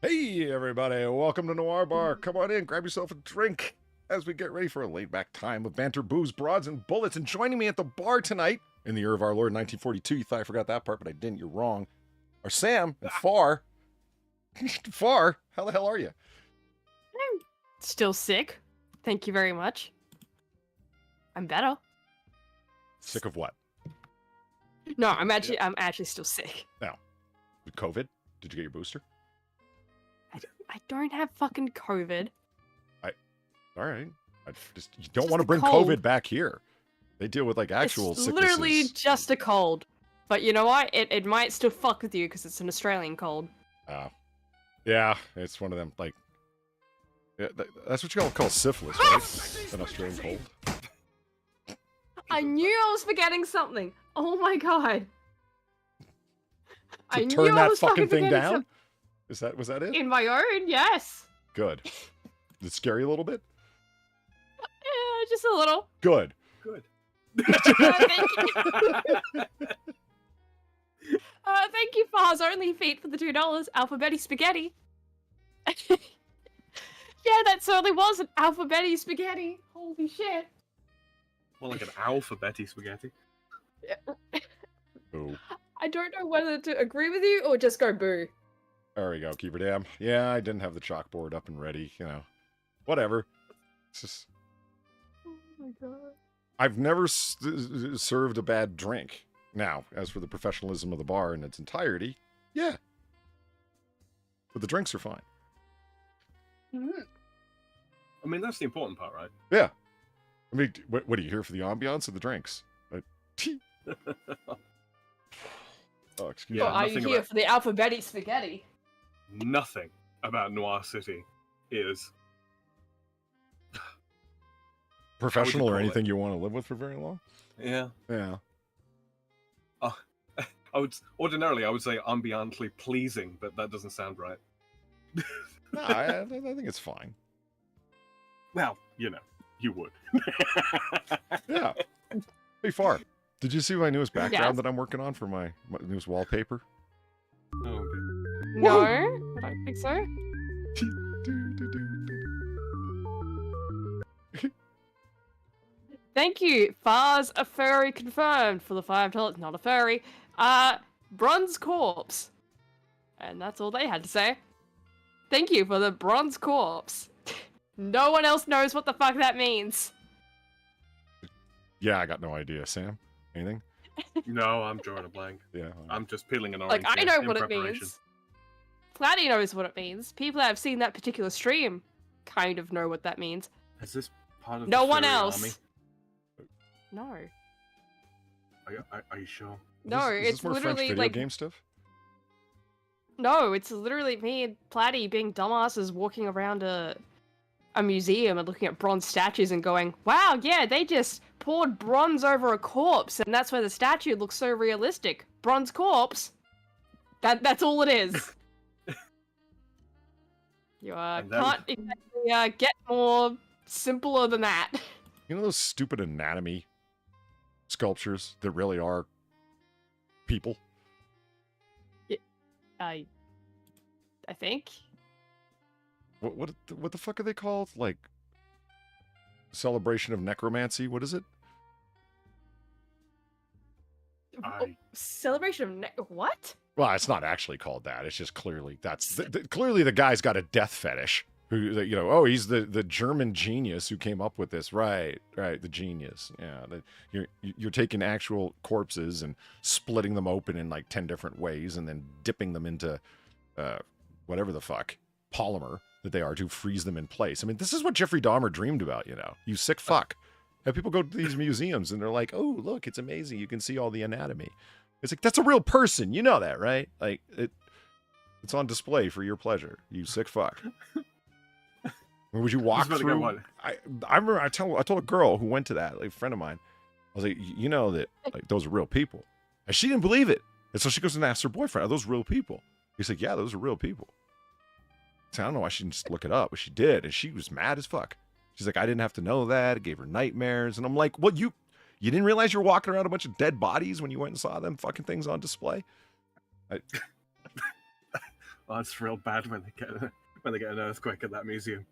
Hey everybody, welcome to Noir Bar. Come on in, grab yourself a drink as we get ready for a laid-back time of banter, booze, broads, and bullets. And joining me at the bar tonight, in the year of our Lord 1942, you thought I forgot that part, but I didn't, you're wrong, are Sam and Far. Far, how the hell are you? I'm still sick. Thank you very much. I'm better. Sick of what? No, I'm actually still sick. Now, COVID? Did you get your booster? I don't have fucking COVID. All right. You don't Just want to a bring cold. COVID back here. They deal with like actual It's sicknesses. literally just a cold. But you know what? It might still fuck with you because it's an Australian cold. Yeah, it's one of them, like, yeah, that's what you call syphilis, right? An Australian cold. I knew I was forgetting something. Oh my god. To I knew turn I that was fucking thing forgetting down? Was that it? In my own, yes. Good. Is it scary a little bit? Yeah, just a little. Good. Good. Thank you. Thank you, Far's Only Feet, for the $2. Alphabetti Spaghetti. Yeah, that certainly was an Alphabetti Spaghetti. Holy shit. More like an alphabetti spaghetti. Ooh. I don't know whether to agree with you or just go boo. There we go, keeper dam. Yeah, I didn't have the chalkboard up and ready, you know. Whatever. It's just... Oh my god. I've never served a bad drink. Now, as for the professionalism of the bar in its entirety, yeah. But the drinks are fine. I mean, that's the important part, right? Yeah. I mean, what are you here for, the ambiance or the drinks? Oh, excuse Yeah, Well, are you nothing here about- for the Alphabetti Spaghetti? Nothing about Noir City is professional or call it? anything you want to live with for very long? Yeah. Yeah. Ordinarily I would say ambiantly pleasing, but that doesn't sound right. No, I think it's fine. Well, you know, you would. Yeah. Hey, Far, did you see my newest background Yes. that I'm working on for my newest wallpaper? Oh, okay. No, I don't think so. Thank you, Far's a furry confirmed for the $5. Not a furry. Bronze corpse. And that's all they had to say. Thank you for the bronze corpse. No one else knows what the fuck that means. Yeah, I got no idea. Sam, anything? No, I'm drawing a blank. Yeah. I'm just peeling an orange. Like, I here know in what it preparation. means. Flatty knows what it means. People that have seen that particular stream kind of know what that means. Is this part of No the one furry else. army? No. Are you sure? No, Is this it's more French literally video like game stuff? no, it's literally me and Platty being dumbasses walking around a museum and looking at bronze statues and going, "Wow, yeah, they just poured bronze over a corpse, and that's why the statue looks so realistic. Bronze corpse. That's all it is." You And then- can't exactly get more simpler than that. You know those stupid anatomy sculptures that really are people? I think. What the fuck are they called? Like celebration of necromancy? What is it? Celebration of what? Well, it's not actually called that. It's just clearly clearly the guy's got a death fetish. Who, you know, oh, he's the German genius who came up with this. Right, the genius. Yeah, you're taking actual corpses and splitting them open in like 10 different ways and then dipping them into whatever the fuck polymer that they are to freeze them in place. I mean, this is what Jeffrey Dahmer dreamed about, you know. You sick fuck. Have people go to these museums and they're like, oh, look, it's amazing. You can see all the anatomy. It's like, that's a real person. You know that, right? Like, it's on display for your pleasure. You sick fuck. Or would you walk about to go through? what? I remember I told a girl who went to that, like a friend of mine. I was like, you know that like those are real people, and she didn't believe it. And so she goes and asks her boyfriend, "Are those real people?" He's like, "Yeah, those are real people." So I don't know why she didn't just look it up, but she did, and she was mad as fuck. She's like, "I didn't have to know that. It gave her nightmares." And I'm like, "What you didn't realize you were walking around a bunch of dead bodies when you went and saw them fucking things on display?" Oh, it's real bad when they get an earthquake at that museum.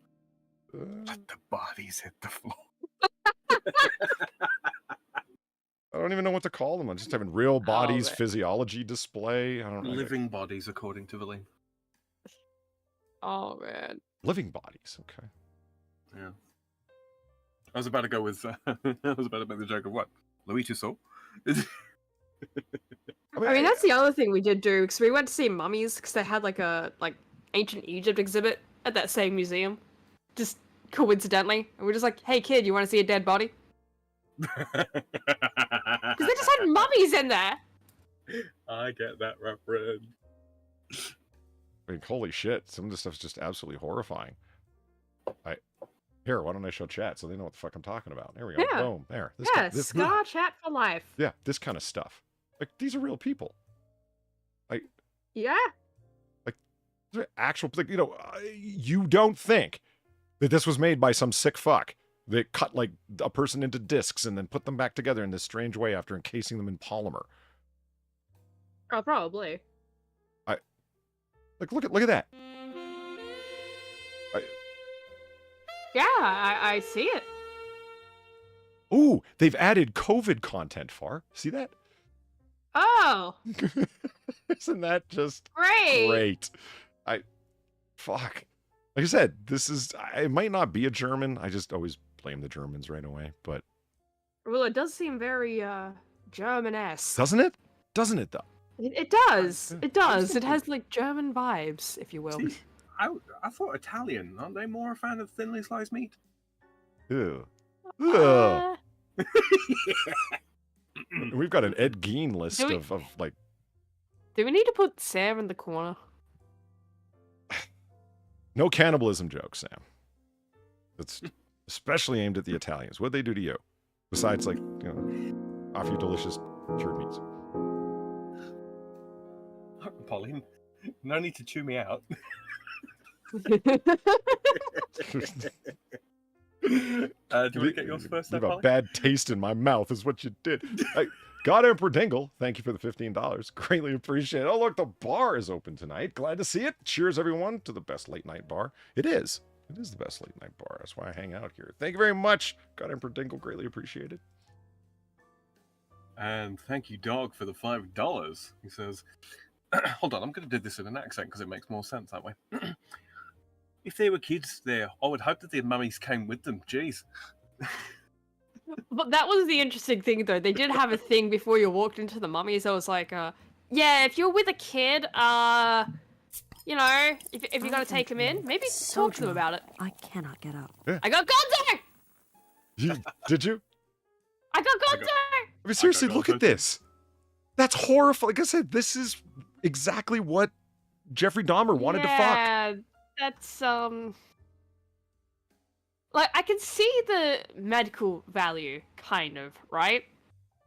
Uh, Let the bodies hit the floor. I don't even know what to call them. I'm just having real bodies man. physiology display. I don't know. Living bodies, according to Valine. Oh man. Living bodies. Okay. Yeah. I was about to go with. I was about to make the joke of what? Louis Tussaud? I mean, that's the other thing we did do, because we went to see mummies, because they had like a ancient Egypt exhibit at that same museum, just coincidentally. And we're just like, hey kid, you want to see a dead body? Because they just had mummies in there. I get that reference. I mean, holy shit. Some of this stuff's just absolutely horrifying. Here, why don't I show chat so they know what the fuck I'm talking about? There we go. Yeah. Boom. There. Yeah, Scar chat for life. Yeah, this kind of stuff. Like, these are real people. Yeah. They're actual, like, you know, you don't think that this was made by some sick fuck that cut, like, a person into discs and then put them back together in this strange way after encasing them in polymer. Oh, probably. Like, look at that. Yeah, I see it. Ooh, they've added COVID content, Far. See that? Oh, Isn't that just great. great? Fuck. Like I said, it might not be a German. I just always blame the Germans right away, but. Well, it does seem very, German-esque. Doesn't it? Doesn't it, though? It does. It does. It has, like, German vibes, if you will. See, I thought Italian. Aren't they more a fan of thinly sliced meat? Ew. Ugh. Uh, We've got an Ed Gein list Do we- of like. do we need to put Sam in the corner? No cannibalism jokes, Sam. It's especially aimed at the Italians. What'd they do to you? Besides, like, you know, offer you delicious cured meats. Pauline, no need to chew me out. Do you want to get yours first, You then, have a Pauline? bad taste in my mouth, is what you did. God Emperor Dingle, thank you for the $15. Greatly appreciate it. Oh, look, the bar is open tonight. Glad to see it. Cheers, everyone, to the best late night bar. It is. It is the best late night bar. That's why I hang out here. Thank you very much. God Emperor Dingle, greatly appreciated. And thank you, Dog, for the $5. He says, hold on, I'm going to do this in an accent because it makes more sense that way. If they were kids there, I would hope that their mummies came with them. Jeez. But that was the interesting thing, though. They did have a thing before you walked into the mummies. I was like, yeah, if you're with a kid, you know, if you're going to take them in, maybe talk to them about it. I cannot get up. I got Gonzo! Did you? I got Gonzo! I mean, seriously, look at this. That's horrifying. Like I said, this is exactly what Jeffrey Dahmer wanted to fuck. Yeah, that's, like, I can see the medical value, kind of, right?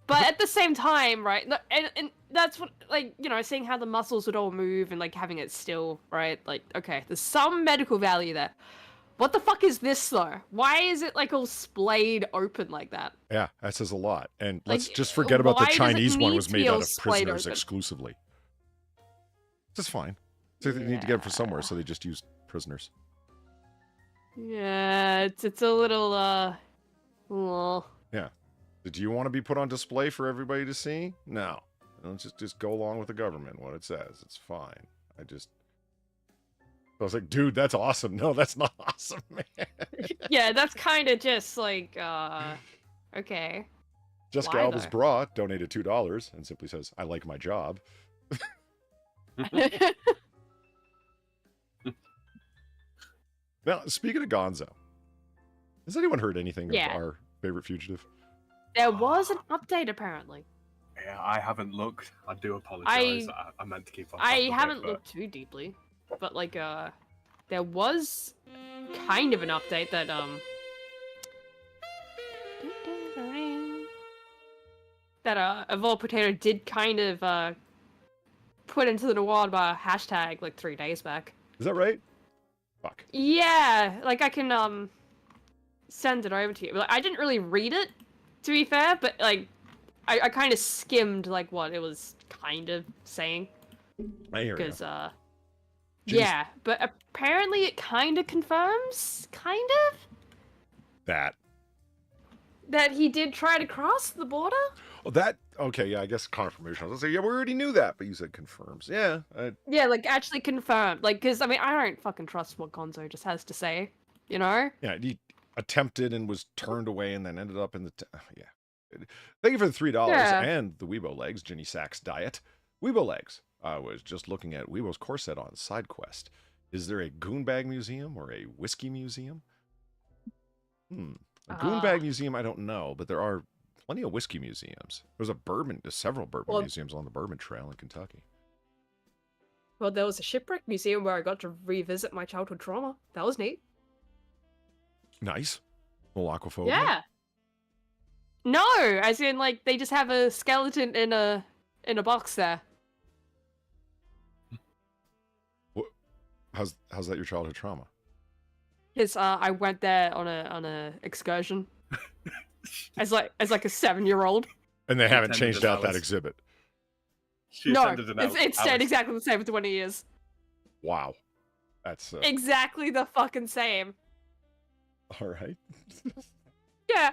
But at the same time, right, and that's what, like, you know, seeing how the muscles would all move and, like, having it still, right? Like, okay, there's some medical value there. What the fuck is this, though? Why is it, like, all splayed open like that? Yeah, that says a lot. And let's Like, just forget about the why does it Chinese one need was to be made all out of splayed prisoners open? exclusively. That's fine. So they need to get them from somewhere, so they just use prisoners. Yeah, it's a little, well... Yeah. Do you want to be put on display for everybody to see? No. Let's just go along with the government, what it says. It's fine. I was like, dude, that's awesome. No, that's not awesome, man. Yeah, that's kind of just like, okay. Jessica Why, Alba's though? bra donated $2 and simply says, I like my job. Now, speaking of Gonzo, has anyone heard anything Yeah. of our favorite fugitive? There was an update, apparently. Yeah, I haven't looked. I do apologize. I meant to keep on top I of it, haven't but- looked too deeply, but like, there was kind of an update that, that, Evolved Potato did kind of, put into the Noir Bar hashtag, like, 3 days back. Is that right? Fuck. Yeah, like, I can, send it over to you. Like, I didn't really read it, to be fair, but, like, I kind of skimmed, like, what it was kind of saying. I hear you. Because, Yeah, but apparently it kind of confirms, That. that he did try to cross the border. Oh, that. Okay, yeah, I guess confirmation. I was gonna say, yeah, we already knew that, but you said confirms. Yeah. Yeah, like actually confirmed. Like, because I mean, I don't fucking trust what Gonzo just has to say, you know? Yeah, he attempted and was turned away and then ended up in the... yeah. Thank you for the $3 Yeah. and the Weibo Legs, Ginny Sachs Diet. Weibo Legs. I was just looking at Weibo's corset on SideQuest. Is there a goonbag museum or a whiskey museum? A goonbag museum, I don't know, but there are plenty of whiskey museums. There's several bourbon museums on the Bourbon Trail in Kentucky. Well, there was a shipwreck museum where I got to revisit my childhood trauma. That was neat. Nice. Little aquaphobia. Yeah. No, as in like they just have a skeleton in a box there. How's that your childhood trauma? Because I went there on a excursion as like a 7-year-old. And they haven't changed out that exhibit. No, it stayed exactly the same for 20 years. Wow. That's exactly the fucking same. all right. Yeah.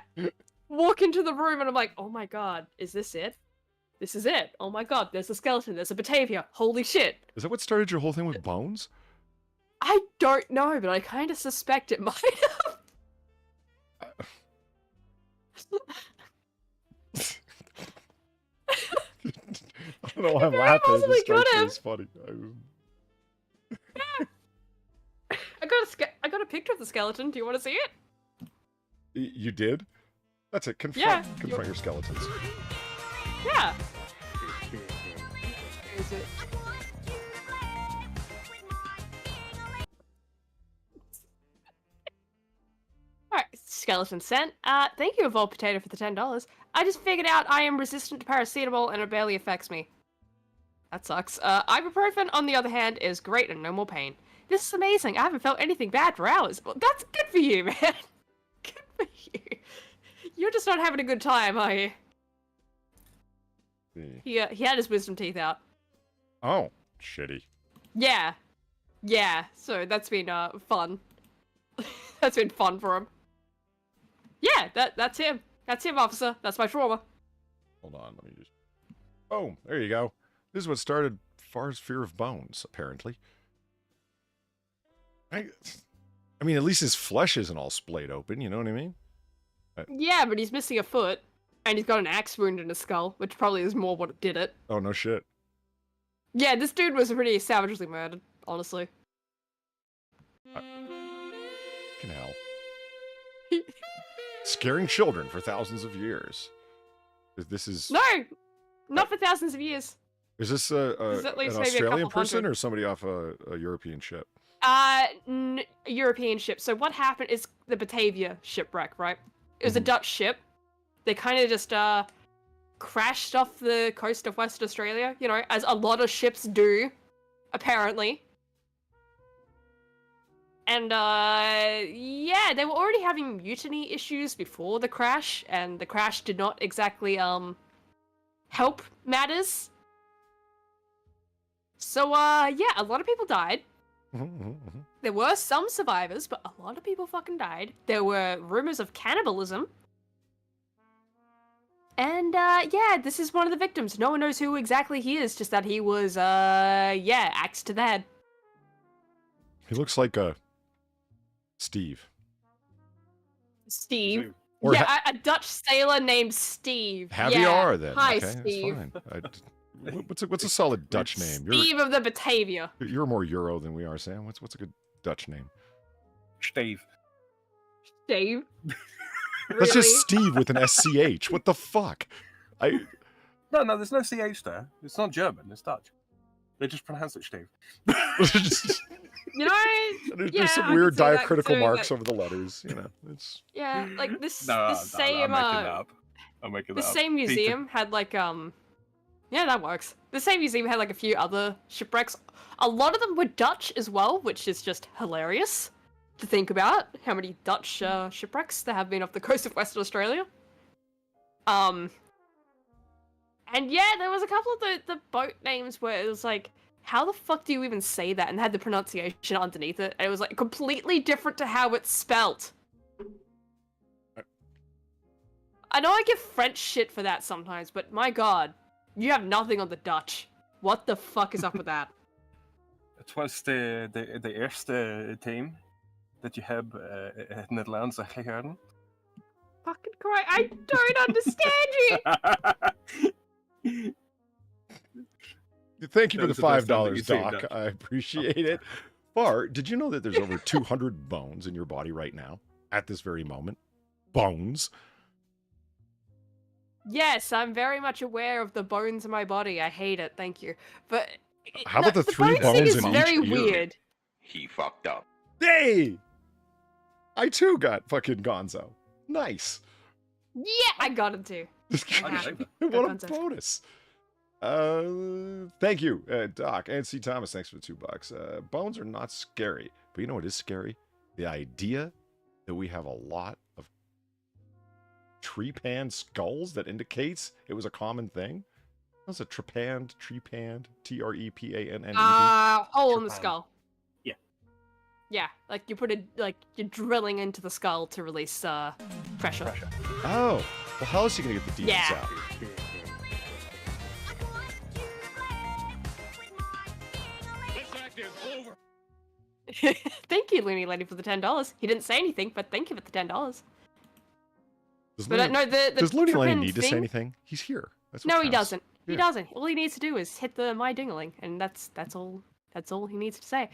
Walk into the room and I'm like, oh my god, is this it? This is it. Oh my god, there's a skeleton, there's a Batavia. Holy shit. Is that what started your whole thing with bones? I don't know, but I kind of suspect it might have. I don't know why I'm laughing. This strikes me as funny. I got a picture of the skeleton. Do you want to see it? You did? That's it. Confront your skeletons. Yeah. Is it? Alright, skeleton sent. Thank you, Evolved Potato, for the $10. I just figured out I am resistant to paracetamol and it barely affects me. That sucks. Ibuprofen, on the other hand, is great and no more pain. This is amazing. I haven't felt anything bad for hours. Well, that's good for you, man. Good for you. You're just not having a good time, are you? He had his wisdom teeth out. Oh, shitty. Yeah. Yeah, so that's been fun. That's been fun for him. Yeah, that's him. That's him, officer. That's my trauma. Hold on, let me just... Oh, there you go. This is what started Far's fear of bones, apparently. I mean, at least his flesh isn't all splayed open, you know what I mean? Yeah, but he's missing a foot, and he's got an axe wound in his skull, which probably is more what did it. Oh, no shit. Yeah, this dude was pretty savagely murdered, honestly. Fucking hell. Scaring children for thousands of years. This is... No! Not for thousands of years. Is this This an is at least maybe a Australian couple person hundred. or somebody off a European ship? European ship. So what happened is the Batavia shipwreck, right? It was a Dutch ship. They kind of just crashed off the coast of Western Australia, you know, as a lot of ships do, apparently. And yeah, they were already having mutiny issues before the crash, and the crash did not exactly help matters. So yeah, a lot of people died. There were some survivors, but a lot of people fucking died. There were rumors of cannibalism. And, yeah, this is one of the victims. No one knows who exactly he is, just that he was, yeah, axed to the head. He looks like Steve. Steve. Or yeah, a Dutch sailor named Steve. Javier, then. Hi, okay, Steve. That's fine. What's a solid Dutch name? Steve of the Batavia. You're more Euro than we are, Sam. What's a good Dutch name? Steve. Steve? That's just Steve with an SCH. What the fuck? No, there's no CH there. It's not German, it's Dutch. They just pronounce it Steve. You know, there's some weird diacritical marks over the letters, you know. It's yeah, like this No, same I'm making that the up. same museum had like yeah, that works. The same museum had like a few other shipwrecks. A lot of them were Dutch as well, which is just hilarious to think about how many Dutch shipwrecks there have been off the coast of Western Australia. And yeah, there was a couple of the boat names where it was like how the fuck do you even say that? And had the pronunciation underneath it. And it was like completely different to how it's spelt. I know I give French shit for that sometimes, but my god, you have nothing on the Dutch. What the fuck is up with that? Het was de eerste team dat je hebt het Nederlands gehouden. Fucking Christ, I don't understand you! Thank you for the That was the best time that $5, you say Doc. Dutch. I appreciate it. Far, did you know that there's over 200 bones in your body right now? At this very moment? Bones? Yes, I'm very much aware of the bones in my body. I hate it, thank you. But How about the 3 bones thing bones is in very each ear? weird. He fucked up. Hey! I too got fucking Gonzo. Nice. Yeah, I got him too. I Yeah. gave it. What a Gonzo. bonus. Thank you, Doc. And C. Thomas, thanks for the $2. Bones are not scary. But you know what is scary? The idea that we have a lot of trepanned skulls that indicates it was a common thing. What's a trepanned, Trepanned? Hole in the Trepanned. skull. Yeah. Yeah, like you put you're drilling into the skull to release pressure. Oh, well, how else are you gonna get the demons Yeah. out? Thank you, Looney Lady, for the $10. He didn't say anything, but thank you for the $10. Does But Looney, no, the does Looney Lane trepanned need to say thing- anything? He's here. That's what No, he counts. doesn't. Yeah. He doesn't. All he needs to do is hit the my dingaling, and that's all. That's all he needs to say.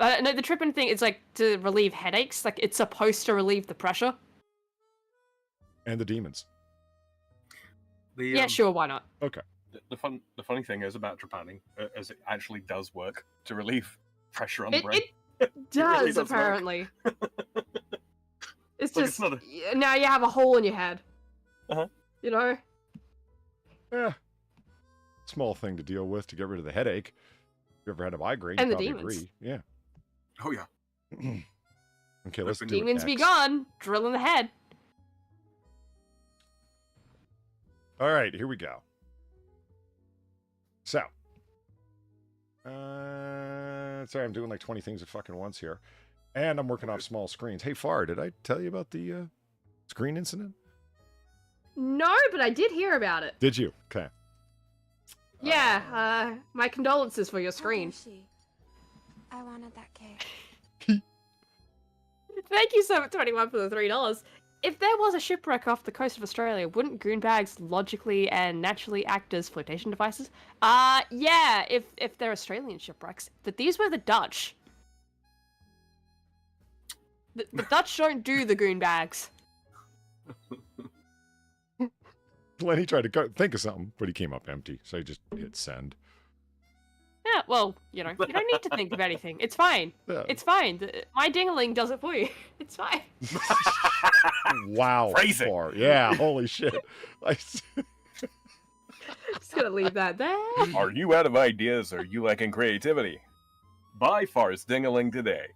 No, the tripping thing is like to relieve headaches. Like it's supposed to relieve the pressure. And the demons. The, Yeah, sure, why not? The funny thing is about trepanning, is it actually does work to relieve pressure on the It, brain. it does really does work. apparently. It's Like, just it's not now you have a hole in your head. Uh-huh. You know. Yeah. Small thing to deal with to get rid of the headache. If you ever had a migraine, And you the probably demons. agree. Yeah. Oh yeah. Okay, let's do Demons it. be X. gone. Drill in the head. All right, here we go. So. Sorry, I'm doing like 20 things at fucking once here. And I'm working off small screens. Hey, Far, did I tell you about the screen incident? No, but I did hear about it. Did you? Okay. Yeah. My condolences for your How screen. dare she? I wanted that cake. Thank you so much, 21, for the $3. If there was a shipwreck off the coast of Australia, wouldn't goonbags logically and naturally act as flotation devices? Yeah, if they're Australian shipwrecks. But these were the Dutch. The Dutch don't do the goonbags. Lenny tried to think of something, but he came up empty, so he just hit send. Yeah, well, you don't need to think of anything. It's fine. Yeah. It's fine. My dingaling does it for you. It's fine. Wow. Phrasing. Far. Yeah, holy shit. Just gonna leave that there. Are you out of ideas or are you lacking creativity? Buy Far's Dingaling today.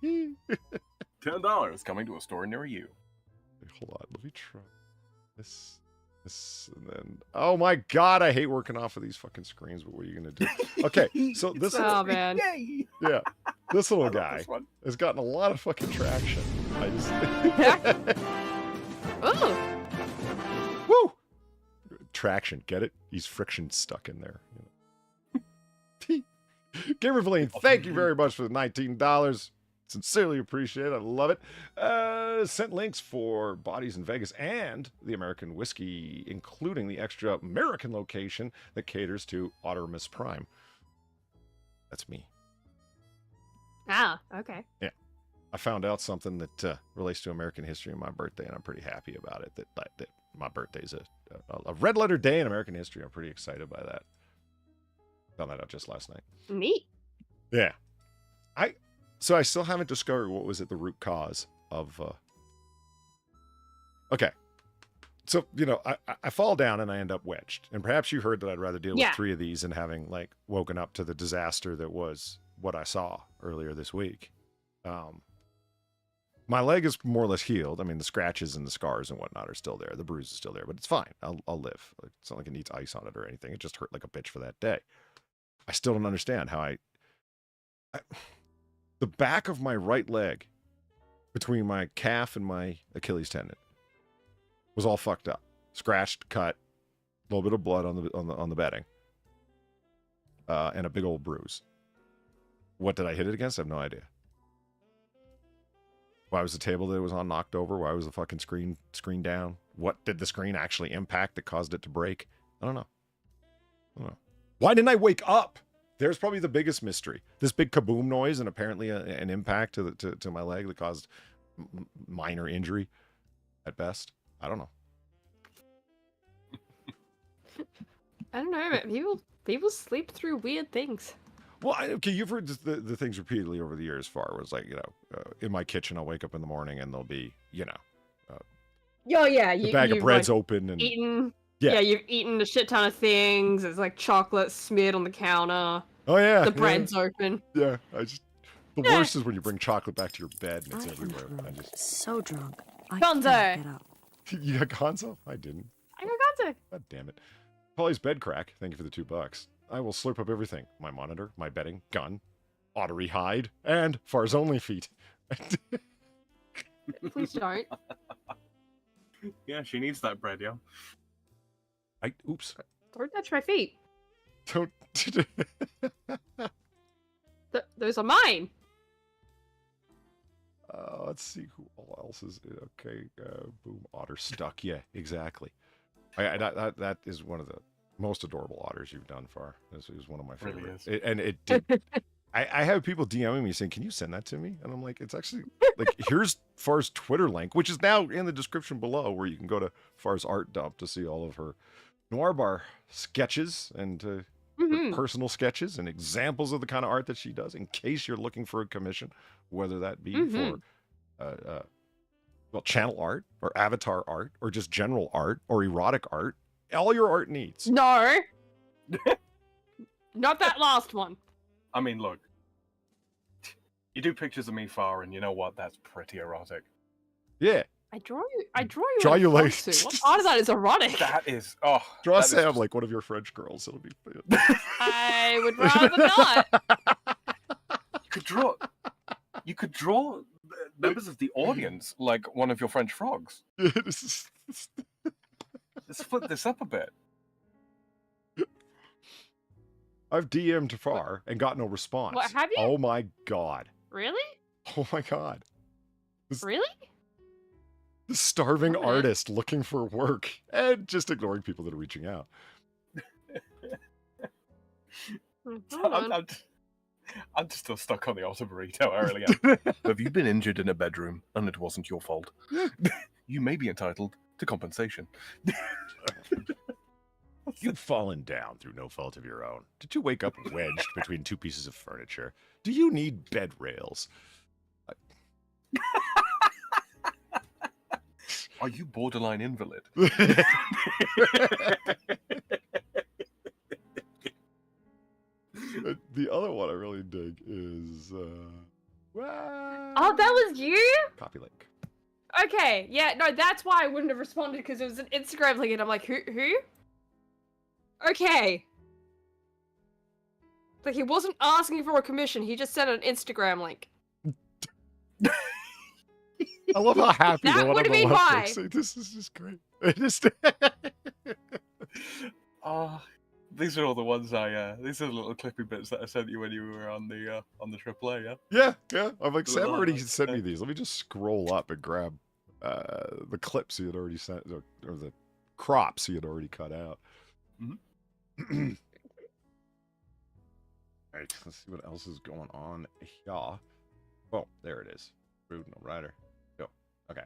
$10 coming to a store near you. Hold on, let me try this, and then. Oh my god, I hate working off of these fucking screens. But what are you gonna do? Okay, so this, Oh man. Yay! yeah, this I little love guy this one. has gotten a lot of fucking traction. I just, Ooh. woo, traction. Get it? He's friction stuck in there. You know. Gamer Blaine, thank you very much for the $19. Sincerely appreciate it. I love it. Sent links for Bodies in Vegas and the American Whiskey, including the extra American location that caters to Ottermus Prime. That's me. Ah, okay. I found out something that relates to American history on my birthday, and I'm pretty happy about it. That my birthday's a red letter day in American history. I'm pretty excited by that. Found that out just last night. Neat. Yeah. So I still haven't discovered what was at the root cause of. Okay. So, you know, I fall down and I end up wedged. And perhaps you heard that I'd rather deal with 3 of these than having, like, woken up to the disaster that was what I saw earlier this week. My leg is more or less healed. I mean, the scratches and the scars and whatnot are still there. The bruise is still there, but it's fine. I'll live. It's not like it needs ice on it or anything. It just hurt like a bitch for that day. I still don't understand how the back of my right leg between my calf and my Achilles tendon was all fucked up. Scratched, cut, a little bit of blood on the bedding. And a big old bruise. What did I hit it against? I have no idea. Why was the table that it was on knocked over? Why was the fucking screen down? What did the screen actually impact that caused it to break? I don't know. Why didn't I wake up? There's probably the biggest mystery. This big kaboom noise and apparently an impact to my leg that caused minor injury at best. I don't know. I don't know, man. People sleep through weird things. Well, okay, you've heard the things repeatedly over the years. Far was like, in my kitchen, I'll wake up in the morning and there'll be, the bag of bread's open and eaten. Yeah. Yeah, you've eaten a shit ton of things. There's like chocolate smeared on the counter. Oh yeah, The bread's open. Yeah, the worst is when you bring chocolate back to your bed and it's everywhere. So drunk. I Gonzo. can't get up. You got Gonzo? I didn't. I got Gonzo. God damn it. Polly's bed crack. Thank you for the $2. I will slurp up everything. My monitor, my bedding, gun, ottery hide, and Far's only feet. Please don't. Yeah, she needs that bread, yeah. Oops. Don't touch my feet. Don't. Those are mine. Let's see who else is. Okay, boom, otter stuck. Yeah, exactly. That is one of the most adorable otters you've done, Far. This is one of my favorites. Really And it did. I have people DMing me saying, "Can you send that to me?" And I'm like, "It's actually like here's Far's Twitter link, which is now in the description below, where you can go to Far's art dump to see all of her Noir Bar sketches and her personal sketches and examples of the kind of art that she does. In case you're looking for a commission, whether that be for channel art or avatar art or just general art or erotic art, all your art needs. No. Not that last one. I mean, look. You do pictures of me, Far, and you know what? That's pretty erotic. Yeah. I draw you. Draw in a you like- boxsuit. What part of that is erotic? That is, oh. Draw that is Sam just- like one of your French girls. It'll be. I would rather not. You could draw members of the audience like one of your French frogs. Let's flip this up a bit. I've DM'd Far and got no response. What, have you? Oh my god. Really? Oh my god. Really? The starving Okay. artist looking for work and just ignoring people that are reaching out. Hold on. I'm just still stuck on the otter burrito. I really am. Have you been injured in a bedroom and it wasn't your fault? You may be entitled to compensation. You've fallen down through no fault of your own. Did you wake up wedged between two pieces of furniture? Do you need bed rails? Are you borderline invalid? The other one I really dig is Oh, that was you? copy link. Okay, yeah, no, that's why I wouldn't have responded, because it was an Instagram link, and I'm like, who? Okay. Like, he wasn't asking for a commission, he just sent an Instagram link. I love how happy That the one on would've the been left why. looks like, this is just great. It is. These are all the ones these are the little clippy bits that I sent you when you were on the AAA, Yeah. I'm like, Sam Well, already sent me these. Let me just scroll up and grab the clips he had already sent, or the crops he had already cut out. Mhm. Alright, let's see what else is going on here. Oh, there it is. Rude, no Ryder. Go. Okay.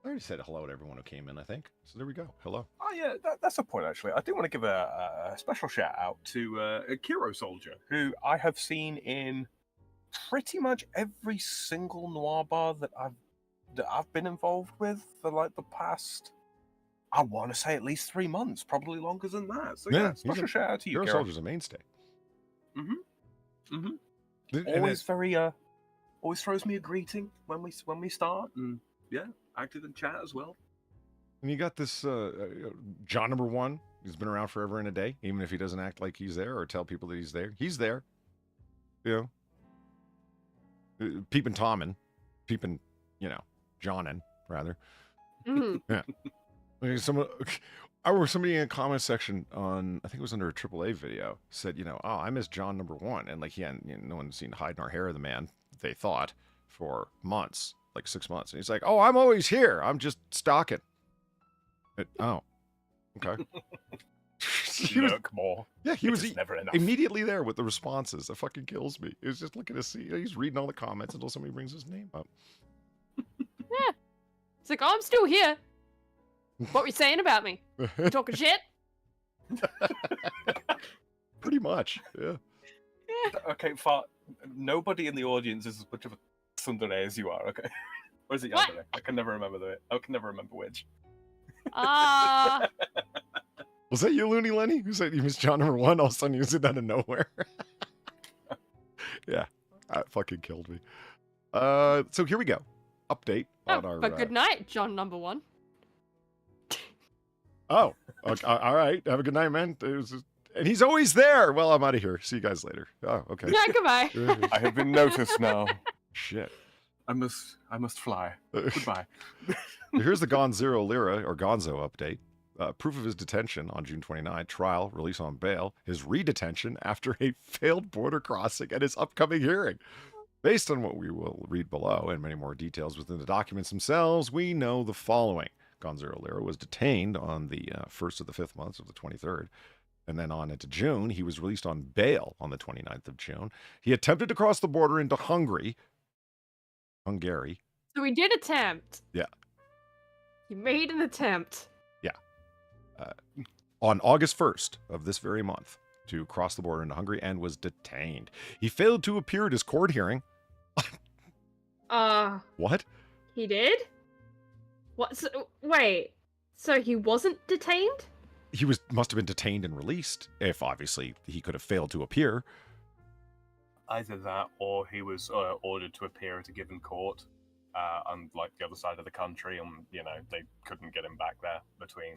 I already said hello to everyone who came in, I think. So there we go. Hello. Oh yeah, that's a point actually. I do want to give a special shout out to Kiro Soldier, who I have seen in pretty much every single Noir Bar that I've been involved with for like the past, I want to say at least 3 months, probably longer than that. So yeah, special shout out to you, Hero Kiro. Soldier's a mainstay. Mm-hmm. And Always very always throws me a greeting when we start, and yeah, active in chat as well. And you got this John number 1. He's been around forever and a day, even if he doesn't act like he's there or tell people that he's there. He's there. You know, peeping Tommen, peeping, Johnin, rather. Mhm. Yeah. I remember somebody in the comment section on, I think it was under a AAA video, said, oh, I miss John number 1. And like he hadn't, no one's seen hide nor hair of the man, they thought, for months, like 6 months. And he's like, oh, I'm always here. I'm just stalking. Oh, okay. Look more. Yeah, he was never enough. immediately there with the responses. That fucking kills me. He was just looking to see. He's reading all the comments until somebody brings his name up. Yeah. It's like, oh, I'm still here. What were you saying about me? You talking shit? Pretty much, yeah. Okay, nobody in the audience is as much of a tsundere as you are, okay? Or is it What? yandere? I can never remember which. Was that you, Looney Lenny? Who said you missed John number 1? All of a sudden you said out of nowhere. Yeah, that fucking killed me. So here we go. Update on our... But good night, John number 1. Oh, okay, all right. Have a good night, man. And he's always there. Well, I'm out of here. See you guys later. Oh, okay. Yeah, goodbye. I have been noticed now. Shit. I must fly. Goodbye. Here's the Gonzo Lira, or Gonzo update. Proof of his detention on June 29, trial, release on bail, his redetention after a failed border crossing, and his upcoming hearing. Based on what we will read below and many more details within the documents themselves, we know the following. Gonzo Lira was detained on the 1st of the 5th month of the 23rd. And then on into June, he was released on bail on the 29th of June. He attempted to cross the border into Hungary. So he did attempt. Yeah. He made an attempt. Yeah. On August 1st of this very month to cross the border into Hungary and was detained. He failed to appear at his court hearing. What? He did? What? So, wait. So he wasn't detained? He must have been detained and released, if obviously he could have failed to appear. Either that, or he was ordered to appear at a given court on like the other side of the country, and they couldn't get him back there between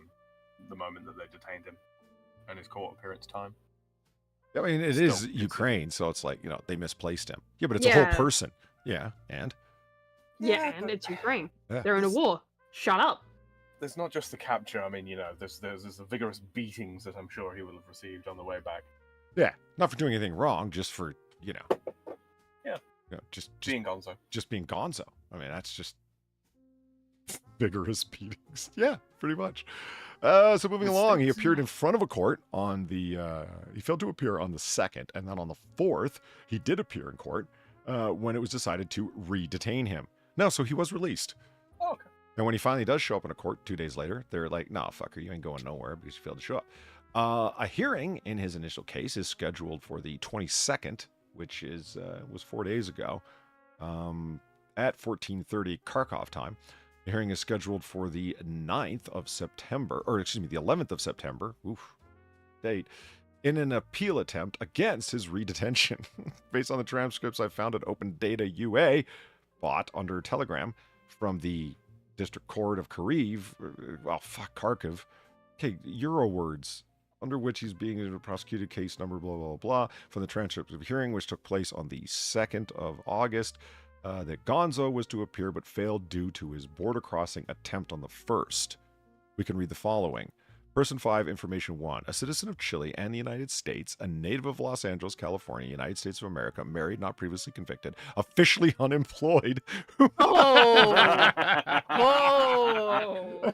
the moment that they detained him and his court appearance time. I mean, it Still, is Ukraine, so it's like, they misplaced him. Yeah, but it's a Yeah. whole person. Yeah, and? Yeah, and but it's Ukraine. Yeah. They're in a war. Shut up. there's not just the capture. I mean, there's the vigorous beatings that I'm sure he will have received on the way back. Yeah, not for doing anything wrong, just for, Yeah. just Being Gonzo. just being Gonzo. I mean, that's just vigorous beatings. Yeah, pretty much. So moving along, he appeared in front of a court on the, he failed to appear on the 2nd, and then on the 4th, he did appear in court when it was decided to re-detain him. No, so he was released. Oh, okay. And when he finally does show up in a court 2 days later, they're like, nah, fucker, you ain't going nowhere because you failed to show up. A hearing in his initial case is scheduled for the 22nd, which was 4 days ago, at 14:30 Kharkov time. The hearing is scheduled for the 9th of September, or excuse me, the 11th of September, date, in an appeal attempt against his redetention. Based on the transcripts I found at Open Data UA, bought under Telegram from the District Court of Kharkiv, okay, Euro words, under which he's being prosecuted, case number, blah, blah, blah, from the transcript of the hearing, which took place on the 2nd of August, that Gonzo was to appear but failed due to his border crossing attempt on the 1st. We can read the following. Person 5, information 1. A citizen of Chile and the United States, a native of Los Angeles, California, United States of America, married, not previously convicted, officially unemployed. Oh! Whoa!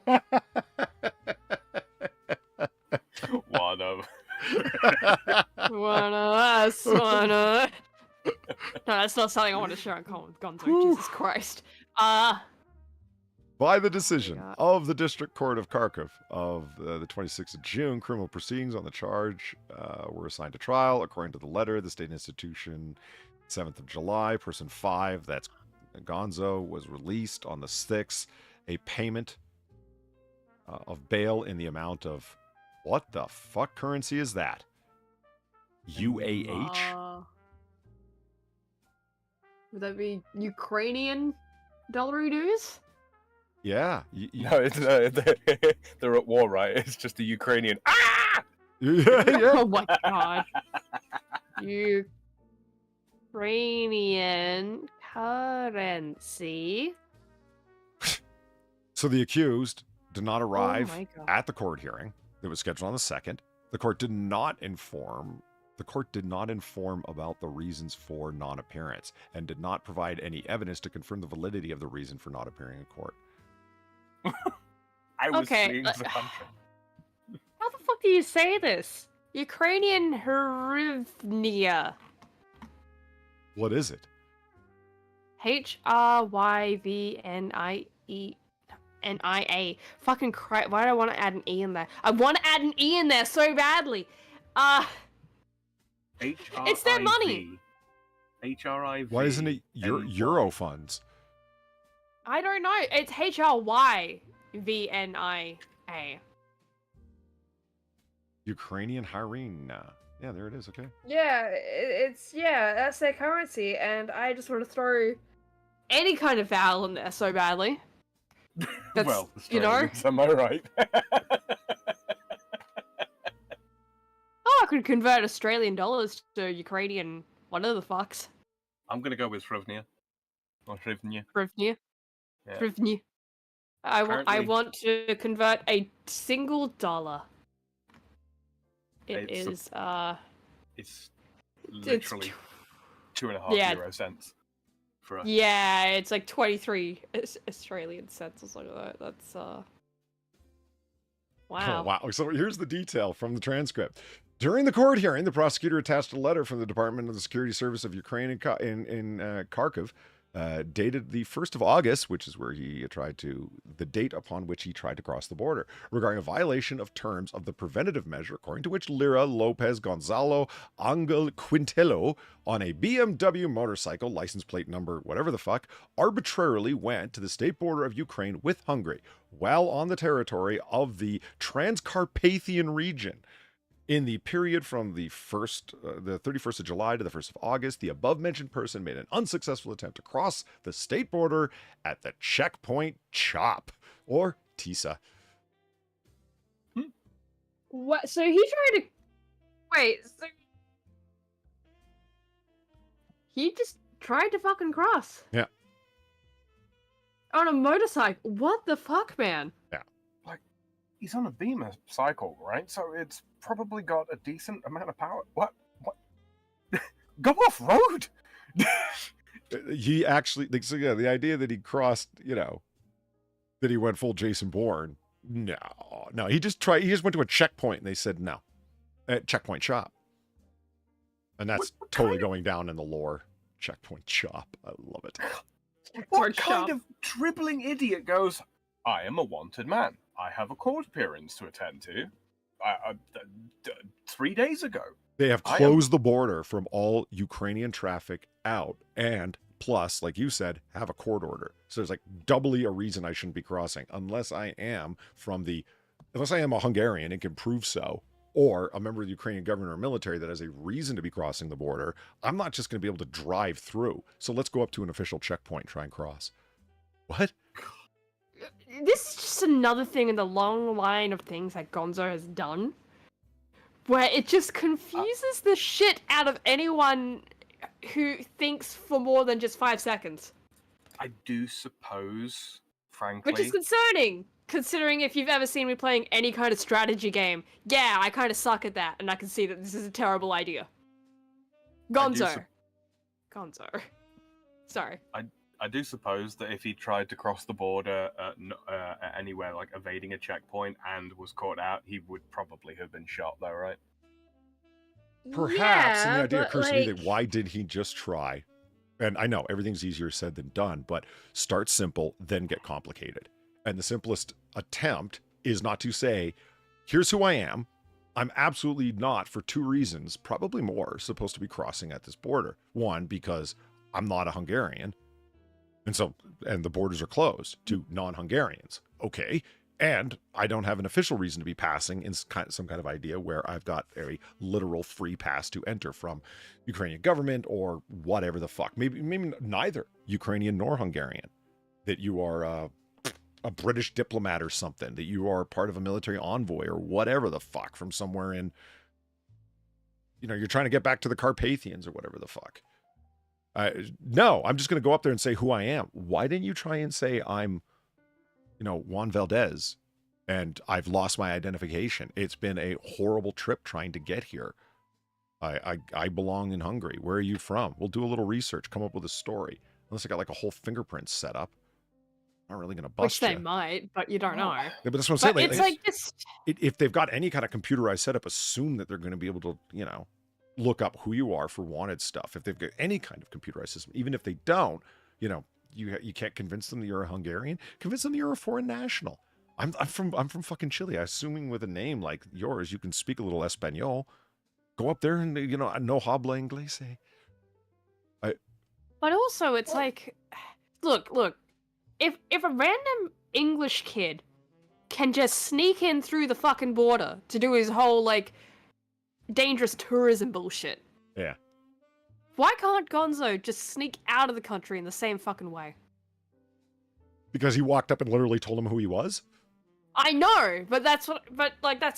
One of. One of us, one of... No, that's not something I want to share in common with Gonzo. Jesus Christ. By the decision Yeah. of the District Court of Kharkiv of the 26th of June, criminal proceedings on the charge were assigned to trial. According to the letter, the state institution, 7th of July, person 5, that's Gonzo, was released on the 6th. A payment of bail in the amount of, what the fuck currency is that? UAH? Would that be Ukrainian Belarus? Yeah. No, it's, they're at war, right? It's just the Ukrainian. Ah! yeah. Oh my god. Ukrainian currency. So the accused did not arrive my God. at the court hearing that was scheduled on the 2nd. The court did not inform about the reasons for non-appearance and did not provide any evidence to confirm the validity of the reason for not appearing in court. I was Okay, seeing the function. How the fuck do you say this? Ukrainian hryvnia. What is it? Hryvnia. Fucking Christ, why do I want to add an E in there? I want to add an E in there so badly. It's their money. HRIV. Why isn't it Euro funds? I don't know. It's HRYVNIA. Ukrainian hryvnia. Yeah, there it is. Okay. Yeah, that's their currency, and I just want to throw any kind of vowel in there so badly. That's, Well, you know? Australians, am I right? Oh, I could convert Australian dollars to Ukrainian, whatever the fucks. I'm gonna go with Hryvnia. Or Hryvnia. Hryvnia. Yeah. Hryvnia. I Apparently- want to convert a single dollar. It's It's It's literally 2.5 Yeah. euro cents for us. yeah, it's like 23 Australian cents or something like that. That's wow. Oh, wow. So here's the detail from the transcript. During the court hearing, the prosecutor attached a letter from the Department of the Security Service of Ukraine in Kharkiv, dated the 1st of August, which is where the date upon which he tried to cross the border, regarding a violation of terms of the preventative measure, according to which Lira Lopez Gonzalo Angel Quintelo, on a BMW motorcycle, license plate number whatever the fuck, arbitrarily went to the state border of Ukraine with Hungary, while on the territory of the Transcarpathian region. In the period from the 31st of July to the 1st of August, the above-mentioned person made an unsuccessful attempt to cross the state border at the checkpoint CHOP, or TISA. What? So he tried to wait. So he just tried to fucking cross. Yeah. On a motorcycle. What the fuck, man? He's on a Beamer cycle, right? So it's probably got a decent amount of power. What? Go off road. He actually, so yeah, the idea that he crossed, that he went full Jason Bourne. No, he just went to a checkpoint and they said no. At checkpoint CHOP. And that's totally going down in the lore. Checkpoint CHOP. I love it. What kind of dribbling idiot goes, I am a wanted man. I have a court appearance to attend to. 3 days ago. They have closed the border from all Ukrainian traffic out, and plus, like you said, have a court order. So there's like doubly a reason I shouldn't be crossing, unless I am a Hungarian and can prove so, or a member of the Ukrainian government or military that has a reason to be crossing the border. I'm not just going to be able to drive through. So let's go up to an official checkpoint and try and cross. What? This is just another thing in the long line of things that Gonzo has done, where it just confuses the shit out of anyone who thinks for more than just 5 seconds. I do suppose, frankly. Which is concerning, considering if you've ever seen me playing any kind of strategy game. Yeah, I kind of suck at that, and I can see that this is a terrible idea. Gonzo. Gonzo. Sorry. I do suppose that if he tried to cross the border anywhere, like evading a checkpoint, and was caught out, he would probably have been shot, though, right? Perhaps, and the idea occurs to me that why did he just try? And I know everything's easier said than done, but start simple, then get complicated. And the simplest attempt is not to say, here's who I am. I'm absolutely not, for 2 reasons, probably more, supposed to be crossing at this border. 1, because I'm not a Hungarian. And the borders are closed to non-Hungarians. Okay. And I don't have an official reason to be passing in some kind of idea where I've got a literal free pass to enter from Ukrainian government or whatever the fuck. Maybe neither Ukrainian nor Hungarian. That you are a British diplomat or something. That you are part of a military envoy or whatever the fuck from somewhere in, you're trying to get back to the Carpathians or whatever the fuck. No, I'm just going to go up there and say who I am. Why didn't you try and say I'm, Juan Valdez, and I've lost my identification? It's been a horrible trip trying to get here. I belong in Hungary. Where are you from? We'll do a little research, come up with a story. Unless I got like a whole fingerprint set up. I'm not really going to bust Which you. they might, but you don't know. Yeah, but that's what I'm saying. But it's like just... If they've got any kind of computerized setup, assume that they're going to be able to, look up who you are for wanted stuff. If they've got any kind of computerized system, even if they don't, you can't convince them that you're a Hungarian. Convince them that you're a foreign national. I'm from fucking Chile. Assuming with a name like yours, you can speak a little Espanol. Go up there and no habla inglés. But also, it's like, look. If a random English kid can just sneak in through the fucking border to do his whole dangerous tourism bullshit. Yeah. Why can't Gonzo just sneak out of the country in the same fucking way? Because he walked up and literally told him who he was? I know, but that's a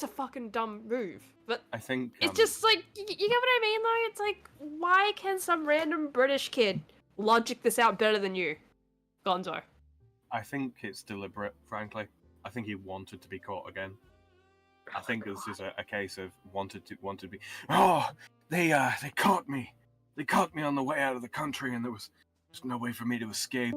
fucking dumb move. But I think it's just like, you get what I mean though? It's like, why can some random British kid logic this out better than you, Gonzo? I think it's deliberate, frankly. I think he wanted to be caught again. I think this is a case of wanted to be. Oh, they caught me. They caught me on the way out of the country, and there's no way for me to escape.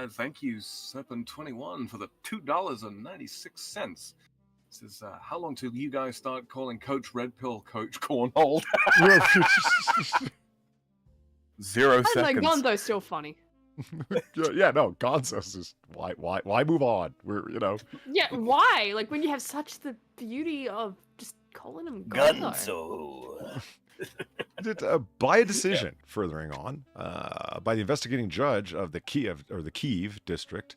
Thank you, Serpent21, for the $2.96. This is how long till you guys start calling Coach Red Pill Coach Cornhold? 0 seconds. I don't know, Gonzo's still funny. Yeah, no, Gonzo's just why move on? We're Yeah, why? Like when you have such the beauty of just calling him Gonzo. By a decision, furthering on, by the investigating judge of the Kiev district,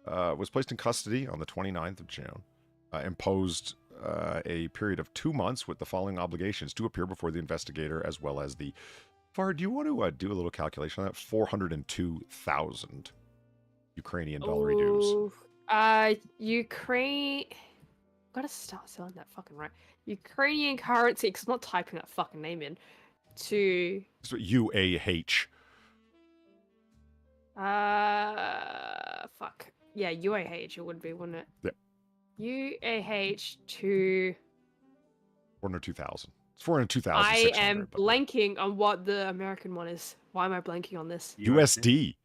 was placed in custody on the 29th of June. Imposed a period of 2 months with the following obligations: to appear before the investigator, as well as the... Far, do you want to do a little calculation on that? 402,000 Ukrainian dollar dues. Gotta start selling that fucking right. Ukrainian currency, because I'm not typing that fucking name in. To... So UAH. Fuck. Yeah, UAH it would be, wouldn't it? Yeah. UAH to... 402,000. It's 402,000. I am blanking on what the American one is. Why am I blanking on this? USD.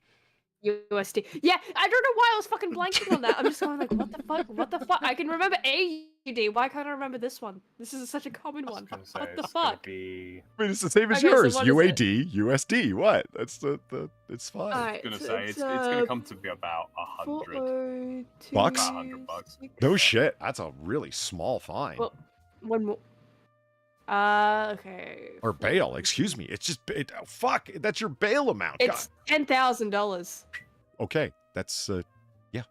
USD. Yeah, I don't know why I was fucking blanking on that. I'm just going like, what the fuck? What the fuck? I can remember AUD. Why can't I remember this one? This is such a common one. What the fuck? I mean, it's the same as Okay, so yours. what is UAD, USD. What? That's the. It's fine. Alright, I was so gonna say it's gonna come to be about 100 Bucks? About $100. No shit. That's a really small fine. Well, one more. Okay. Or bail. Excuse me. It's just fuck. That's your bail amount. It's $10,000. Okay. That's yeah.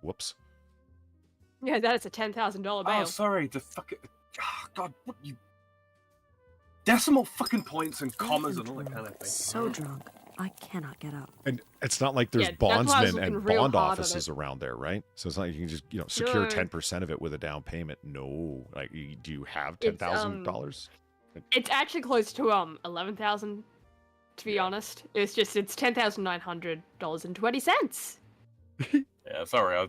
Whoops. Yeah, that is a $10,000 bail. Oh, sorry. The fucking... Oh, God, what you... Decimal fucking points and commas and all that kind of thing. So drunk, I cannot get up. And it's not like there's Yeah, that's why I was bondsmen and looking real bond hard on offices it. around there, right? So it's not like you can just secure No. 10% of it with a down payment. No, like do you have It's, $10,000? It's actually close to 11,000. To be honest, it's $10,900.20. Yeah, sorry. I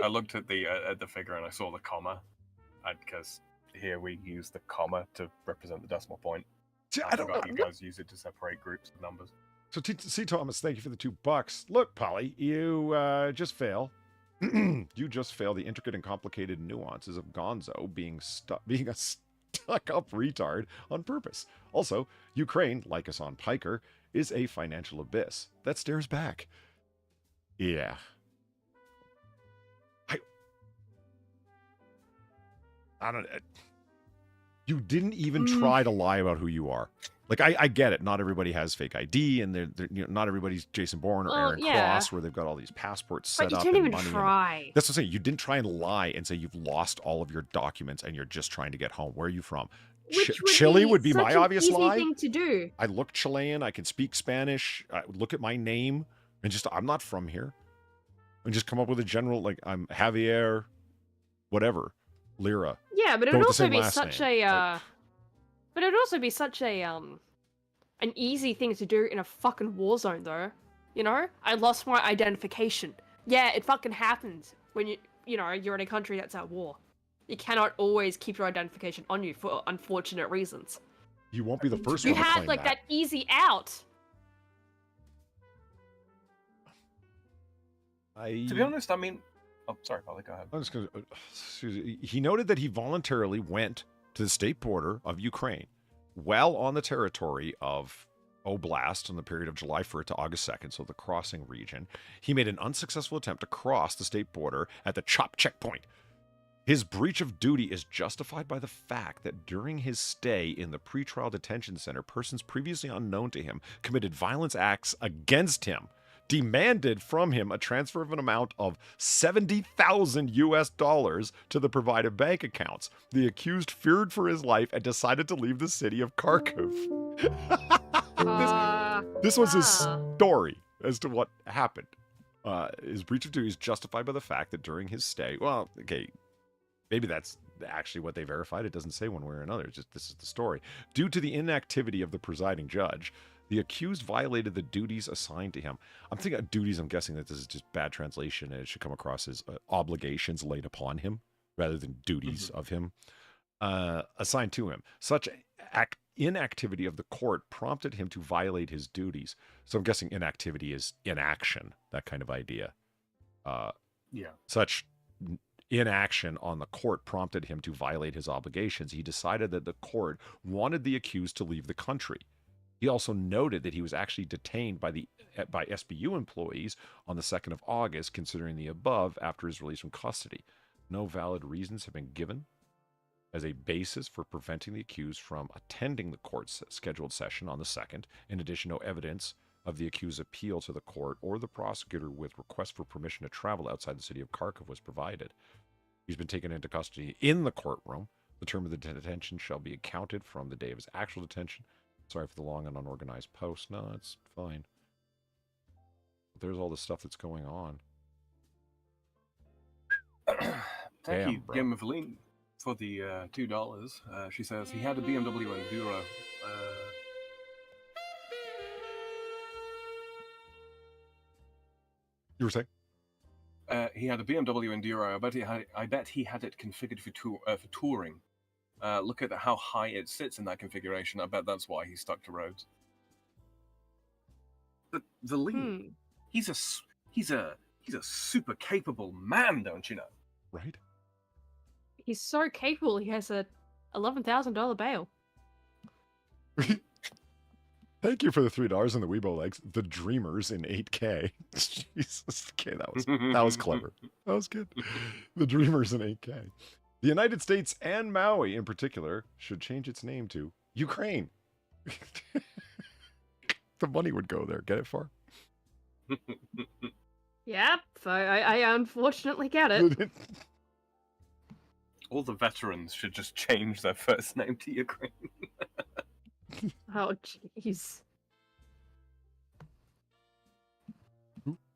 looked at the figure and I saw the comma, because here we use the comma to represent the decimal point. I forgot you guys use it to separate groups of numbers. So C. Thomas, thank you for the $2. Look, Polly, you just fail. You just fail the intricate and complicated nuances of Gonzo being a stuck-up retard on purpose. Also, Ukraine, like us on Piker, is a financial abyss that stares back. Yeah. I don't... You didn't even try to lie about who you are. Like, I get it. Not everybody has fake ID, and not everybody's Jason Bourne or Aaron Cross, where they've got all these passports set But up. you didn't and even money try. That's what I'm saying. You didn't try and lie and say you've lost all of your documents and you're just trying to get home. Where are you from? Chile would be my obvious lie. Thing to do. I look Chilean. I can speak Spanish. Look at my name and just, I'm not from here. And just come up with a general, like, I'm Javier, whatever, Lira. Yeah, but it would also be such a, but it would also be such a, an easy thing to do in a fucking war zone, though. You know? I lost my identification. Yeah, it fucking happens when you're in a country that's at war. You cannot always keep your identification on you for unfortunate reasons. You won't be the first you one to had claim like that easy out. To be honest, I mean, oh, sorry, Polly, go ahead. I'm just gonna. He noted that he voluntarily went to the state border of Ukraine, well on the territory of Oblast in the period of July 1st to August 2nd, so the crossing region. He made an unsuccessful attempt to cross the state border at the Chop checkpoint. His breach of duty is justified by the fact that during his stay in the pretrial detention center, persons previously unknown to him committed violent acts against him, demanded from him a transfer of an amount of $70,000 to the provided bank accounts. The accused feared for his life and decided to leave the city of Kharkiv. This was his story as to what happened. His breach of duty is justified by the fact that during his stay, well, okay, maybe that's actually what they verified. It doesn't say one way or another. It's just, this is the story. Due to the inactivity of the presiding judge, the accused violated the duties assigned to him. I'm thinking of duties. I'm guessing that this is just bad translation, and it should come across as obligations laid upon him rather than duties of him assigned to him. Such inactivity of the court prompted him to violate his duties. So I'm guessing inactivity is inaction, that kind of idea. Such inaction on the court prompted him to violate his obligations. He decided that the court wanted the accused to leave the country. He also noted that he was actually detained by SBU employees on the 2nd of August, considering the above after his release from custody. No valid reasons have been given as a basis for preventing the accused from attending the court's scheduled session on the 2nd. In addition, no evidence of the accused's appeal to the court or the prosecutor with request for permission to travel outside the city of Kharkiv was provided. He's been taken into custody in the courtroom. The term of the detention shall be accounted from the day of his actual detention. Sorry for the long and unorganized post. No, it's fine. But there's all the stuff that's going on. Thank you, Game of Lean, for the $2. She says he had a BMW Enduro. You were saying? He had a BMW Enduro. I bet he had it configured for touring. Look at how high it sits in that configuration. I bet that's why he's stuck to roads. But the lean, he's a super capable man, don't you know? Right. He's so capable. He has a $11,000 bail. Thank you for the $3 in the Weibo legs. The Dreamers in 8K. Jesus, okay, that was clever. That was good. The Dreamers in 8K. The United States and Maui in particular should change its name to Ukraine. The money would go there. Get it, Far? Yep, I unfortunately get it. All the veterans should just change their first name to Ukraine. Oh, jeez.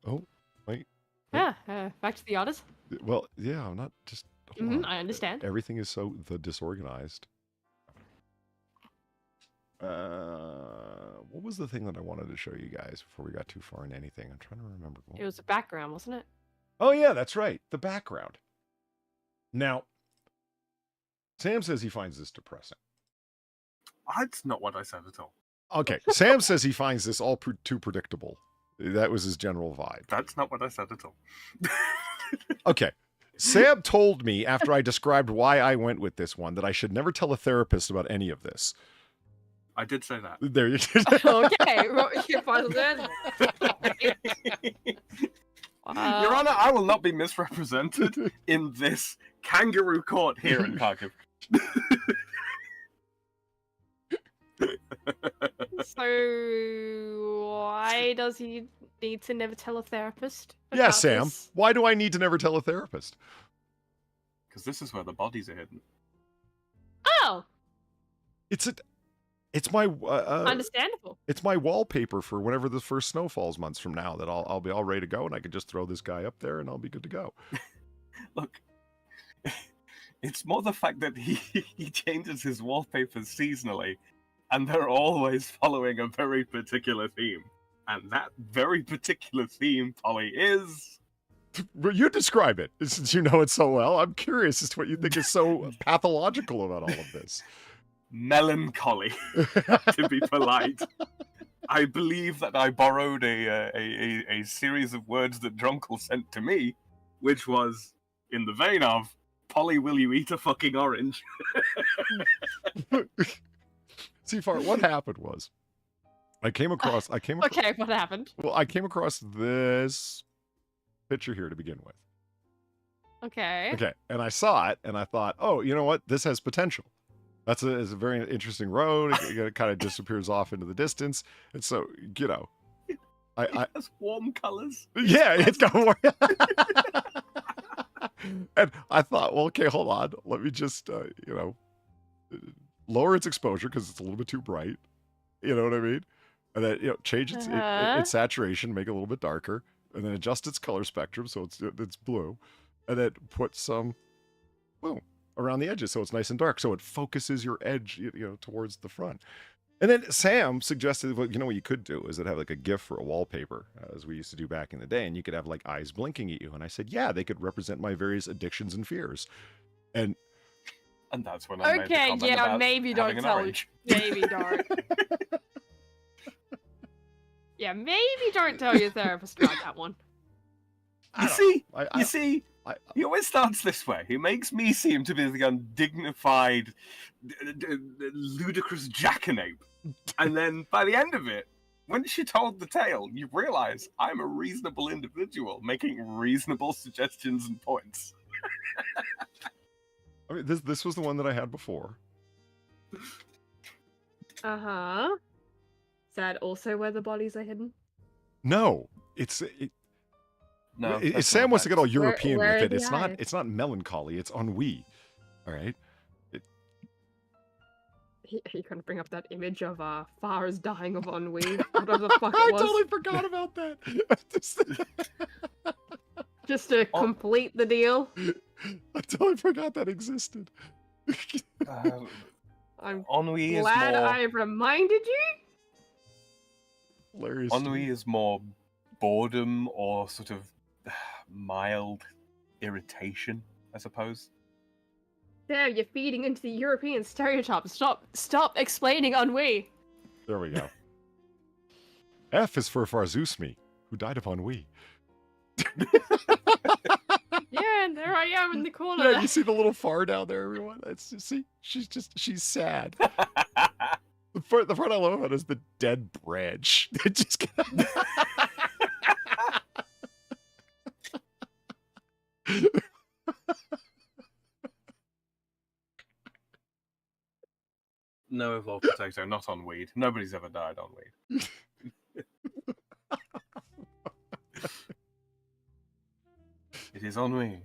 Oh, wait. Yeah, back to the others. Well, yeah, I'm not just... I understand. Everything is so disorganized. What was the thing that I wanted to show you guys before we got too far in anything? I'm trying to remember. It was the background, wasn't it? Oh, yeah, that's right. The background. Now, Sam says he finds this depressing. That's not what I said at all. Okay, Sam says he finds this all too predictable. That was his general vibe. That's not what I said at all. Okay. Sam told me after I described why I went with this one that I should never tell a therapist about any of this. I did say that. There you go. Okay, well, you finally learned. Your Honor, I will not be misrepresented in this kangaroo court here in Kharkiv. So why does he need to never tell a therapist? Yeah, about Sam. this? Why do I need to never tell a therapist? Because this is where the bodies are hidden. Oh, It's my understandable. it's my wallpaper for whenever the first snow falls months from now. That I'll be all ready to go, and I can just throw this guy up there, and I'll be good to go. Look, it's more the fact that he changes his wallpapers seasonally, and they're always following a very particular theme. And that very particular theme, Polly, is... But you describe it, since you know it so well. I'm curious as to what you think is so pathological about all of this. Melancholy, to be polite. I believe that I borrowed a series of words that Drunkle sent to me, which was in the vein of, Polly, will you eat a fucking orange? See, Fart, what happened was, I came across. Okay, what happened? Well, I came across this picture here to begin with. Okay. Okay, and I saw it, and I thought, oh, you know what? This has potential. It's a very interesting road. It kind of disappears off into the distance, and so you know, It has warm colors. yeah, it's got more. And I thought, well, okay, hold on. Let me just, lower its exposure because it's a little bit too bright. You know what I mean? And then, change its saturation, make it a little bit darker, and then adjust its color spectrum so it's blue, and then put some, boom, around the edges so it's nice and dark, so it focuses your edge, towards the front. And then Sam suggested, well, what you could do is have like a GIF for a wallpaper, as we used to do back in the day, and you could have like eyes blinking at you. And I said, yeah, they could represent my various addictions and fears. And that's when I made the comment about maybe don't having an tell. orange. Maybe don't. Yeah, maybe don't tell your therapist about that one. You see, he always starts this way. He makes me seem to be the undignified, ludicrous jackanape. And then by the end of it, when she told the tale, you realize I'm a reasonable individual making reasonable suggestions and points. I mean, this was the one that I had before. Uh-huh. Is that also where the bodies are hidden? No, No, if Sam wants to get all European where with are it, the eyes? it's not melancholy, it's ennui. All right. Are you going to bring up that image of Farah's dying of ennui? Whatever the fuck I it was. totally forgot about that. Just to complete the deal. I totally forgot that existed. I'm Ennui is glad more... I reminded you. Hilarious. Ennui is more boredom or sort of mild irritation, I suppose. There, you're feeding into the European stereotype. Stop explaining ennui. There we go. F is for FarZoosme, who died of ennui. Yeah, and there I am in the corner. Yeah, you see the little far down there, everyone? She's sad. The part I love about it is the dead branch. It just No evolved potato, not on weed. Nobody's ever died on weed. It is ennui.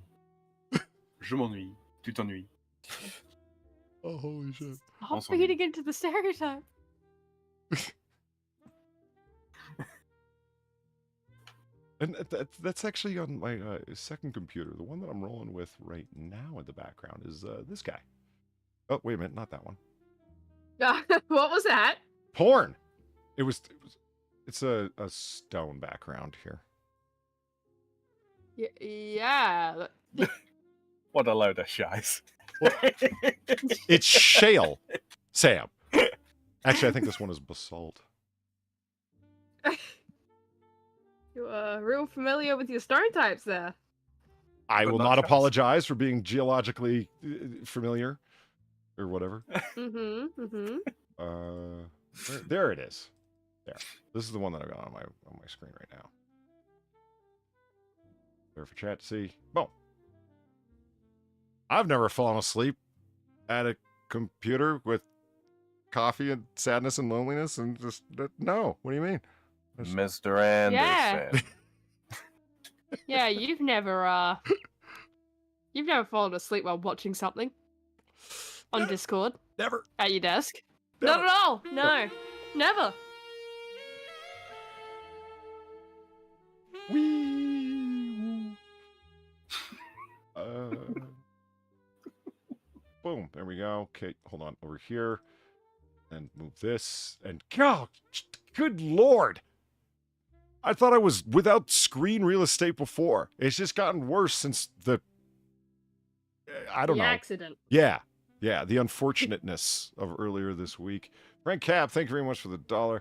Je m'ennuie. Tu t'ennuies. Oh, holy shit. Stop feeding into the stereotype. And that's actually on my second computer. The one that I'm rolling with right now in the background is this guy. Oh, wait a minute, not that one. What was that? Porn. It's a stone background here. Yeah. What a load of shies. It's shale, Sam. Actually, I think this one is basalt. You are real familiar with your stone types there. I But will not not shales. apologize for being geologically familiar, or whatever. There it is. There. This is the one that I've got on my screen right now. There for chat to see. Boom. I've never fallen asleep at a computer with coffee and sadness and loneliness and just no. What do you mean? Mr. Anderson. Yeah, you've never fallen asleep while watching something on Discord Never. at your desk. Never. Not at all. No, never. Wee. Boom. There we go. Okay, hold on over here, and move this. And God, good Lord! I thought I was without screen real estate before. It's just gotten worse since the. I don't the know. accident. Yeah, the unfortunateness of earlier this week. Frank Cap, thank you very much for the $1.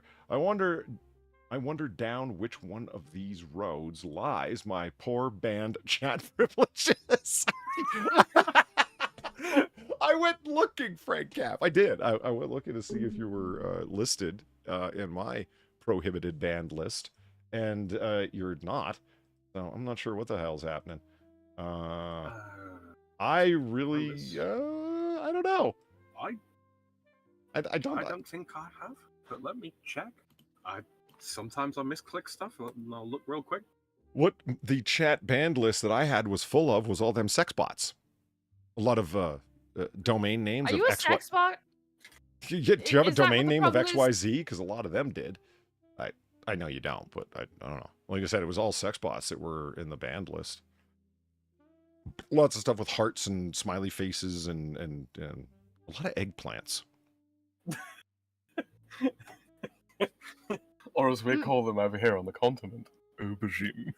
I wonder down which one of these roads lies my poor band chat privileges. I went looking, Frank Cap. I did. I went looking to see if you were listed in my prohibited band list, and you're not. So I'm not sure what the hell's happening. I really, I don't know. I don't think I have, but let me check. Sometimes I misclick stuff, and I'll look real quick. What the chat band list that I had was full of was all them sex bots. A lot of domain names Are of you a XY. sex bot? Do you have a Is that what domain the name of problem is? XYZ? Because a lot of them did. I know you don't, but I don't know. Like I said, it was all sex bots that were in the band list. Lots of stuff with hearts and smiley faces and a lot of eggplants. Or as we call them over here on the continent, aubergine.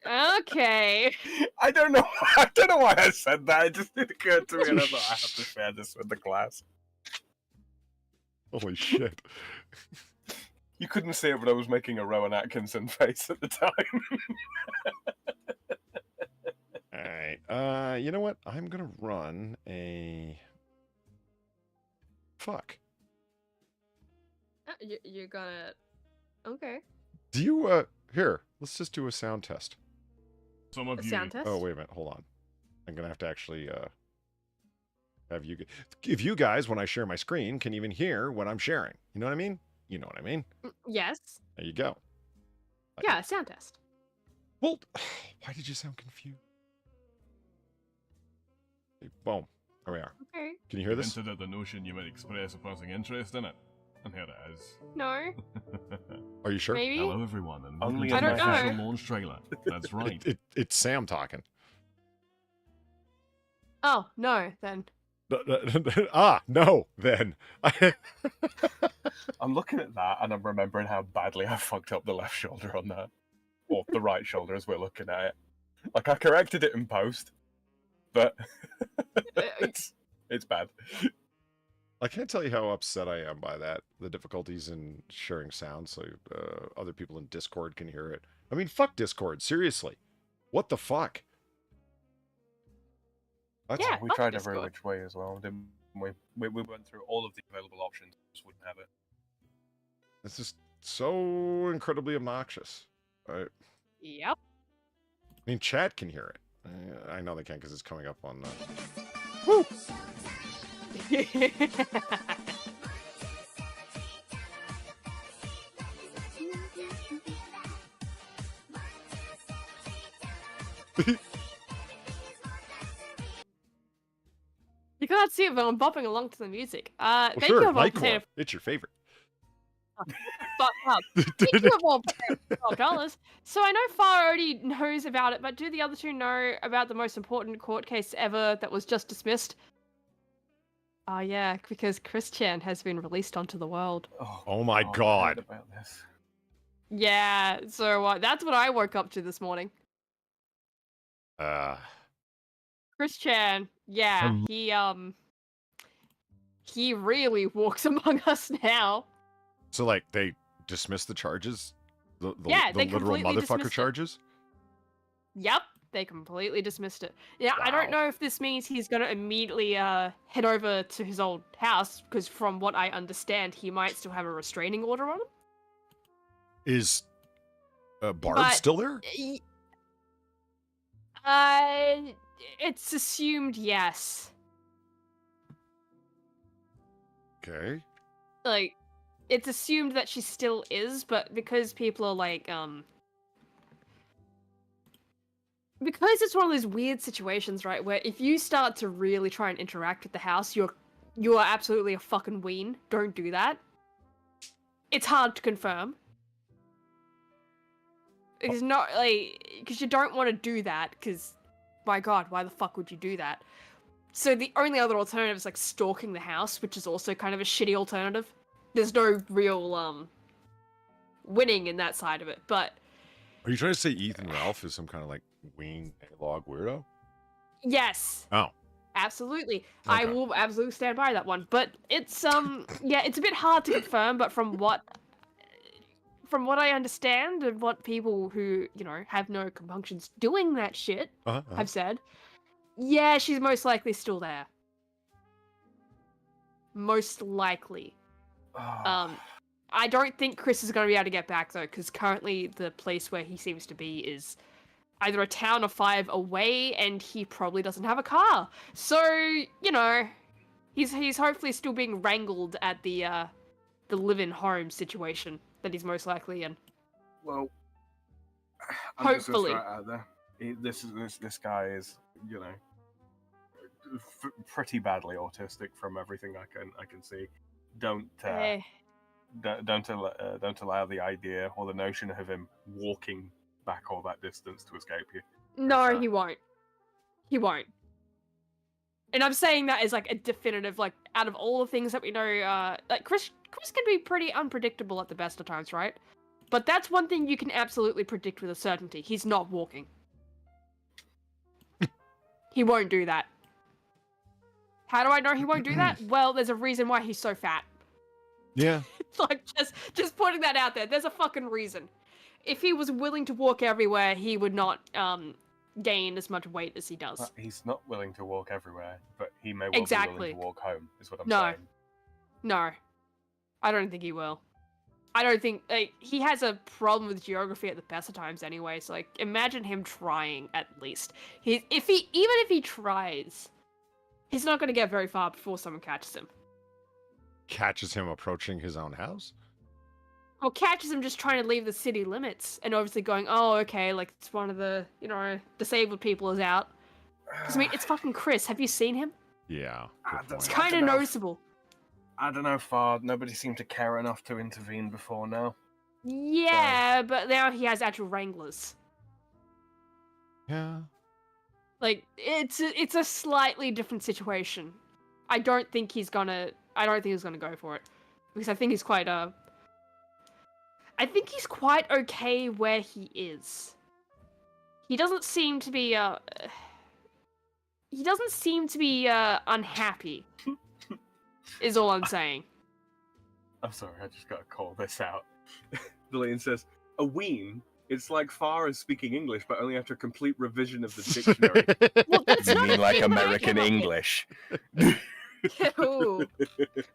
Okay. I don't know why I said that. It just occurred to me, and I thought I have to share this with the class. Holy shit. You couldn't see it, but I was making a Rowan Atkinson face at the time. Alright. You know what? I'm gonna run a... Fuck. You're gonna... Okay. Do you, here, let's just do a sound test. Some of A you. sound test? Oh, wait a minute. Hold on. I'm gonna have to actually, have you... If you guys, when I share my screen, can even hear what I'm sharing. You know what I mean? You know what I mean? Yes. There you go. Yeah, sound test. Well, why did you sound confused? Okay, boom. There we are. Okay. Can you hear this? Hinted at the notion you might express a passing interest in it. And here it is. No. Are you sure? Maybe? Hello everyone, and Only welcome to I my don't official know. launch trailer. That's right. It's Sam talking. Oh, no, then. No, then. I'm looking at that, and I'm remembering how badly I fucked up the left shoulder on that. Or the right shoulder as we're looking at it. Like, I corrected it in post, but it's bad. I can't tell you how upset I am by that. The difficulties in sharing sound so other people in Discord can hear it. I mean, fuck Discord. Seriously. What the fuck? Yeah. We fuck tried Discord. every which way as well, didn't we? We went through all of the available options, just wouldn't have it. It's just so incredibly obnoxious. Yep. I mean, chat can hear it. I know they can because it's coming up on... Woo! You can't see it, but I'm bopping along to the music. Well, Thank sure, you, Evolve Nightcore. Potato. It's your favorite. Thank you, Evolve Potato, for $12. So I know Far already knows about it, but do the other two know about the most important court case ever that was just dismissed? Oh yeah, because Christian has been released onto the world. Oh my I heard God. about this. Yeah, so that's what I woke up to this morning. Christian, yeah, he really walks among us now. So, like, they dismissed the charges? The Yeah, they literal completely motherfucker dismissed it. charges? Yep, they completely dismissed it. Yeah, I don't Wow. know if this means he's gonna immediately head over to his old house, because from what I understand, he might still have a restraining order on him. Is Barb But- still there? It's assumed yes. Okay. Like, it's assumed that she still is, but because people are like, because it's one of those weird situations, right, where if you start to really try and interact with the house, you are absolutely a fucking ween. Don't do that. It's hard to confirm. It's not, like, because you don't want to do that, because, my god, why the fuck would you do that? So the only other alternative is, like, stalking the house, which is also kind of a shitty alternative. There's no real, winning in that side of it, but... Are you trying to say Ethan Ralph is some kind of, like, wing analog weirdo? Yes. Oh. Absolutely. Okay. I will absolutely stand by that one. But it's, yeah, it's a bit hard to confirm, but from what I understand and what people who, you know, have no compunctions doing that shit have said, yeah, she's most likely still there. Most likely. I don't think Chris is going to be able to get back, though, because currently the place where he seems to be is either a town or 5 away, and he probably doesn't have a car. So, you know, he's hopefully still being wrangled at the live-in home situation that he's most likely in. Well, Hopefully. Just right out there. This guy is, you know, pretty badly autistic from everything I can see. Don't allow the idea or the notion of him walking back all that distance to escape you. No, he won't. He won't. And I'm saying that as like a definitive, like, out of all the things that we know, like Chris can be pretty unpredictable at the best of times, right? But that's one thing you can absolutely predict with a certainty. He's not walking. He won't do that. How do I know he won't do that? Well, there's a reason why he's so fat. Yeah. Like, just putting that out there. There's a fucking reason. If he was willing to walk everywhere, he would not gain as much weight as he does. He's not willing to walk everywhere, but he may well be willing to walk home, is what I'm saying. No. I don't think he will. I don't think... Like, he has a problem with geography at the best of times anyway, so, like, imagine him trying, at least. Even if he tries, he's not going to get very far before someone catches him. Catches him approaching his own house? Or catches him just trying to leave the city limits, and obviously going, oh, okay, like, it's one of the, you know, disabled people is out. Because, I mean, it's fucking Chris. Have you seen him? Yeah. It's kind of noticeable. I don't know, Far. Nobody seemed to care enough to intervene before now. Yeah, but now he has actual wranglers. Yeah. Like, it's a slightly different situation. I don't think he's gonna go for it. Because I think he's quite, okay where he is. He doesn't seem to be, unhappy. Is all I'm saying. I'm sorry, I just gotta call this out. Delaney says, a ween, it's like Far as speaking English, but only after a complete revision of the dictionary. Well, that's You not mean a like thing that I American came up with. English? Ooh.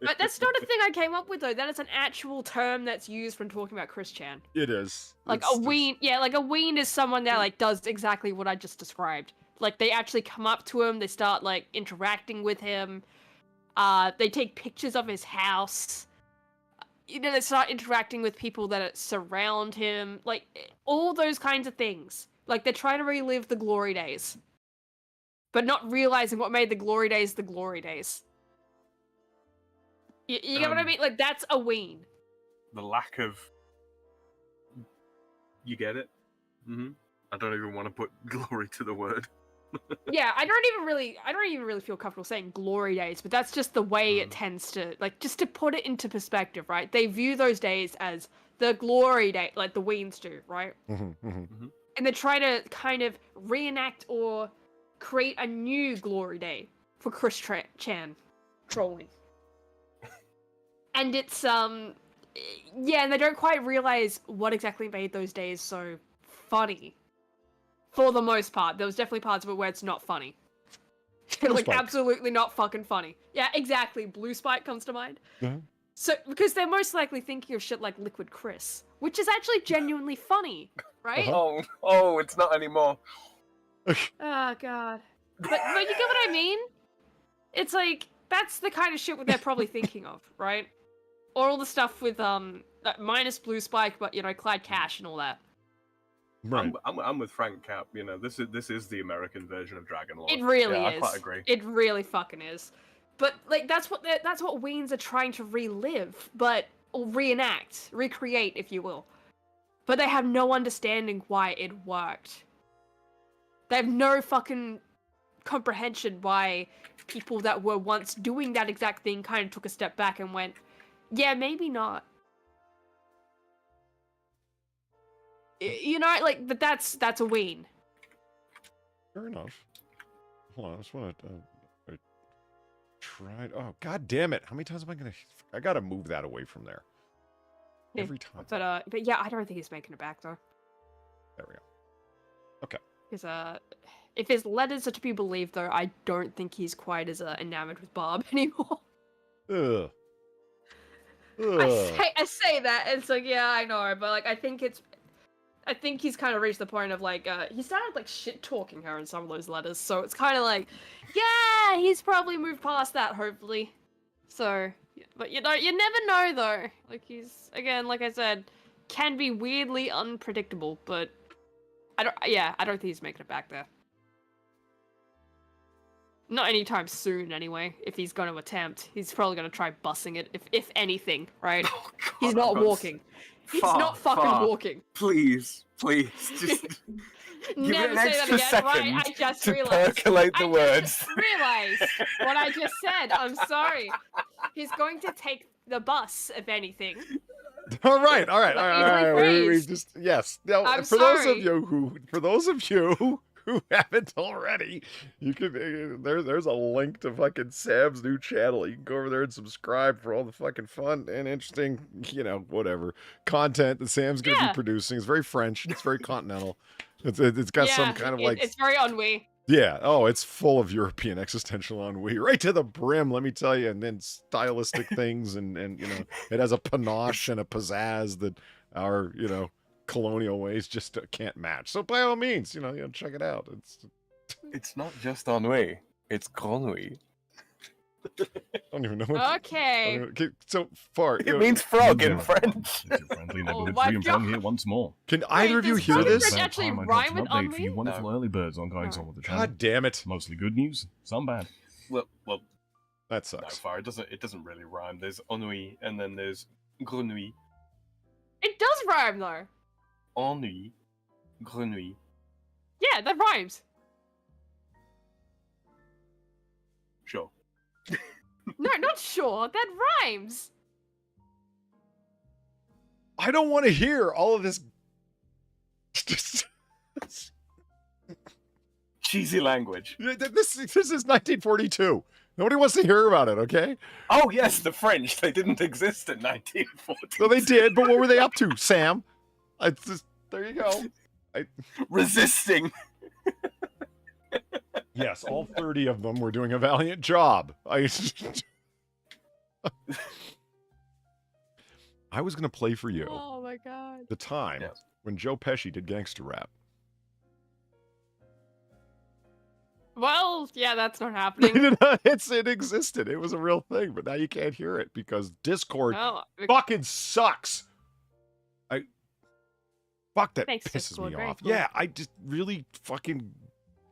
But that's not a thing I came up with, though. That is an actual term that's used when talking about Chris Chan. It is. Like a ween, yeah, like a ween is someone that like does exactly what I just described. Like they actually come up to him, they start like interacting with him. They take pictures of his house. You know, they start interacting with people that surround him. Like all those kinds of things. Like they're trying to relive the glory days, but not realizing what made the glory days the glory days. You get what I mean? Like, that's a ween. The lack of... You get it? Mm-hmm. I don't even want to put glory to the word. Yeah, I don't even really feel comfortable saying glory days, but that's just the way it tends to, like, just to put it into perspective, right? They view those days as the glory day, like the weens do, right? And they try to kind of reenact or create a new glory day for Chris Chan trolling. And it's, yeah, and they don't quite realize what exactly made those days so funny. For the most part. There was definitely parts of it where it's not funny. Like, absolutely not fucking funny. Yeah, exactly. Blue Spike comes to mind. So, because they're most likely thinking of shit like Liquid Chris, which is actually genuinely funny, right? Oh, it's not anymore. Oh, God. But you get what I mean? It's like, that's the kind of shit they're probably thinking of, right? Or all the stuff with minus Blue Spike, but Clyde Cash and all that. Right. I'm with Frank Cap. You know, this is the American version of Dragon Lord. It really yeah, is. I quite agree. It really fucking is. But like that's what Weens are trying to relive, or reenact, recreate, if you will. But they have no understanding why it worked. They have no fucking comprehension why people that were once doing that exact thing kind of took a step back and went, yeah, maybe not. But that's a Ween. Fair enough. Hold on, I just want to try. Oh, god damn it! How many times am I gonna? I gotta move that away from there. Every time. But yeah, I don't think he's making it back though. There we go. Okay. Because if his letters are to be believed, though, I don't think he's quite as enamored with Barb anymore. Ugh. I say that, and so yeah, I know, but like I think he's kind of reached the point of like he started like shit talking her in some of those letters, so it's kind of like, yeah, he's probably moved past that, hopefully. So, but you never know though. Like he's, again, like I said, can be weirdly unpredictable, but I don't think he's making it back there. Not anytime soon, anyway. If he's going to attempt, he's probably going to try bussing it, if anything, right? Oh, God, he's not walking. He's not fucking walking. Please, just Never an say that extra again, right? second I just to realized. percolate the words. Realized what I just said. I'm sorry. He's going to take the bus, if anything. All right. We rephrased. just yes. Now, I'm for sorry. those of you who haven't already, you can there's a link to fucking Sam's new channel. You can go over there and subscribe for all the fucking fun and interesting, whatever content that Sam's gonna be producing. It's very French. It's very continental. It's got some kind of like it's very ennui. Yeah. Oh, it's full of European existential ennui, right to the brim, let me tell you. And then stylistic things, and it has a panache and a pizzazz that our colonial ways just can't match. So by all means, check it out. It's not just ennui; it's grenouille. I don't even know what. Okay. Okay, so far, It means frog in French. It's your friendly neighborhood my free and fun God. here once more. Can either of you does hear frog this? French actually Time I'd rhyme have with an update ennui? for you wonderful early birds on going on with the channel. God damn it! Mostly good news, some bad. Well, That no, sucks. far. It doesn't really rhyme. There's ennui, and then there's grenouille. It does rhyme though. Ennui, grenouille. Yeah, that rhymes. Sure. No, not sure. That rhymes. I don't want to hear all of this. Cheesy language. This is 1942. Nobody wants to hear about it, okay? Oh yes, the French. They didn't exist in 1940. No, they did, but what were they up to, Sam? There you go. Resisting. Yes, all 30 of them were doing a valiant job. I was going to play for you Oh my god. the time Yes. when Joe Pesci did gangster rap. Well, yeah, that's not happening. It existed. It was a real thing, but now you can't hear it because Discord Well, fucking sucks. Fuck, that Thanks, pisses Discord, me very off. cool. Yeah, I just really fucking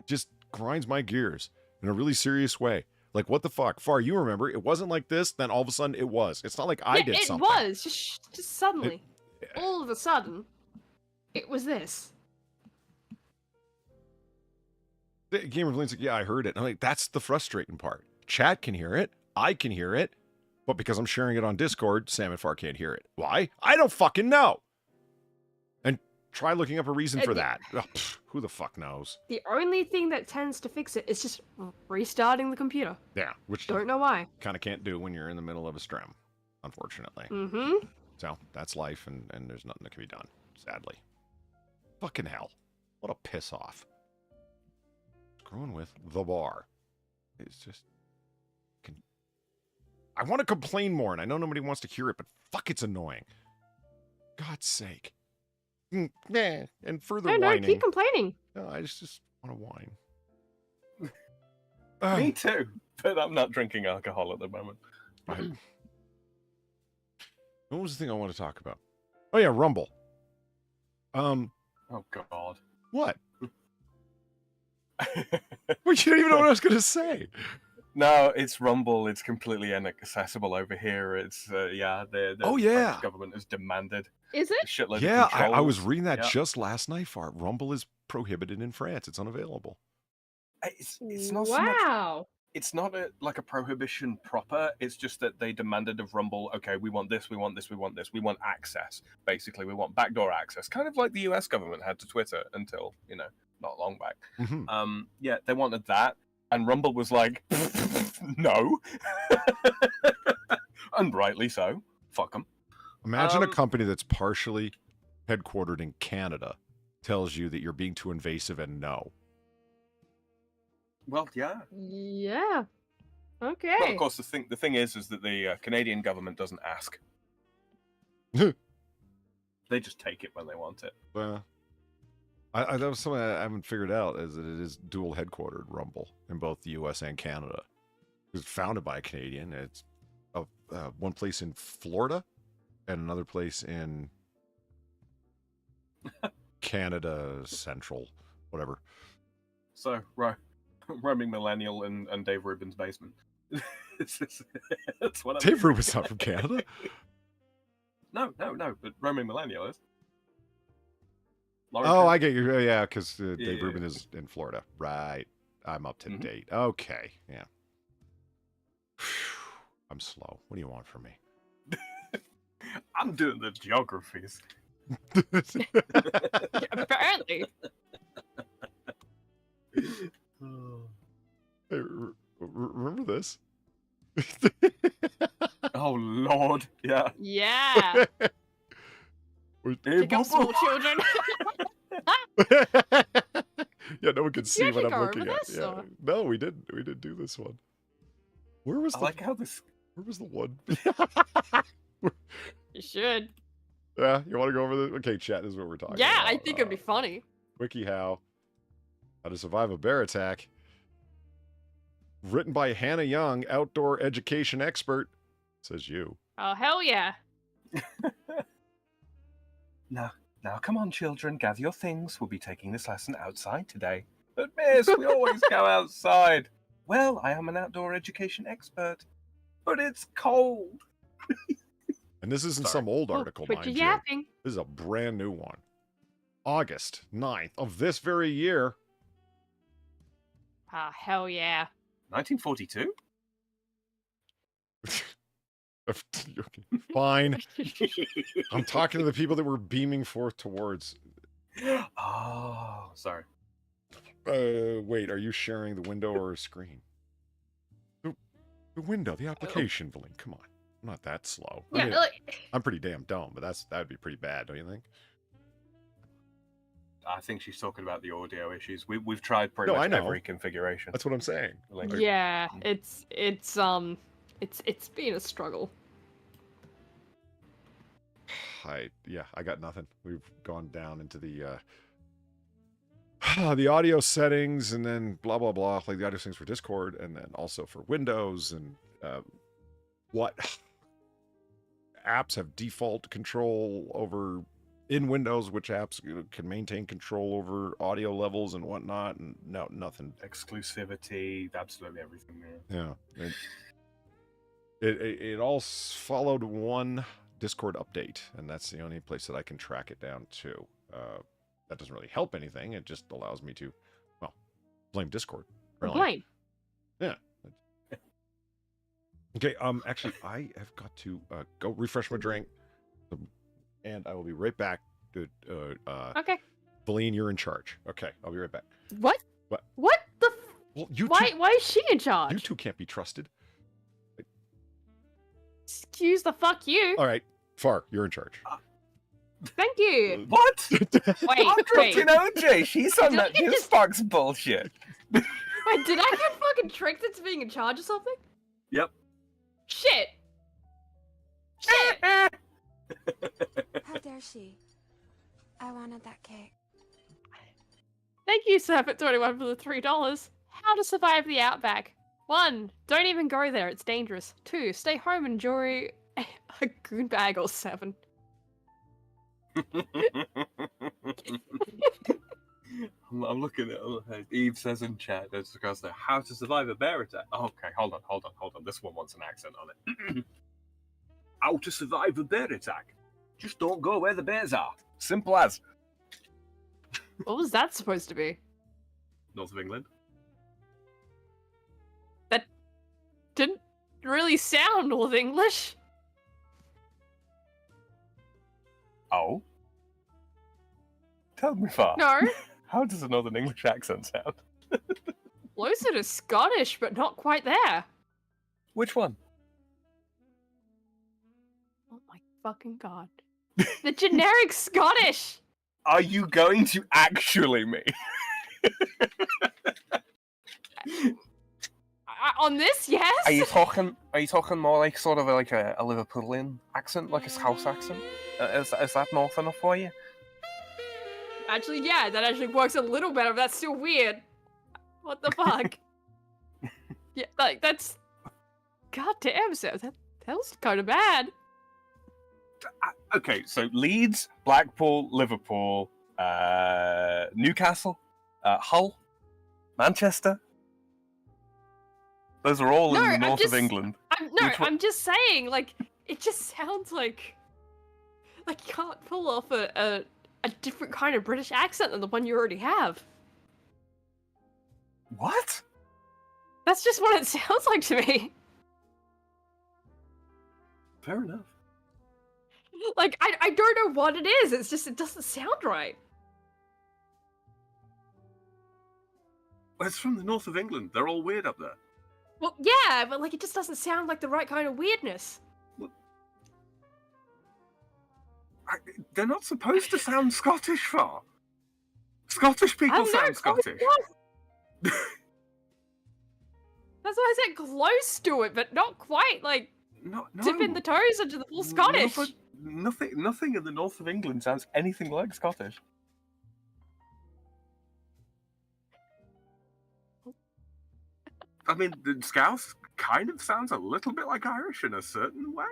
just grinds my gears in a really serious way. Like, what the fuck? Far, you remember, it wasn't like this, then all of a sudden it was. It's not like I did it something. was just suddenly, all of a sudden, it was this. The Gamer Blaine's like, yeah, I heard it. I'm like, that's the frustrating part. Chat can hear it. I can hear it. But because I'm sharing it on Discord, Sam and Far can't hear it. Why? I don't fucking know. And try looking up a reason for that. Ugh, who the fuck knows? The only thing that tends to fix it is just restarting the computer. Yeah, which Don't know why. kind of can't do when you're in the middle of a stream, unfortunately. Mm-hmm. So that's life, and there's nothing that can be done, sadly. Fucking hell. What a piss off. Screwing with the bar. It's just... I want to complain more, and I know nobody wants to hear it, but fuck, it's annoying. God's sake. Nah. And further No, whining. keep complaining. No, I just want to whine. Me too, but I'm not drinking alcohol at the moment. Right. What was the thing I want to talk about? Oh yeah, Rumble. Oh God. What? Well, you don't even know what I was going to say. No, it's Rumble. It's completely inaccessible over here. It's the Oh, yeah. French government has demanded Is a it? shitload Yeah, of I was controls. reading that Yeah. just last night. Rumble is prohibited in France. It's unavailable. It's not so much. Wow. It's not like a prohibition proper. It's just that they demanded of Rumble, okay, we want this, we want this, we want this. We want access, basically. We want backdoor access. Kind of like the US government had to Twitter until, not long back. Mhm. Yeah, they wanted that. And Rumble was like, no. And rightly so. Fuck them. Imagine a company that's partially headquartered in Canada tells you that you're being too invasive and no. Well, yeah. Yeah. Okay. Well, of course, the thing is that the Canadian government doesn't ask. They just take it when they want it. That was something I haven't figured out, is that it is dual headquartered Rumble in both the U.S. and Canada. It was founded by a Canadian. It's one place in Florida and another place in Canada Central, whatever. So, right. Roaming Millennial and Dave Rubin's basement. That's what Dave Rubin's not from Canada. No, but Roaming Millennial is. Oh, I get you. Yeah, because Dave Yeah. Rubin is in Florida. Right. I'm up to Mhm. date. Okay. Yeah. I'm slow. What do you want from me? I'm doing the geographies. Apparently. Hey, remember this? Oh Lord, yeah. Yeah. Pick up small children. Yeah, no one can see what actually I'm go looking over at. this, Yeah. or- No, we didn't. We didn't do this one. Where was I the? like how this. Where was the one? You should. Yeah, you want to go over this? Okay, chat. This is what we're talking Yeah, about. I think it'd be funny. WikiHow. How to survive a bear attack. Written by Hannah Young, outdoor education expert. Says you. Oh, hell yeah. Now, come on, children, gather your things. We'll be taking this lesson outside today. But miss, we always go outside. Well, I am an outdoor education expert, but it's cold. And this isn't Sorry. some old Oh, article, quit mind your you. yapping. This is a brand new one. August 9th of this very year. Ah, hell yeah. 1942? Fine. I'm talking to the people that we're beaming forth towards. Oh, sorry. Wait, are you sharing the window or a screen? The window, the application link. Come on. I'm not that slow. I Yeah, mean, like, I'm pretty damn dumb, but that'd be pretty bad, don't you think? I think she's talking about the audio issues. We've tried pretty No, I much know. every configuration. That's what I'm saying. Like, yeah, it's been a struggle. I got nothing. We've gone down into the the audio settings, and then blah blah blah, like the audio settings for Discord, and then also for Windows, and what apps have default control over in Windows, which apps can maintain control over audio levels and whatnot, and no, nothing. exclusivity, absolutely everything there. Yeah, it all followed one Discord update, and that's the only place that I can track it down to. That doesn't really help anything. It just allows me to, well, blame Discord. Really. Blame. Yeah. Okay. Actually, I have got to go refresh my drink, and I will be right back. Okay. Feline, you're in charge. Okay, I'll be right back. What? What? What the? Well, you Why is she in charge? you two can't be trusted. Excuse the fuck you. All right, Far, you're in charge. Thank you. What? Wait, I'm wait. dropping OJ. She's on that Did I juice box bullshit. Wait, did I get fucking tricked into being in charge of something? Yep. Shit. Shit. How dare she? I wanted that cake. Thank you, Serpent21, for the $3. How to survive the outback. 1. Don't even go there, it's dangerous. 2. Stay home and enjoy a goon bag. Or 7. I'm looking at Eve says in chat, there's regards to how to survive a bear attack. Oh, okay, hold on. This one wants an accent on it. How to survive a bear attack. Just don't go where the bears are. Simple as. What was that supposed to be? North of England. That didn't really sound North English. Oh? Tell me, Far. No. How does a Northern English accent sound? Closer to Scottish, but not quite there. Which one? Oh my fucking god. The generic Scottish! Are you going to actually me? On this, yes? Are you talking more like sort of like a Liverpoolian accent, like a Scouse accent? Is that north enough for you? Actually, yeah, that actually works a little better, but that's still weird. What the fuck? Yeah, like, that's... God damn, so that was kind of bad. Okay, so Leeds, Blackpool, Liverpool, Newcastle, Hull, Manchester. Those are all in the north of England. I'm just saying, like, it just sounds like you can't pull off a different kind of British accent than the one you already have. What? That's just what it sounds like to me. Fair enough. Like, I don't know what it is, it's just, it doesn't sound right. Well, it's from the north of England. They're all weird up there. Well, yeah, but, like, it just doesn't sound like the right kind of weirdness. They're not supposed to sound Scottish, Far. Scottish people sound Scottish. That's why I said close to it, but not quite, like, No. dipping the toes into the full Scottish. Nothing in the north of England sounds anything like Scottish. I mean, the Scouse kind of sounds a little bit like Irish in a certain way.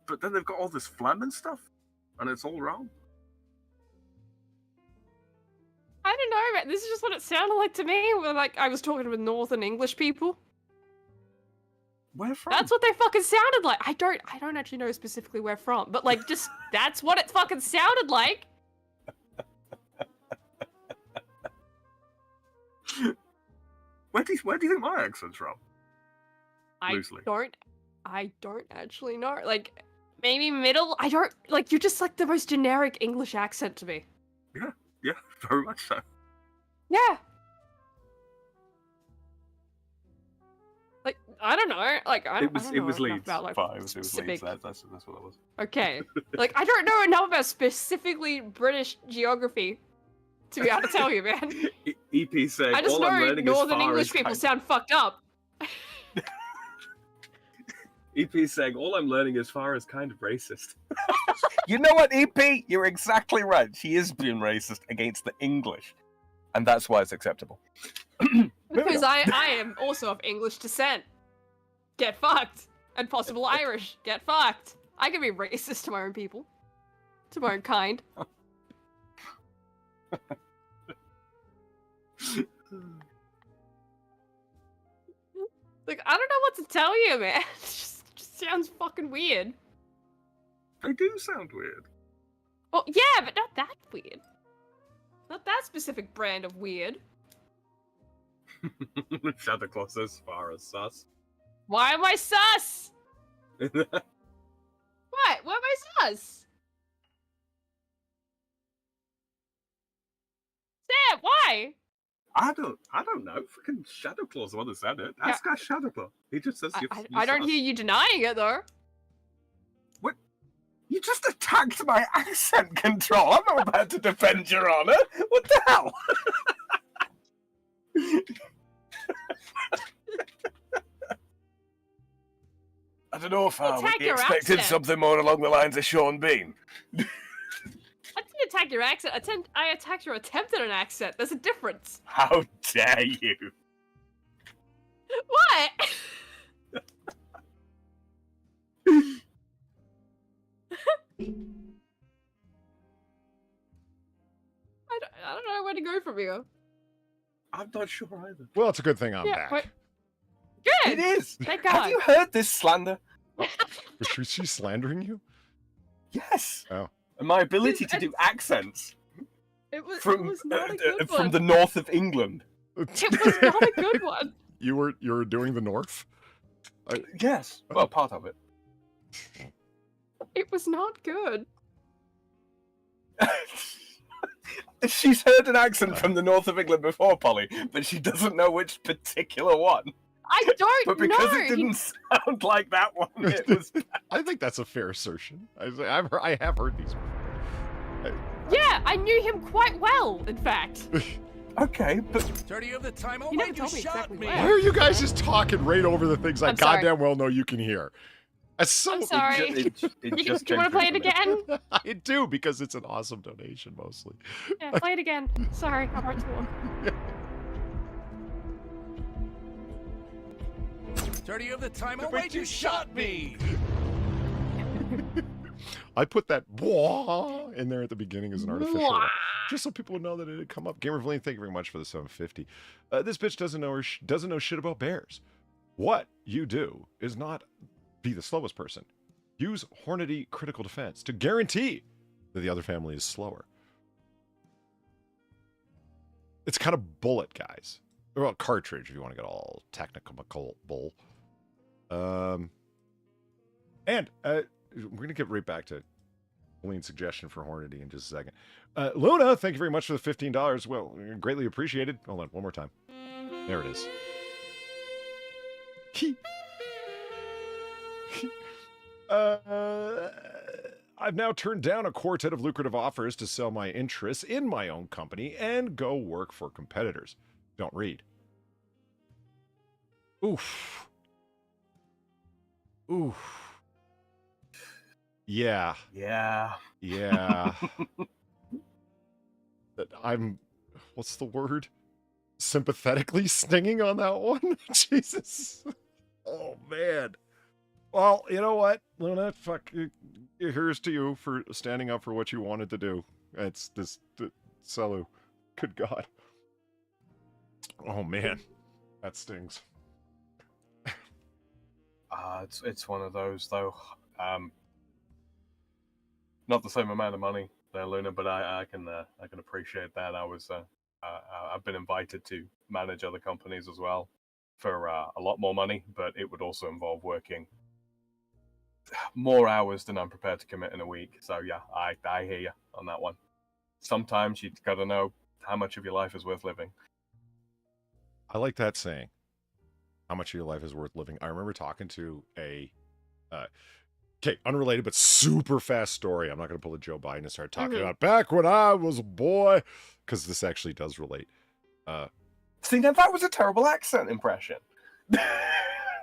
But then they've got all this phlegm and stuff, and it's all wrong. I don't know, man. This is just what it sounded like to me. When, like, I was talking with Northern English people. Where from? That's what they fucking sounded like. I don't actually know specifically where from, but, like, just that's what it fucking sounded like. Where do you think my accent's from? Loosely. I don't actually know. Like, maybe middle. I don't like. You're just like the most generic English accent to me. Yeah, very much so. Yeah. Like, I don't know. Like, It was enough Leeds. about, like, It was specific... Leeds. That's what it was. Okay. Like, I don't know enough about specifically British geography to be able to tell you, man. EP saying, I just all I'm know learning Northern is English people sound fucked up. EP saying, all I'm learning as far as kind of racist. You know what, EP? You're exactly right. She is being racist against the English. And that's why it's acceptable. Because I am also of English descent. Get fucked. And possible Irish. Get fucked. I can be racist to my own people. To my own kind. Like, I don't know what to tell you, man. It just sounds fucking weird. They do sound weird. Well, yeah, but not that weird. Not that specific brand of weird. Santa Claus as far as sus. Why am I sus? What? Why am I sus? Sam, why? I don't know. Freaking Shadow Claw's the one that said it. Ask our Shadow Claw. He just says I don't hear you denying it, though. What? You just attacked my accent control. I'm not about to defend your honor. What the hell? I don't know if I would be expected something more along the lines of Sean Bean. I didn't attack your accent. I attacked your attempt at an accent. There's a difference. How dare you? go from here? I'm not sure either. Well, it's a good thing I'm Yeah, back. but- Good. It is. Thank Have God. you heard this slander? Was she slandering you? Yes. Oh. And my ability to do accents It was from not a good from one. the north of England. It was not a good one. You were doing the North? Yes. Well, part of it. It was not good. She's heard an accent from the north of England before, Polly, but she doesn't know which particular one. I don't But because know. it didn't sound like that one, it was. I think that's a fair assertion. I have heard these before. Yeah, I knew him quite well, in fact. Okay, but 30 of the time, oh You never wait, you told me shot exactly me. where. Why are you guys just talking right over the things I I'm sorry. goddamn well know you can hear? That's so. I'm sorry. it Do just you want to play it came through for me. again? I do because it's an awesome donation mostly. Yeah, play it again. Sorry, I wrote too long. 30 of the time, oh wait, you shot me. I put that "wah" in there at the beginning as an artificial, Wah. just so people would know that it had come up. Gamer Verlaine, thank you very much for the 750. This bitch doesn't know shit about bears. What you do is not be the slowest person. Use Hornady Critical Defense to guarantee that the other family is slower. It's kind of bullet, guys. Well, cartridge if you want to get all technical. And we're going to get right back to Pauline's suggestion for Hornady in just a second. Luna, thank you very much for the $15. Well, greatly appreciated. Hold on, one more time. There it is. I've now turned down a quartet of lucrative offers to sell my interests in my own company and go work for competitors. Don't read. Oof. Oof. Yeah. Yeah. Yeah. I'm, what's the word? Sympathetically stinging on that one? Jesus. Oh, man. Well, you know what, Luna? Fuck. Here's to you for standing up for what you wanted to do. It's this, Selu. Good God. Oh, man. That stings. It's one of those though. Not the same amount of money there, Luna, but I can appreciate that. I've been invited to manage other companies as well for a lot more money, but it would also involve working more hours than I'm prepared to commit in a week. So yeah, I hear you on that one. Sometimes you've got to know how much of your life is worth living. I like that saying. How much of your life is worth living? I remember talking to a, unrelated but super fast story. I'm not going to pull a Joe Biden and start talking about back when I was a boy, because this actually does relate. See, now that was a terrible accent impression.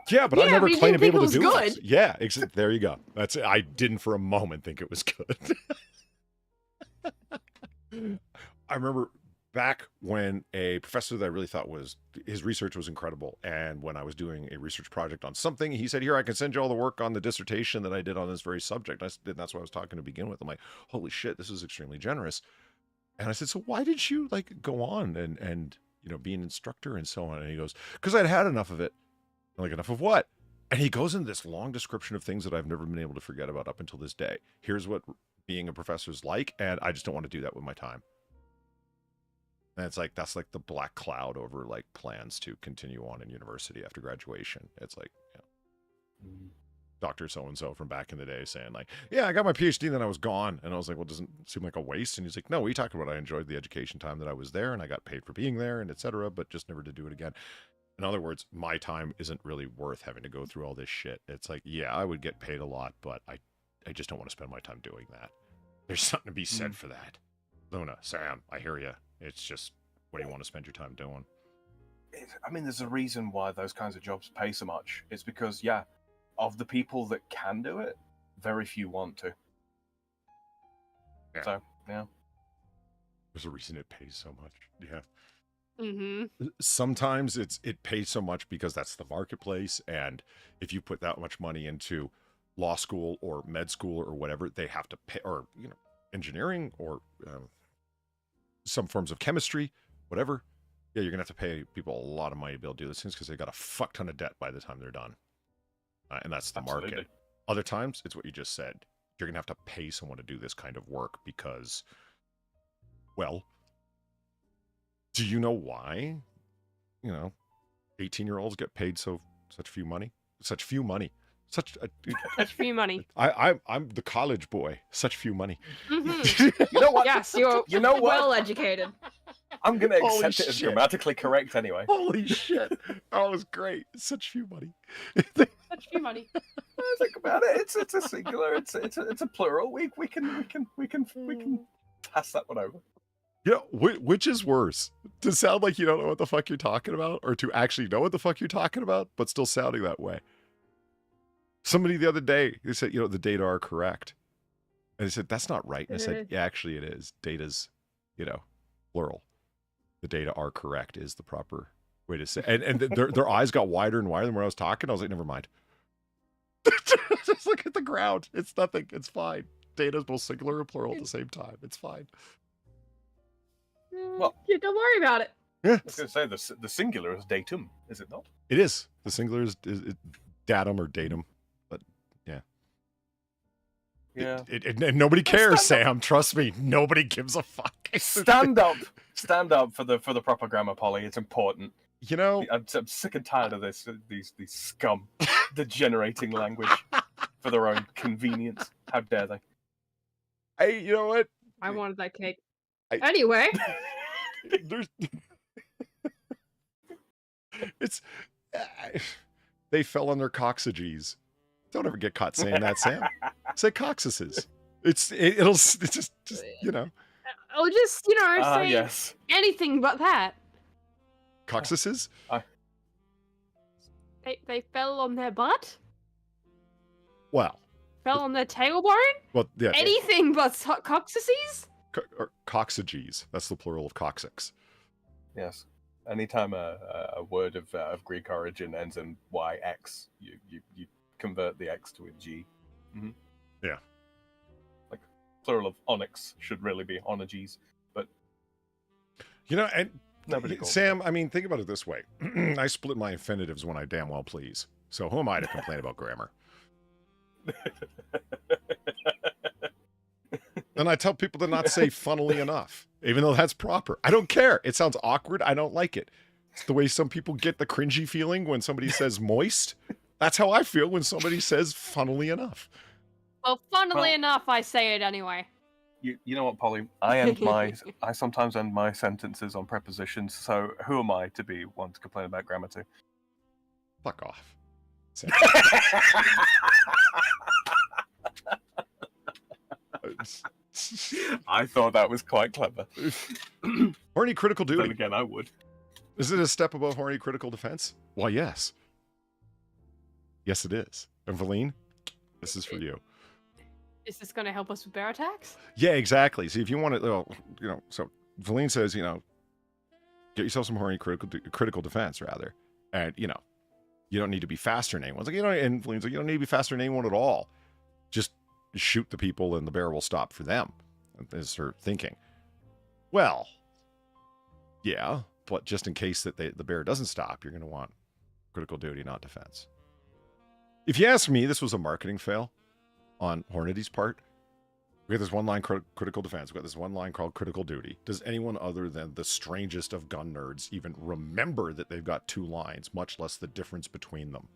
Yeah, but I Yeah, never but you claimed to be didn't able to think do it was it. good. Yeah, there you go. That's it. I didn't for a moment think it was good. I remember back when a professor that I really thought his research was incredible, and when I was doing a research project on something, he said, here, I can send you all the work on the dissertation that I did on this very subject. And that's what I was talking to begin with. I'm like, holy shit, this is extremely generous. And I said, so why did you go on and be an instructor and so on? And he goes, because I'd had enough of it. I'm like, enough of what? And he goes into this long description of things that I've never been able to forget about up until this day. Here's what being a professor is like, and I just don't want to do that with my time. And it's like, that's like the black cloud over plans to continue on in university after graduation. It's like, Dr. So-and-so from back in the day saying yeah, I got my PhD and then I was gone. And I was like, well, doesn't it seem like a waste? And he's like, no, what are you talking about? I enjoyed the education time that I was there and I got paid for being there and etc., but just never to do it again. In other words, my time isn't really worth having to go through all this shit. It's like, yeah, I would get paid a lot, but I just don't want to spend my time doing that. There's something to be said for that. Luna, Sam, I hear you. It's just, what do you want to spend your time doing? I mean, there's a reason why those kinds of jobs pay so much. It's because, yeah, of the people that can do it, very few want to. Yeah. So, yeah. There's a reason it pays so much. Yeah. Mm-hmm. Sometimes it pays so much because that's the marketplace, and if you put that much money into law school or med school or whatever, they have to pay, or engineering or some forms of chemistry, whatever, yeah, you're going to have to pay people a lot of money to be able to do these things because they got a fuck ton of debt by the time they're done. And that's the Absolutely. market. Other times, it's what you just said. You're going to have to pay someone to do this kind of work because, well, do you know why, 18-year-olds get paid such few money? Such few money. Such few money. I'm the college boy. Such few money. Mm-hmm. You know what? Yes, you're You know what? well educated. I'm going to Holy accept it as shit. grammatically correct anyway. Holy shit. That was great. Such few money. Such few money. Think about it. It's a singular. It's a plural. We can pass that one over. Which is worse? To sound like you don't know what the fuck you're talking about, or to actually know what the fuck you're talking about, but still sounding that way? Somebody the other day, they said, the data are correct. And they said, that's not right. And I said, yeah, actually it is. Data's, plural. The data are correct is the proper way to say it. And their eyes got wider and wider than when I was talking. I was like, never mind. Just look at the ground. It's nothing. It's fine. Data is both singular and plural at the same time. It's fine. Well, yeah, don't worry about it. Yeah. I was going to say the singular is datum, is it not? It is. The singular is datum or datum. But yeah. Yeah. And nobody cares, Sam. Trust me. Nobody gives a fuck. Stand up for the proper grammar, Polly. It's important. I'm sick and tired of these scum degenerating language for their own convenience. How dare they? Hey, you know what? I wanted that cake. Anyway. They fell on their coxages. Don't ever get caught saying that, Sam. Say coxuses. It'll just I'll just, say yes. anything but that. Coxuses? They fell on their butt? Well. Fell on their tailbone? Well, yeah. Anything but coxuses? Or coxages. That's the plural of coccyx. Yes. Anytime a word of Greek origin ends in YX, you convert the X to a G. Mm-hmm. Yeah. Like, plural of onyx should really be onages, but... and nobody Sam, I mean, think about it this way. I split my infinitives when I damn well please. So who am I to complain about grammar? And I tell people to not say funnily enough, even though that's proper. I don't care. It sounds awkward. I don't like it. It's the way some people get the cringy feeling when somebody says moist. That's how I feel when somebody says funnily enough. Well, funnily enough, I say it anyway. You know what, Polly? I sometimes end my sentences on prepositions, so who am I to be one to complain about grammar to? Fuck off. I thought that was quite clever. Horny critical duty. Then again, I would. Is it a step above horny critical defense? Why, yes. Yes, it is. And Valine, this is for you. Is this going to help us with bear attacks? Yeah, exactly. See, if you want to, so Valine says, get yourself some horny critical defense, rather. And, you don't need to be faster than anyone. It's like, and Valine's like, you don't need to be faster than anyone at all. Just shoot the people and the bear will stop for them, is her thinking. Well, yeah, but just in case that the bear doesn't stop, you're going to want critical duty, not defense. If you ask me, this was a marketing fail on Hornady's part. We got this one line critical defense. We got this one line called critical duty. Does anyone other than the strangest of gun nerds even remember that they've got two lines, much less the difference between them?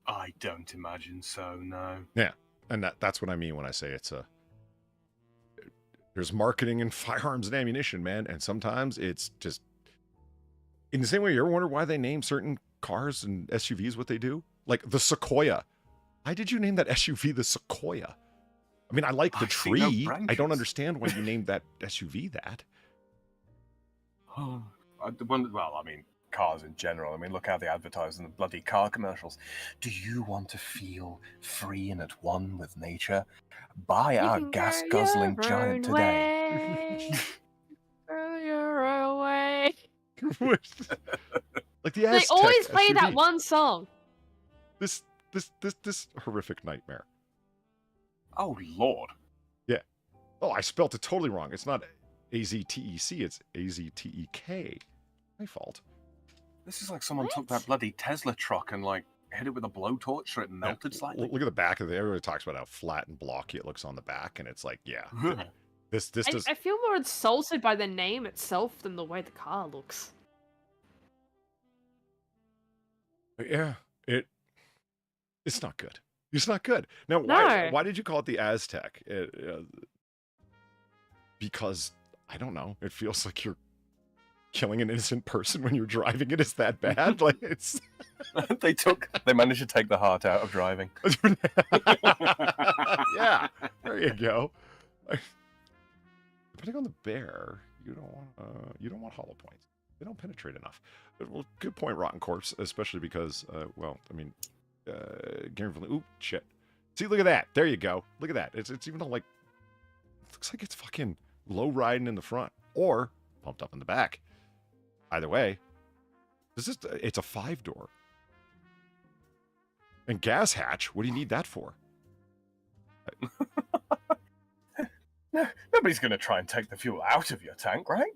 I don't imagine so, no. Yeah, and that's what I mean when I say there's marketing in firearms and ammunition, man, and sometimes it's just... In the same way, you ever wonder why they name certain cars and SUVs what they do? Like the Sequoia. Why did you name that SUV the Sequoia? I mean, I like the tree. I don't understand why you named that SUV that. Well, I mean, cars in general. I mean, look how they advertise in the bloody car commercials. Do you want to feel free and at one with nature? Buy our gas-guzzling giant today. Throw your away. Like the They Aztec always play SUV. that one song. This horrific nightmare. Oh, Lord. Yeah. Oh, I spelt it totally wrong. It's not AZTEC, it's AZTEK. My fault. This is like someone took What? that bloody Tesla truck and like hit it with a blowtorch so it melted slightly. Look at the back of it. Everybody talks about how flat and blocky it looks on the back, and it's like, yeah, this does. I feel more insulted by the name itself than the way the car looks. Yeah, it's not good. It's not good. Now, No. why did you call it the Aztec? Because I don't know. It feels like you're killing an innocent person when you're driving it. Is that bad? Like it's. They managed to take the heart out of driving. Yeah, there you go. Depending on the bear, you don't want hollow points. They don't penetrate enough. Well, good point, Rotten Corpse, especially because, well, I mean, oop, shit. See, look at that. There you go. Look at that. It's even like, it looks like it's fucking low riding in the front or pumped up in the back. Either way, it's a 5-door. And gas hatch, what do you need that for? No, nobody's going to try and take the fuel out of your tank, right?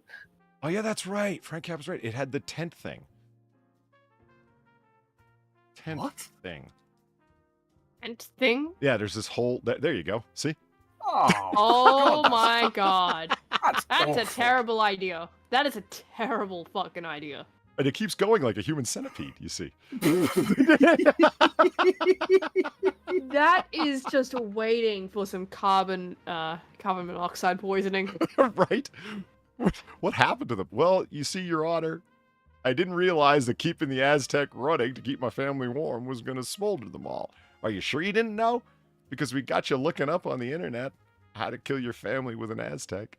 Oh, yeah, that's right. Frank Cap's right. It had the tent thing. Tent thing. And thing? Yeah, there's this whole... There you go. See? Oh my god. That's a awful. terrible idea. That is a terrible fucking idea. And it keeps going like a human centipede, you see. That is just waiting for some carbon monoxide poisoning. Right? What happened to them? Well, you see, Your Honor, I didn't realize that keeping the Aztec running to keep my family warm was going to smolder them all. Are you sure you didn't know? Because we got you looking up on the internet how to kill your family with an Aztec.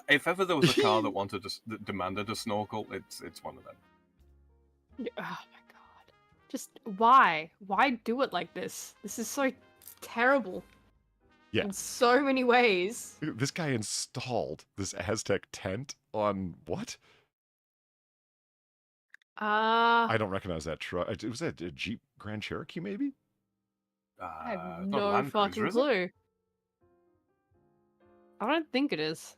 If ever there was a car that demanded a snorkel, it's one of them. Oh my god. Just why? Why do it like this? This is so terrible. Yeah. In so many ways. This guy installed this Aztec tent on what? I don't recognize that truck. Was that a Jeep Grand Cherokee, maybe? I have it's not a no Land fucking Cruiser, is it? clue. I don't think it is.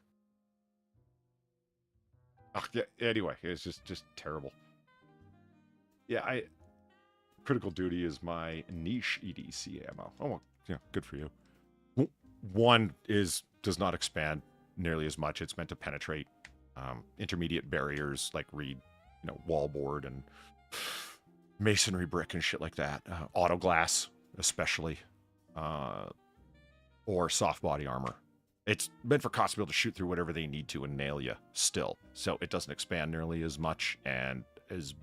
Oh, yeah. Anyway, it's just terrible. Yeah, Critical Duty is my niche EDC ammo. Oh, well, yeah, good for you. One does not expand nearly as much. It's meant to penetrate intermediate barriers like reed, wallboard and masonry brick and shit like that. Auto glass, especially, or soft body armor. It's meant for cops to be able to shoot through whatever they need to and nail you still. So it doesn't expand nearly as much and as...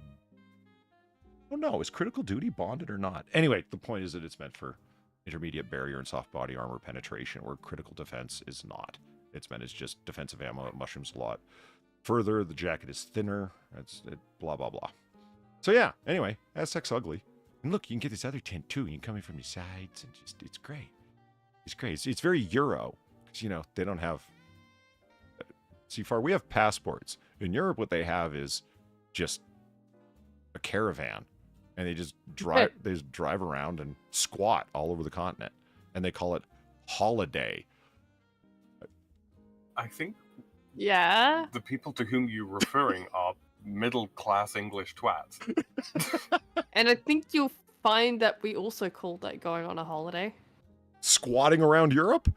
I don't know, is Critical Duty bonded or not? Anyway, the point is that it's meant for intermediate barrier and soft body armor penetration, where critical defense is not. It's meant as just defensive ammo. It mushrooms a lot further. The jacket is thinner. Blah, blah, blah. So yeah, anyway, Aztec's ugly. And look, you can get this other tent too. You can come in from your sides and it's great. It's great. It's very Euro. Because, they don't have... See, we have passports. In Europe, what they have is just a caravan. And they just drive around and squat all over the continent. And they call it holiday. I think Yeah. the people to whom you're referring are middle-class English twats. And I think you'll find that we also call that going on a holiday. Squatting around Europe?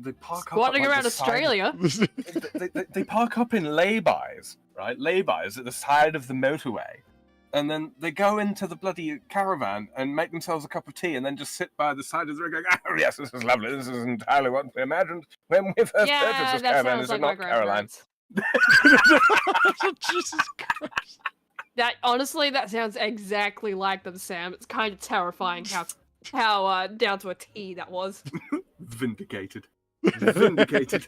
They park Squatting up at, like, around the side- Australia. they park up in lay-bys, right? Lay-bys at the side of the motorway. And then they go into the bloody caravan and make themselves a cup of tea and then just sit by the side of the road going, oh, yes, this is lovely. This is entirely what we imagined when we first purchased Yeah, this that caravan. sounds Is like it my not, Caroline? grandparents. Jesus Christ. That honestly, that sounds exactly like them, Sam. It's kind of terrifying how down to a T that was. Vindicated. Vindicated.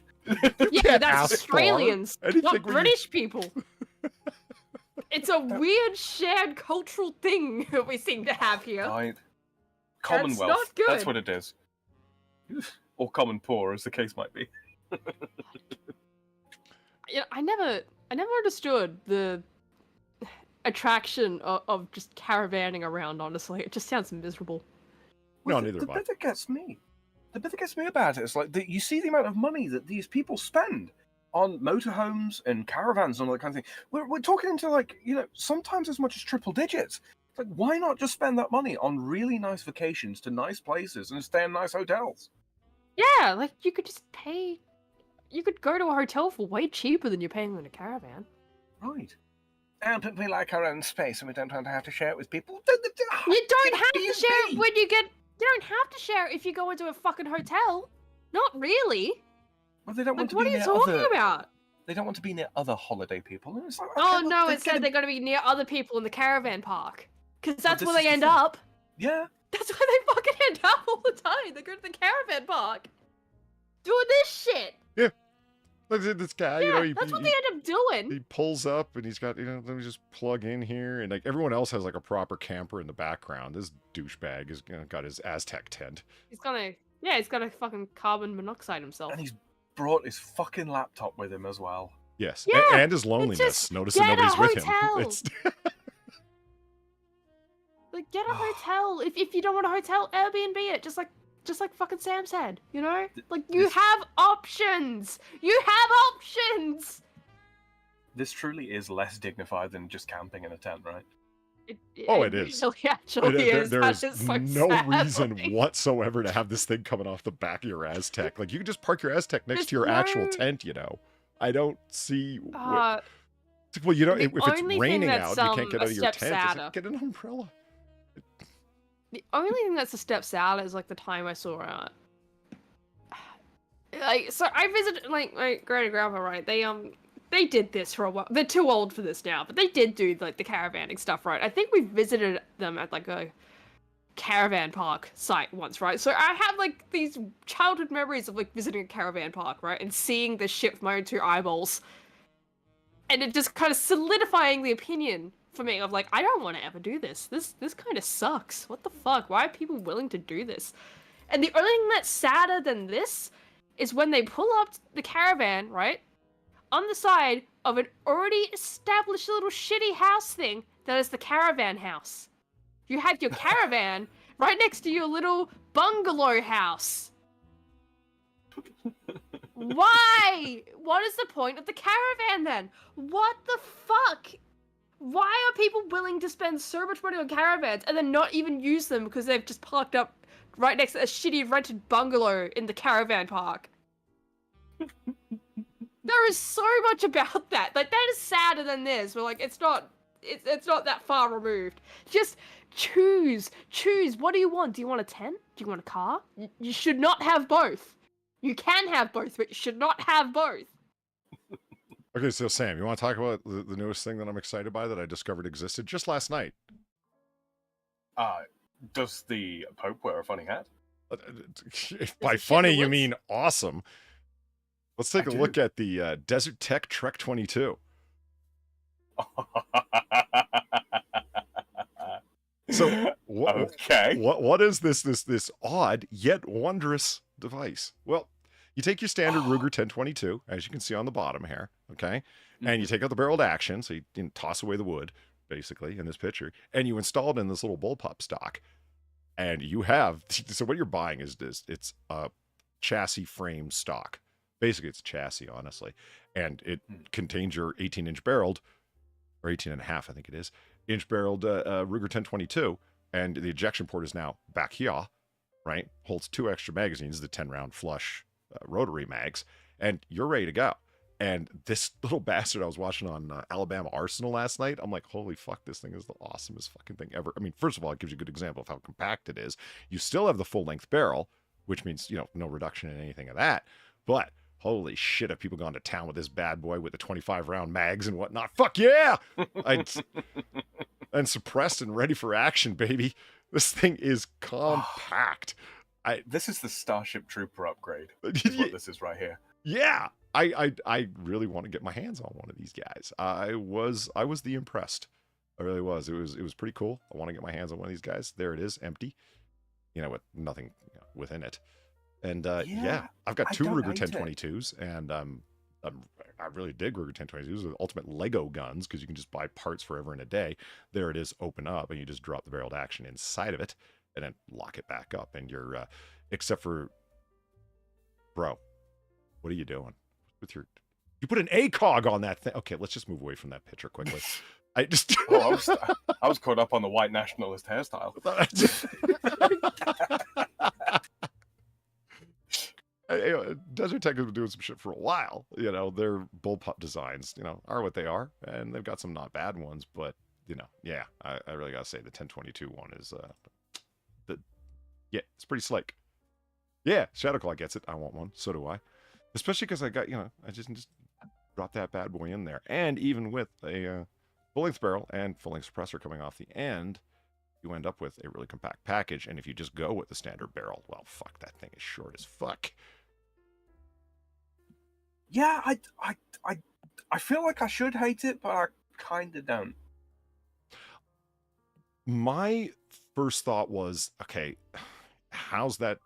Yeah, that's Ass Australians, bar. Anything not where you- British people. It's a weird shared cultural thing that we seem to have here. Right. Commonwealth. not good. That's what it is. Or common poor, as the case might be. I never understood the attraction of just caravanning around. Honestly, it just sounds miserable. No, Well, neither the have I. bit that gets me The bit that gets me about it is like you see the amount of money that these people spend on motorhomes and caravans and all that kind of thing. We're talking into like, sometimes as much as triple digits. It's like, why not just spend that money on really nice vacations to nice places and stay in nice hotels? Yeah, like you could just pay. You could go to a hotel for way cheaper than you're paying in a caravan. Right. But we like our own space and we don't want to have to share it with people. You don't have to B&B. share it when you get. You don't have to share it if you go into a fucking hotel. Not really. Well, they don't want Like, to what be are you near talking other. about? They don't want to be near other holiday people. And it's like, Oh okay, no, look, it said they're going to be near other people in the caravan park. Because that's this where is they the end thing. up. Yeah. That's where they fucking end up all the time. They go to the caravan park. Doing this shit. Look at this guy, Yeah, that's what they end up doing. he pulls up and he's got, let me just plug in here. And like everyone else has like a proper camper in the background. This douchebag has got his Aztec tent. He's gonna fucking carbon monoxide himself. And he's brought his fucking laptop with him as well. Yes. Yeah, and his loneliness. just Notice that get a nobody's with him. hotel. It's Like, get a hotel. If you don't want a hotel, Airbnb it. Just like fucking Sam said, Like, you have options. You have options. This truly is less dignified than just camping in a tent, right? It It is. really actually is. there That is so no sad, reason like- whatsoever to have this thing coming off the back of your Aztec. Like, you can just park your Aztec next to your actual no- tent, I don't see... Uh, well, the if it's only thing raining that's, out, you can't get a out of your step tent. It's like, sadder. get an umbrella. The only thing that's a step sadder is like the time I saw so I visited like my great and grandpa, right? They did this for a while. They're too old for this now, but they did do like the caravanning stuff, right? I think we visited them at like a caravan park site once, right? So I have like these childhood memories of like visiting a caravan park, right? And seeing this shit with my own two eyeballs. And it just kind of solidifying the opinion for me of like, I don't want to ever do this. This kind of sucks. What the fuck? Why are people willing to do this? And the only thing that's sadder than this is when they pull up the caravan, right? On the side of an already established little shitty house thing that is the caravan house. You have your caravan right next to your little bungalow house. Why? What is the point of the caravan then? What the fuck? Why are people willing to spend so much money on caravans and then not even use them because they've just parked up right next to a shitty rented bungalow in the caravan park? There is so much about that. Like, that is sadder than this. But like, it's not that far removed. Just choose. What do you want? Do you want a tent? Do you want a car? You should not have both. You can have both, but you should not have both. Okay, so Sam, you want to talk about the newest thing that I'm excited by that I discovered existed just last night? Does the Pope wear a funny hat? If by it funny shit you the mean awesome. Let's take I a do. look at the Desert Tech Trek 22. So Okay. what is this odd yet wondrous device? Well, you take your standard Ruger 1022, as you can see on the bottom here, okay? And you take out the barreled action, so you toss away the wood, basically, in this picture, and you install it in this little bullpup stock. And you have, so what you're buying is this, it's a chassis frame stock. Basically, it's a chassis, honestly. And it contains your 18-inch barreled, or 18 and a half, I think it is, inch barreled Ruger 1022. And the ejection port is now back here, right? Holds 2 extra magazines, the 10-round flush rotary mags, and you're ready to go. And this little bastard I was watching on Alabama Arsenal last night, I'm like, holy fuck, this thing is the awesomest fucking thing ever. I mean, first of all, it gives you a good example of how compact it is. You still have the full-length barrel, which means, no reduction in anything of that. But holy shit, have people gone to town with this bad boy with the 25-round mags and whatnot? Fuck yeah! And suppressed and ready for action, baby. This thing is compact. This is the Starship Trooper upgrade. Is what this is right here. Yeah, I really want to get my hands on one of these guys. I was the impressed. I really was. It was pretty cool. I want to get my hands on one of these guys. There it is, empty. With nothing within it. And yeah, I've got 2 Ruger 1022s, and I really dig Ruger 1022s. They're the ultimate Lego guns because you can just buy parts forever and a day. There it is, open up, and you just drop the barreled action inside of it, and then lock it back up. And you're, except for Bro, what are you doing with your? You put an ACOG on that thing. Okay, let's just move away from that picture quickly. I just. I was caught up on the white nationalist hairstyle. Desert Tech has been doing some shit for a while. You know, their bullpup designs, you know, are what they are, and they've got some not bad ones. But you know, yeah, I really gotta say the 1022 one is yeah, it's pretty slick. Yeah, Shadowclaw gets it. I want one. So do I. Especially because I got, you know, I just dropped that bad boy in there. And even with a full-length barrel and full-length suppressor coming off the end, you end up with a really compact package. And if you just go with the standard barrel, well, fuck, that thing is short as fuck. Yeah, I feel like I should hate it, but I kind of don't. My first thought was, okay, how's that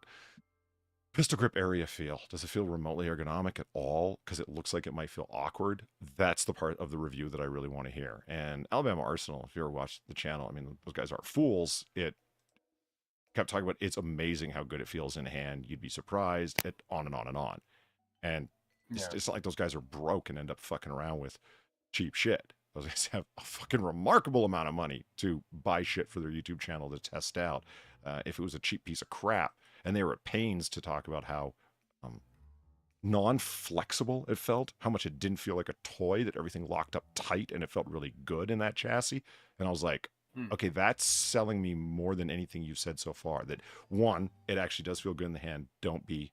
pistol grip area feel? Does it feel remotely ergonomic at all? Because it looks like it might feel awkward. That's the part of the review that I really want to hear. And Alabama Arsenal, if you ever watched the channel, I mean, those guys aren't fools. It kept talking about it's amazing how good it feels in hand. You'd be surprised. It on and on and on. And it's not like those guys are broke and end up fucking around with cheap shit. Those guys have a fucking remarkable amount of money to buy shit for their YouTube channel to test out. If it was a cheap piece of crap, and they were at pains to talk about how non-flexible it felt, how much it didn't feel like a toy, that everything locked up tight and it felt really good in that chassis. And I was like, okay, that's selling me more than anything you've said so far. That one, it actually does feel good in the hand. Don't be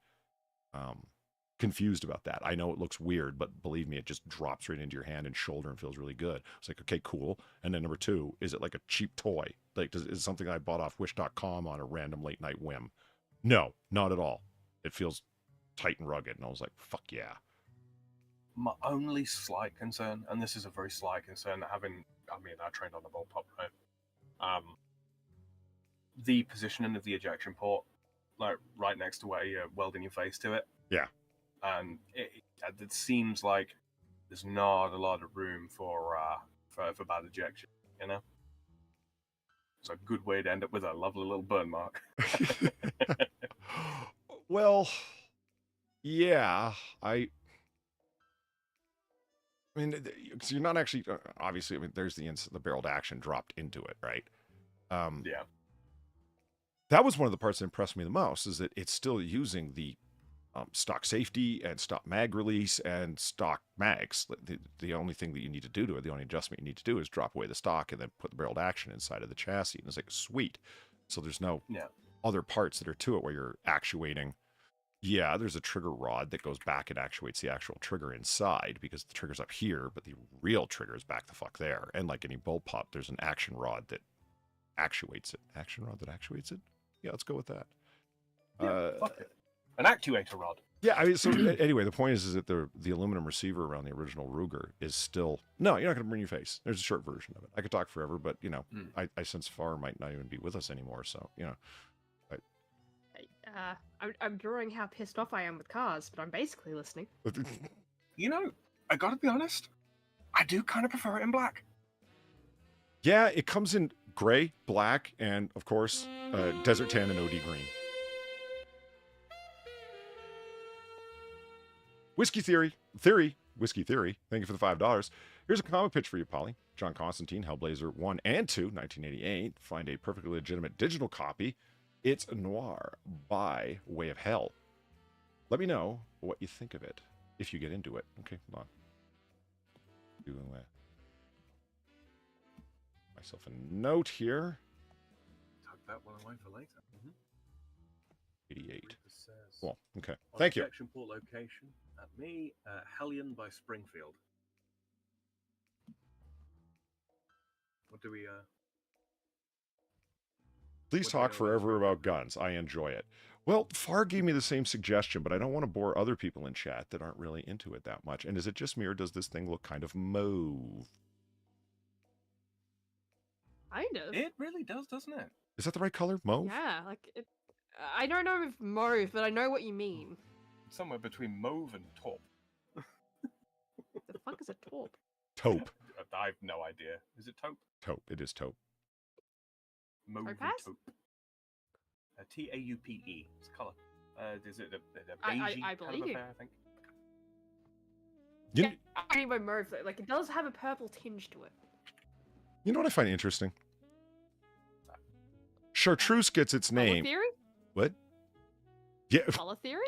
confused about that. I know it looks weird, but believe me, it just drops right into your hand and shoulder and feels really good. It's like, okay, cool. And then number two, is it like a cheap toy? Like, is it something I bought off Wish.com on a random late night whim? No, not at all. It feels tight and rugged. And I was like, fuck yeah. My only slight concern, and this is a very slight concern, I trained on the bullpup, right? The positioning of the ejection port, like right next to where you're welding your face to it. Yeah. And it seems like there's not a lot of room for bad ejection, you know? It's a good way to end up with a lovely little burn mark. Well, yeah, I mean, because you're not actually, obviously, I mean, there's the barreled action dropped into it, right? Yeah. That was one of the parts that impressed me the most, is that it's still using the stock safety and stock mag release and stock mags. The only thing that you need to do to it, the only adjustment you need to do is drop away the stock and then put the barreled action inside of the chassis. And it's like, sweet. So there's no other parts that are to it where you're actuating. Yeah, there's a trigger rod that goes back and actuates the actual trigger inside because the trigger's up here, but the real trigger is back the fuck there. And like any bullpup, there's an action rod that actuates it. Action rod that actuates it? Yeah, let's go with that. Yeah, fuck it. An actuator rod. Yeah, I mean, so anyway, the point is that the aluminum receiver around the original Ruger is still... No, you're not going to burn your face. There's a short version of it. I could talk forever, but, you know, I sense Far might not even be with us anymore, so, you know. I'm drawing how pissed off I am with cars, but I'm basically listening. You know, I gotta be honest, I do kind of prefer it in black. Yeah, it comes in gray, black, and, of course, desert tan and OD green. Whiskey Theory, Whiskey Theory, thank you for the $5. Here's a comic pitch for you, Polly. John Constantine, Hellblazer 1 and 2, 1988. Find a perfectly legitimate digital copy. It's Noir by Way of Hell. Let me know what you think of it, if you get into it. Okay, hold on. Doing that. Myself a note here. Tuck that one away for later. 88. Cool, okay. Thank you. Section port location at me, Hellion by Springfield. What do we, Please talk forever about guns. I enjoy it. Well, Far gave me the same suggestion, but I don't want to bore other people in chat that aren't really into it that much. And is it just me, or does this thing look kind of mauve? Kind of. It really does, doesn't it? Is that the right color? Mauve? Yeah, like it. I don't know if mauve, but I know what you mean. Somewhere between mauve and taupe. The fuck is a taupe? Taupe. I have no idea. Is it taupe? Taupe. It is taupe. Mauve and Topaz? taupe. Taupe. It's a color. Is it a I beigey believe kind of you. affair, I think? You, Yeah, rainbow mauve though. Like it does have a purple tinge to it. you know what I find interesting? Chartreuse gets its Color name. theory? What? Yeah, Color theory?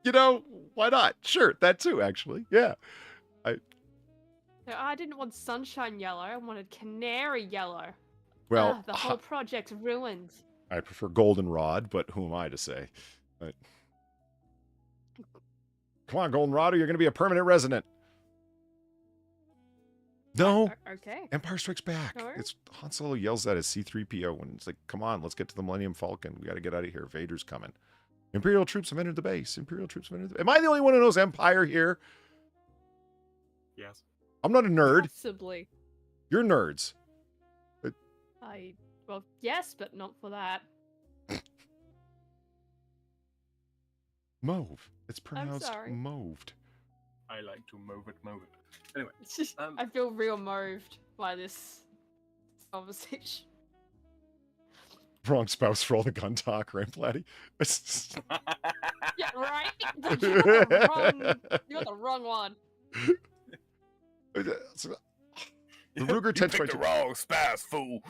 you know, why not? Sure, that too, actually. Yeah. No, I didn't want sunshine yellow. I wanted canary yellow. Well, The whole project's ruined. I prefer goldenrod, but who am I to say? But... Come on, goldenrod, or you're going to be a permanent resident. No. Okay. Empire Strikes Back. No? It's Han Solo yells at his C-3PO when it's like, come on, let's get to the Millennium Falcon. We got to get out of here. Vader's coming. Imperial troops have entered the base. Imperial troops have entered the base. Am I the only one who knows Empire here? Yes. I'm not a nerd. Possibly. You're nerds. Well, yes, but not for that. Mauve. It's pronounced sorry. mauved. I like to move it. Anyway, It's just, Um, I feel real moved by this conversation. Wrong spouse for all the gun talk, right, Platty? Yeah, right? You got the wrong one. The Ruger you picked 1022. the wrong spouse, fool.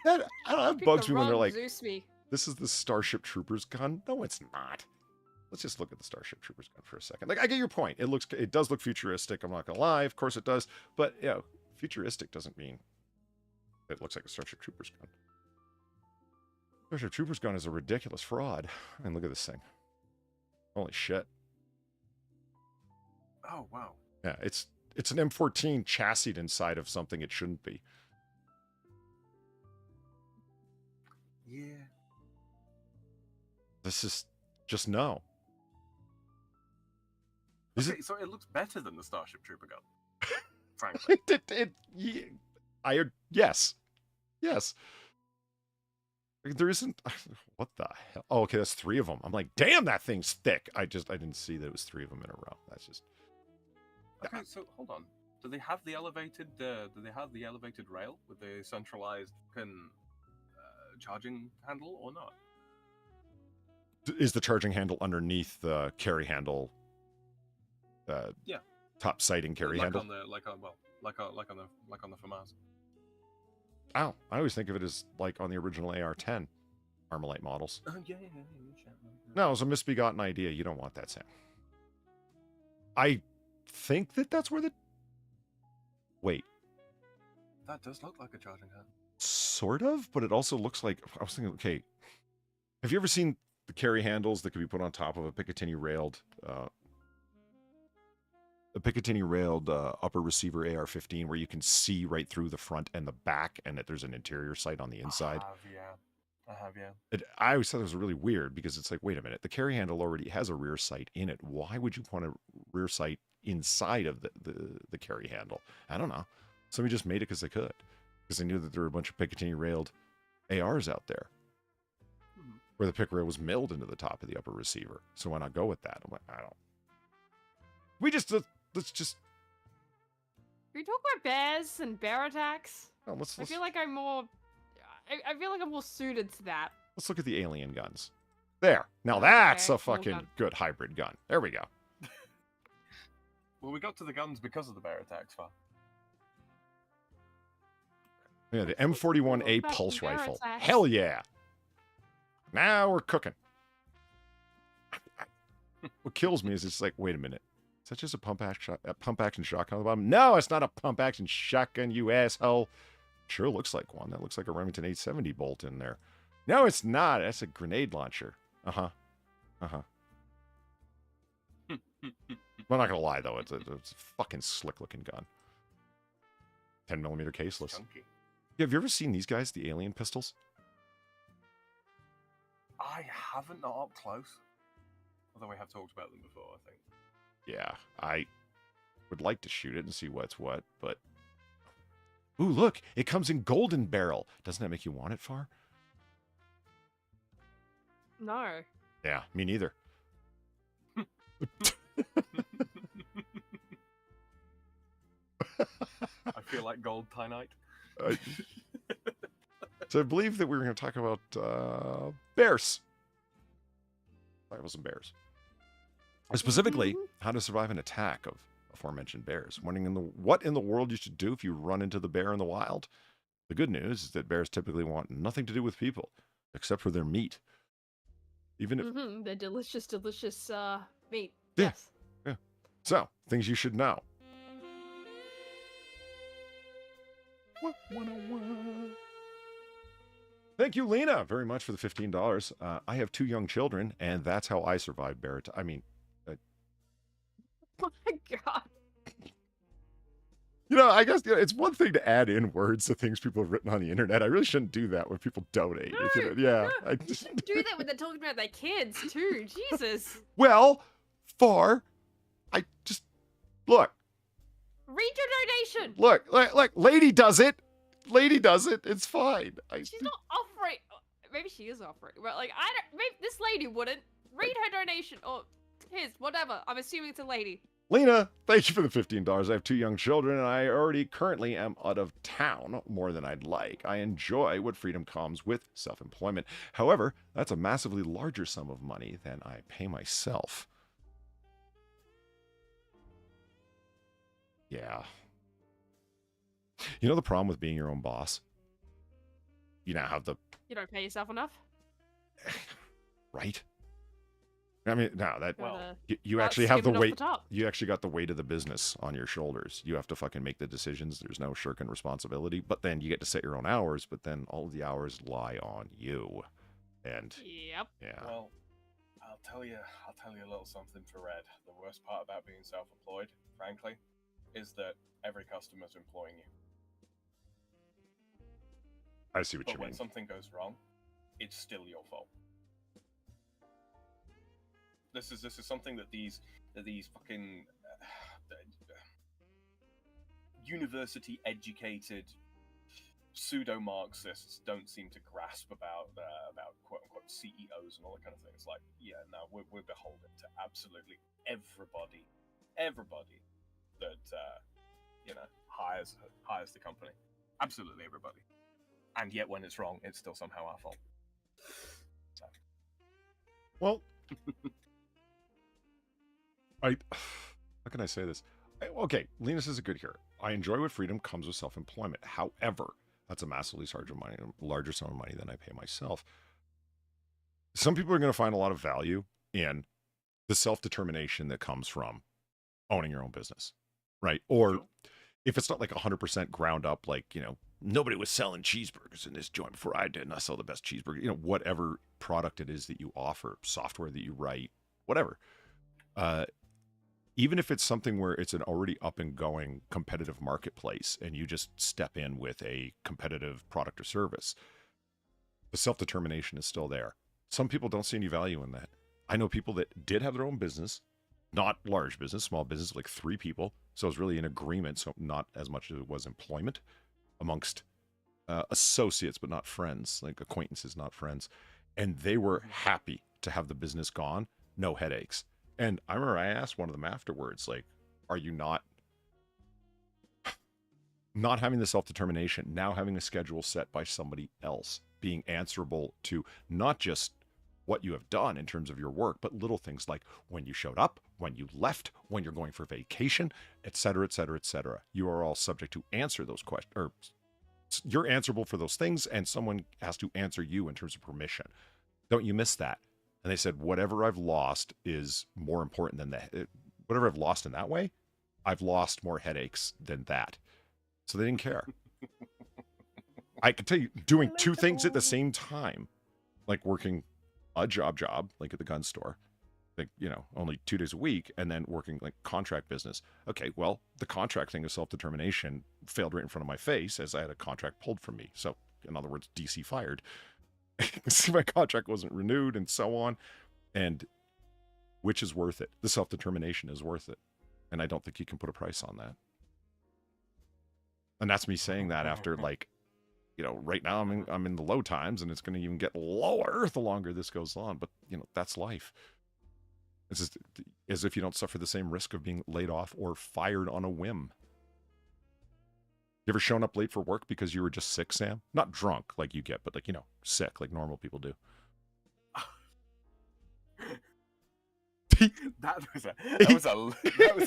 That, I don't know, that Picked bugs the me when they're wrong like, Zeusme. this is the Starship Troopers gun. No, it's not. Let's just look at the Starship Troopers gun for a second. Like, I get your point. It does look futuristic. I'm not gonna lie. Of course it does. But, you know, futuristic doesn't mean it looks like a Starship Troopers gun. Starship Troopers gun is a ridiculous fraud. And look at this thing. Holy shit. Oh, wow. Yeah, it's an M14 chassied inside of something it shouldn't be. Yeah. This is just no. Is Okay, so it looks better than the Starship Trooper gun. Frankly. Yes. Yes. There isn't. What the hell? Oh, okay, that's 3 of them. I'm like, damn, that thing's thick. I didn't see that it was 3 of them in a row. That's just. Okay, so hold on. Do they have the elevated? Do they have the elevated rail with the centralized charging handle or not? Is the charging handle underneath the carry handle? Yeah. Top sighting carry handle. On the like on the FAMAS. Oh, I always think of it as like on the original AR-10 Armalite models. Yeah. No, it was a misbegotten idea. You don't want that, Sam. I think that's where the... Wait. That does look like a charging handle. Sort of, but it also looks like... I was thinking, okay, have you ever seen the carry handles that could be put on top of a Picatinny-railed... upper receiver AR-15 where you can see right through the front and the back and that there's an interior sight on the inside? I have, yeah. I always thought it was really weird because it's like, wait a minute, the carry handle already has a rear sight in it. Why would you want a rear sight inside of the carry handle? I don't know. Somebody just made it because they could. Because they knew that there were a bunch of Picatinny-railed ARs out there where the pick rail was milled into the top of the upper receiver. So why not go with that? I'm like, I don't... Let's just... Can we talk about bears and bear attacks? No, let's I feel like I'm more... I feel like I'm more suited to that. Let's look at the alien guns. There. Now that's Okay, a cool fucking gun. good hybrid gun. There we go. Well, we got to the guns because of the bear attacks, far. Yeah, the M41A About pulse bear rifle. attacks. Hell yeah. Now we're cooking. What kills me is it's like, wait a minute. Is that just a pump action shotgun on the bottom? No, it's not a pump action shotgun, you asshole. Sure looks like one. That looks like a Remington 870 bolt in there. No, it's not. That's a grenade launcher. Uh-huh. Uh-huh. I'm not gonna lie though, it's a fucking slick looking gun. 10mm caseless. Chunky. Yeah, have you ever seen these guys, the alien pistols? I haven't, not up close. Although we have talked about them before, I think. Yeah, I would like to shoot it and see what's what, but... Ooh, look! It comes in golden barrel. Doesn't that make you want it, Far? No. Yeah, me neither. I feel like gold tynite. So I believe that we were going to talk about Bears. Survival some bears. Specifically, how to survive an attack of aforementioned bears. Wondering what in the world you should do if you run into the bear in the wild? The good news is that bears typically want nothing to do with people, except for their meat. Even if... Their delicious, delicious meat. Yeah. Yes. Yeah. So, things you should know. Thank you, Lena, very much for the $15. I have 2 young children, and that's how I survived bear attack. I mean... Oh my god. You know, I guess it's one thing to add in words to things people have written on the internet. I really shouldn't do that when people donate. No, yeah. no, you shouldn't do that when they're talking about their kids, too. Jesus. Well, I just... Look. Read your donation. Look, lady does it. Lady does it. It's fine. She's not offering... Maybe she is offering. But, like, maybe this lady wouldn't. Read her donation. Or his, whatever. I'm assuming it's a lady. Lena, thank you for the $15. I have 2 young children, and I already currently am out of town more than I'd like. I enjoy what freedom comes with self-employment. However, that's a massively larger sum of money than I pay myself. Yeah. You know the problem with being your own boss? You now have the... You don't pay yourself enough? Right? I mean, no, that... Well, you actually have the skimming off weight... the top. You actually got the weight of the business on your shoulders. You have to fucking make the decisions. There's no shirking responsibility. But then you get to set your own hours, but then all of the hours lie on you. And... Yep. Yeah. Well, I'll tell you a little something for Red. The worst part about being self-employed, frankly, is that every customer's employing you. I see what But you when mean. something goes wrong, it's still your fault. This is something that these fucking university-educated pseudo-Marxists don't seem to grasp about quote-unquote CEOs and all that kind of thing. It's like, yeah, no, we're beholden to absolutely everybody that hires the company. Absolutely everybody. And yet, when it's wrong, it's still somehow our fault. So. Well, how can I say this? Okay, Linus is a good here. I enjoy what freedom comes with self-employment. However, that's a massively larger sum of money than I pay myself. Some people are going to find a lot of value in the self-determination that comes from owning your own business, right? Or if it's not like 100% ground up, like, nobody was selling cheeseburgers in this joint before I did, and I sell the best cheeseburger, whatever product it is that you offer, software that you write, whatever. Even if it's something where it's an already up and going competitive marketplace and you just step in with a competitive product or service, the self-determination is still there. Some people don't see any value in that. I know people that did have their own business, not large business, small business, like 3 people. So it was really an agreement. So not as much as it was employment amongst associates, but not friends, like acquaintances, not friends. And they were happy to have the business gone, no headaches. And I remember I asked one of them afterwards, like, are you not having the self-determination, now having a schedule set by somebody else, being answerable to not just what you have done in terms of your work, but little things like when you showed up, when you left, when you're going for vacation, et cetera, et cetera, et cetera. You are all subject to answer those questions, or you're answerable for those things, and someone has to answer you in terms of permission. Don't you miss that? And they said, whatever I've lost is more important than that. Whatever I've lost in that way, I've lost more headaches than that. So they didn't care. I can tell you, doing 2 things at the same time, like working a job, like at the gun store, like, only 2 days a week, and then working like contract business. Okay, well, the contract thing of self-determination failed right in front of my face as I had a contract pulled from me. So, in other words, DC fired. My contract wasn't renewed and so on. And which is worth it? The self-determination is worth it. And I don't think you can put a price on that. And that's me saying that after, like, right now I'm in the low times, and it's going to even get lower the longer this goes on. But, that's life. It's just as if you don't suffer the same risk of being laid off or fired on a whim. You ever shown up late for work because you were just sick, Sam? Not drunk like you get, but like, sick like normal people do. That was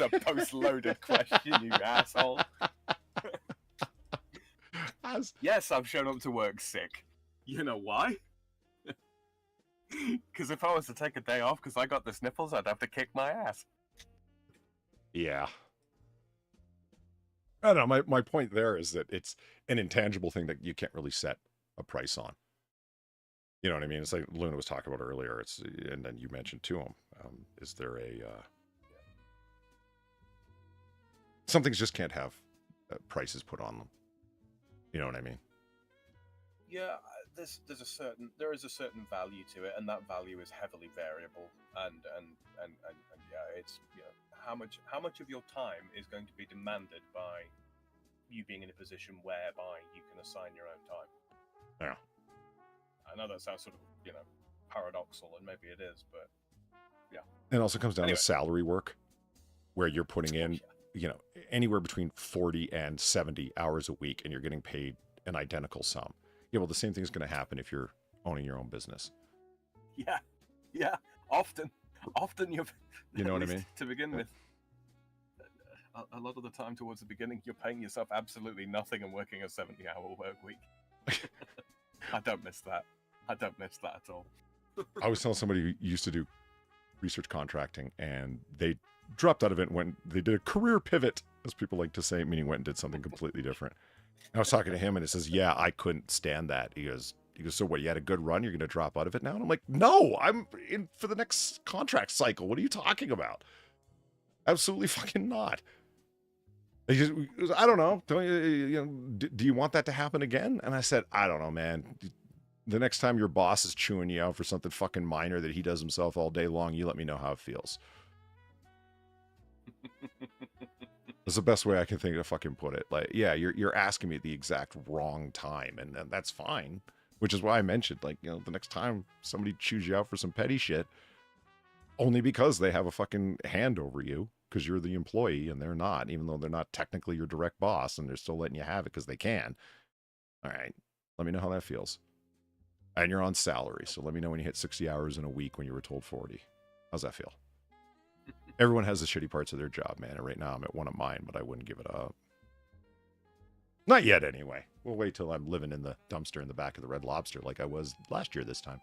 a post-loaded question, you asshole. Yes, I've shown up to work sick. You know why? Because if I was to take a day off because I got the sniffles, I'd have to kick my ass. Yeah. I don't know. My point there is that it's an intangible thing that you can't really set a price on. You know what I mean? It's like Luna was talking about earlier. And then you mentioned to him, is there a... some things just can't have prices put on them. You know what I mean? Yeah, there is a certain value to it, and that value is heavily variable. And yeah, it's, you know, how much of your time is going to be demanded by you being in a position whereby you can assign your own time. Yeah. I know that sounds sort of, you know, paradoxal, and maybe it is, but yeah. It also comes down to salary work, where you're putting in, you know, anywhere between 40 and 70 hours a week, and you're getting paid an identical sum. Yeah, well, the same thing is going to happen if you're owning your own business. Yeah. Often you've... You know what I mean? To begin with, a lot of the time towards the beginning, you're paying yourself absolutely nothing and working a 70-hour work week. I don't miss that. I don't miss that at all. I was telling somebody who used to do research contracting, and they dropped out of it when they did a career pivot, as people like to say, meaning went and did something completely different. And I was talking to him, and he says, yeah, I couldn't stand that. He goes, so what, you had a good run? You're going to drop out of it now? And I'm like, no, I'm in for the next contract cycle. What are you talking about? Absolutely fucking not. He goes, I don't know. Do you want that to happen again? And I said, I don't know, man. The next time your boss is chewing you out for something fucking minor that he does himself all day long, you let me know how it feels. That's the best way I can think to fucking put it. Like, yeah, you're asking me at the exact wrong time, and that's fine. Which is why I mentioned, like, you know, the next time somebody chews you out for some petty shit, only because they have a fucking hand over you, because you're the employee and they're not, even though they're not technically your direct boss, and they're still letting you have it because they can. All right, let me know how that feels. And you're on salary, so let me know when you hit 60 hours in a week when you were told 40. How's that feel? Everyone has the shitty parts of their job, man. And right now I'm at one of mine, but I wouldn't give it up. Not yet, anyway. We'll wait till I'm living in the dumpster in the back of the Red Lobster like I was last year this time.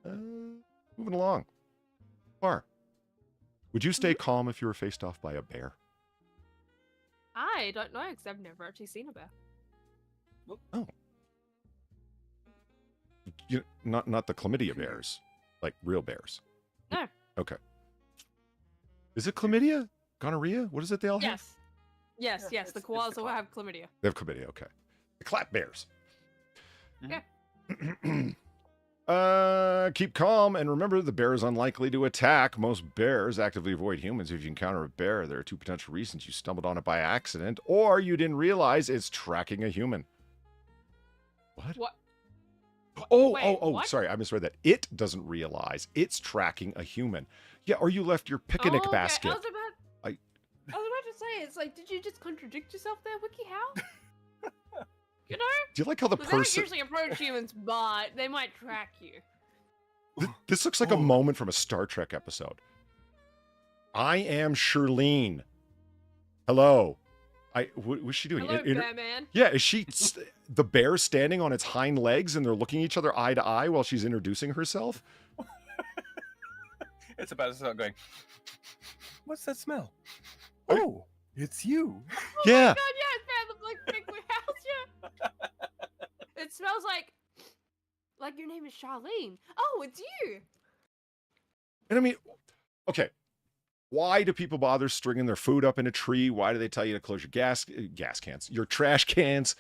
Moving along. Bar. Would you stay calm if you were faced off by a bear? I don't know, because I've never actually seen a bear. Oh. Not the chlamydia bears. Like real bears. No. Okay. Is it chlamydia? Gonorrhea? What is it they all have? Yes. The koalas all have chlamydia. They have chlamydia, okay. The clap bears. Yeah. Keep calm and remember the bear is unlikely to attack. Most bears actively avoid humans. If you encounter a bear, there are two potential reasons: you stumbled on it by accident, or you didn't realize it's tracking a human. What? What? Sorry, I misread that. It doesn't realize it's tracking a human. Yeah, or you left your picnic basket. I was about to say, it's like, did you just contradict yourself there, WikiHow? You know? Do you like how the They don't person... usually approach humans, but they might track you. This looks like a moment from a Star Trek episode. I am Shirlene. Hello. What's she doing? Hello, Bearman. Yeah, is she... the bear standing on its hind legs and they're looking each other eye to eye while she's introducing herself? It's about to start going, what's that smell? Oh, it's you. Yeah. Oh my god, yeah, it's found the big house, yeah. It smells like your name is Charlene. Oh, it's you. And I mean, okay, why do people bother stringing their food up in a tree? Why do they tell you to close your gas cans, your trash cans,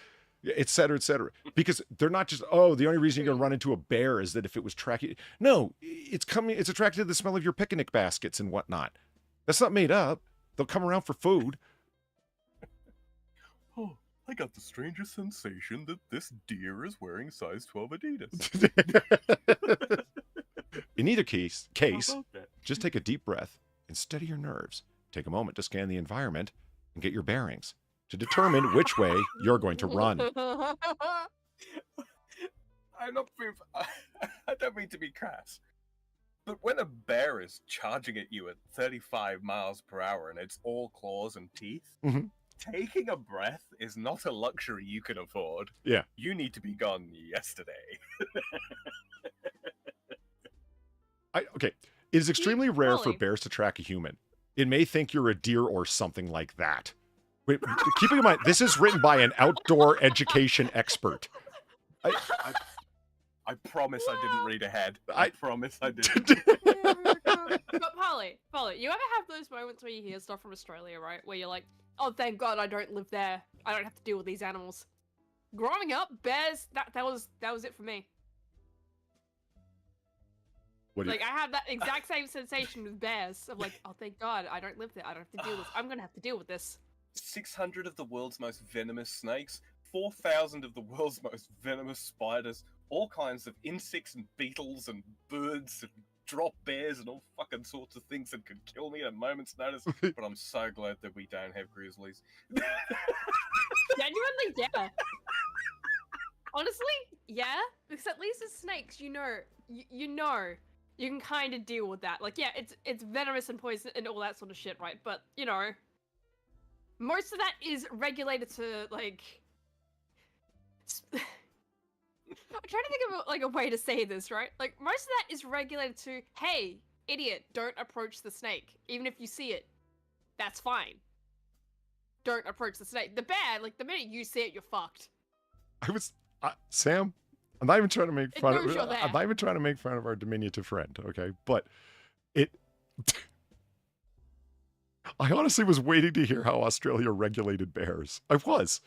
et cetera, et cetera? Because they're not just, the only reason you're going to run into a bear is that if it was tracking. No, it's attracted to the smell of your picnic baskets and whatnot. That's not made up. They'll come around for food. Oh, I got the strangest sensation that this deer is wearing size 12 Adidas. In either case, just take a deep breath and steady your nerves. Take a moment to scan the environment and get your bearings to determine which way you're going to run. I don't mean to be crass, But when a bear is charging at you at 35 miles per hour and it's all claws and teeth, Mhm. taking a breath is not a luxury you can afford. Yeah. You need to be gone yesterday. Okay. It is extremely rare for Molly. bears to track a human. It may think you're a deer or something like that. Wait, keeping in mind, this is written by an outdoor education expert. I promise I didn't read ahead. I- I promise I didn't. But Polly, you ever have those moments where you hear stuff from Australia, right? Where you're like, oh, thank God I don't live there. I don't have to deal with these animals. Growing up, bears, that was it for me. What do you- Like, I have that exact same sensation with bears. I'm like, oh, thank God I don't live there. I don't have to deal with this. I'm gonna have to deal with this. 600 of the world's most venomous snakes, 4,000 of the world's most venomous spiders, all kinds of insects and beetles and birds and drop bears and all fucking sorts of things that could kill me at a moment's notice. But I'm so glad that we don't have grizzlies. Genuinely, yeah. Honestly, yeah. Because at least with snakes, you know, you can kind of deal with that. Like, yeah, it's venomous and poison and all that sort of shit, right? But you know, most of that is regulated to like. I'm trying to think of like a way to say this, right? Like most of that is regulated to, hey, idiot, don't approach the snake. Even if you see it, that's fine. Don't approach the snake. The bear, like the minute you see it, you're fucked. Sam, I'm not even trying to make fun of. knows you're there. I'm not even trying to make fun of our diminutive friend. Okay, but it. I honestly was waiting to hear how Australia regulated bears. I was.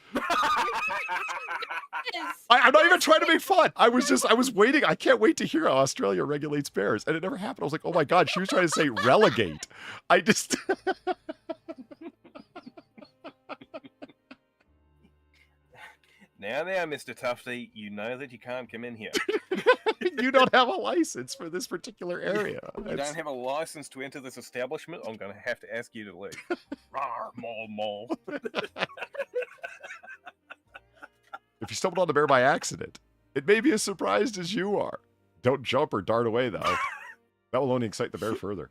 I'm not even trying to make fun. I was waiting. I can't wait to hear how Australia regulates bears. And it never happened. I was like, oh my God, she was trying to say relegate. I just. Now, Mr. Tufty, you know that you can't come in here. You don't have a license for this particular area. You don't have a license to enter this establishment. I'm going to have to ask you to leave. Rawr, mole. If you stumbled on the bear by accident, it may be as surprised as you are. Don't jump or dart away, though. That will only excite the bear further.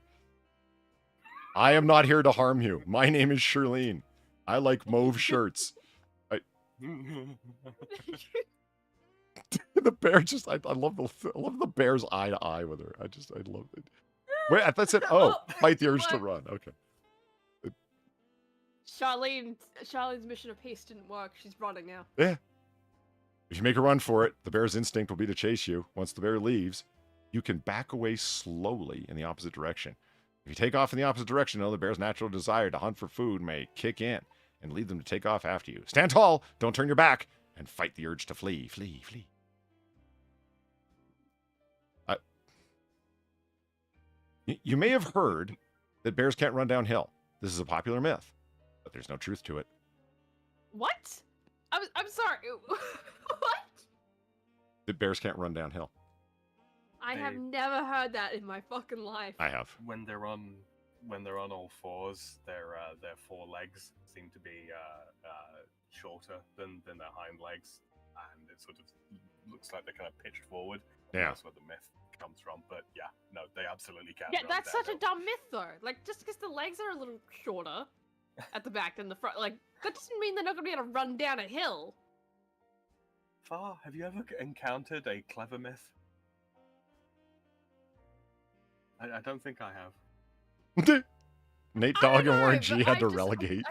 I am not here to harm you. My name is Shirlene. I like mauve shirts. The bear just, I love the bear's eye to eye with her. I love it. Wait, I thought it said, oh, fight the urge to run. Okay. Charlene's mission of peace didn't work. She's running now. Yeah. If you make a run for it, the bear's instinct will be to chase you. Once the bear leaves, you can back away slowly in the opposite direction. If you take off in the opposite direction, the bear's natural desire to hunt for food may kick in and lead them to take off after you. Stand tall, don't turn your back, and fight the urge to flee. Flee. You may have heard that bears can't run downhill. This is a popular myth, but there's no truth to it. What? I'm sorry. What? That bears can't run downhill. I have never heard that in my fucking life. I have. When they're on all fours, their forelegs seem to be shorter than their hind legs, and it sort of looks like they're kind of pitched forward. Yeah. That's where the myth comes from. But yeah, no, they absolutely can. Yeah, run that's such a downhill. dumb myth, though. Like, just because the legs are a little shorter at the back than the front, like, that doesn't mean they're not gonna be able to run down a hill. Far, have you ever encountered a clever myth? I don't think I have. Nate I Dogg don't and Warren know, G but had to I relegate.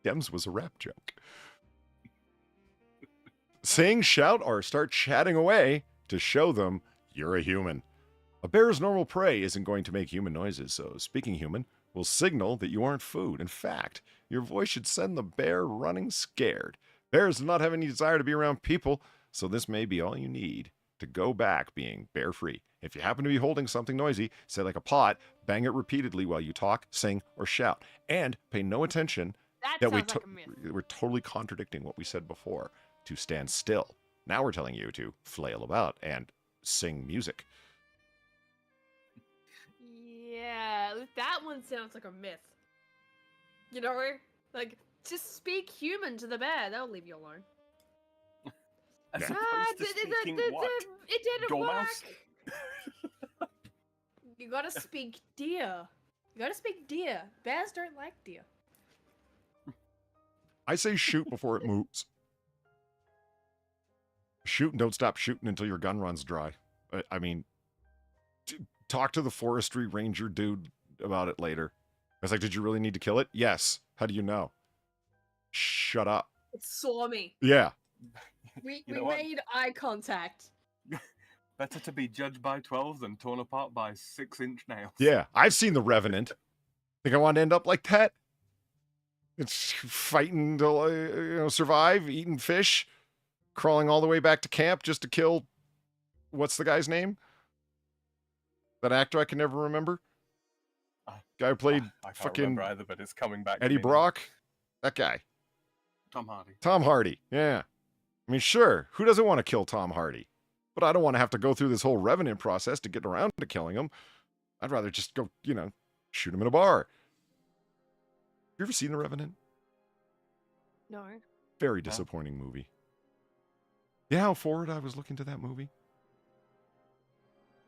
Dems was a rap joke. Sing, shout, or start chatting away to show them you're a human. A bear's normal prey isn't going to make human noises, so speaking human will signal that you aren't food. In fact, your voice should send the bear running scared. Bears do not have any desire to be around people, so this may be all you need to go back being bear-free. If you happen to be holding something noisy, say like a pot, bang it repeatedly while you talk, sing, or shout. And pay no attention That that sounds like a myth. we're totally contradicting what we said before, to stand still. Now we're telling you to flail about and sing music. Yeah, that one sounds like a myth. You know, like, just speak human to the bear, they'll leave you alone. As Yeah. opposed to speaking what? It didn't Dormouse? work. You gotta speak deer. You gotta speak deer. Bears don't like deer. I say shoot before it moves. Shoot and don't stop shooting until your gun runs dry. I mean, talk to the forestry ranger dude about it later. I was like, did you really need to kill it? Yes. How do you know? Shut up. It saw me. Yeah. We You know what? made eye contact. Better to be judged by 12 than torn apart by 6-inch nails. Yeah. I've seen The Revenant. Think I want to end up like that? It's fighting to survive, eating fish, crawling all the way back to camp just to kill, what's the guy's name? That actor I can never remember. Guy who played I can't fucking remember either, but it's coming back. to Eddie me now. Brock. That guy. Tom Hardy. Tom Hardy. Yeah. I mean, sure. Who doesn't want to kill Tom Hardy? But I don't want to have to go through this whole Revenant process to get around to killing him. I'd rather just go, shoot him in a bar. You ever seen The Revenant? No. Very disappointing movie. Yeah, how forward I was looking to that movie.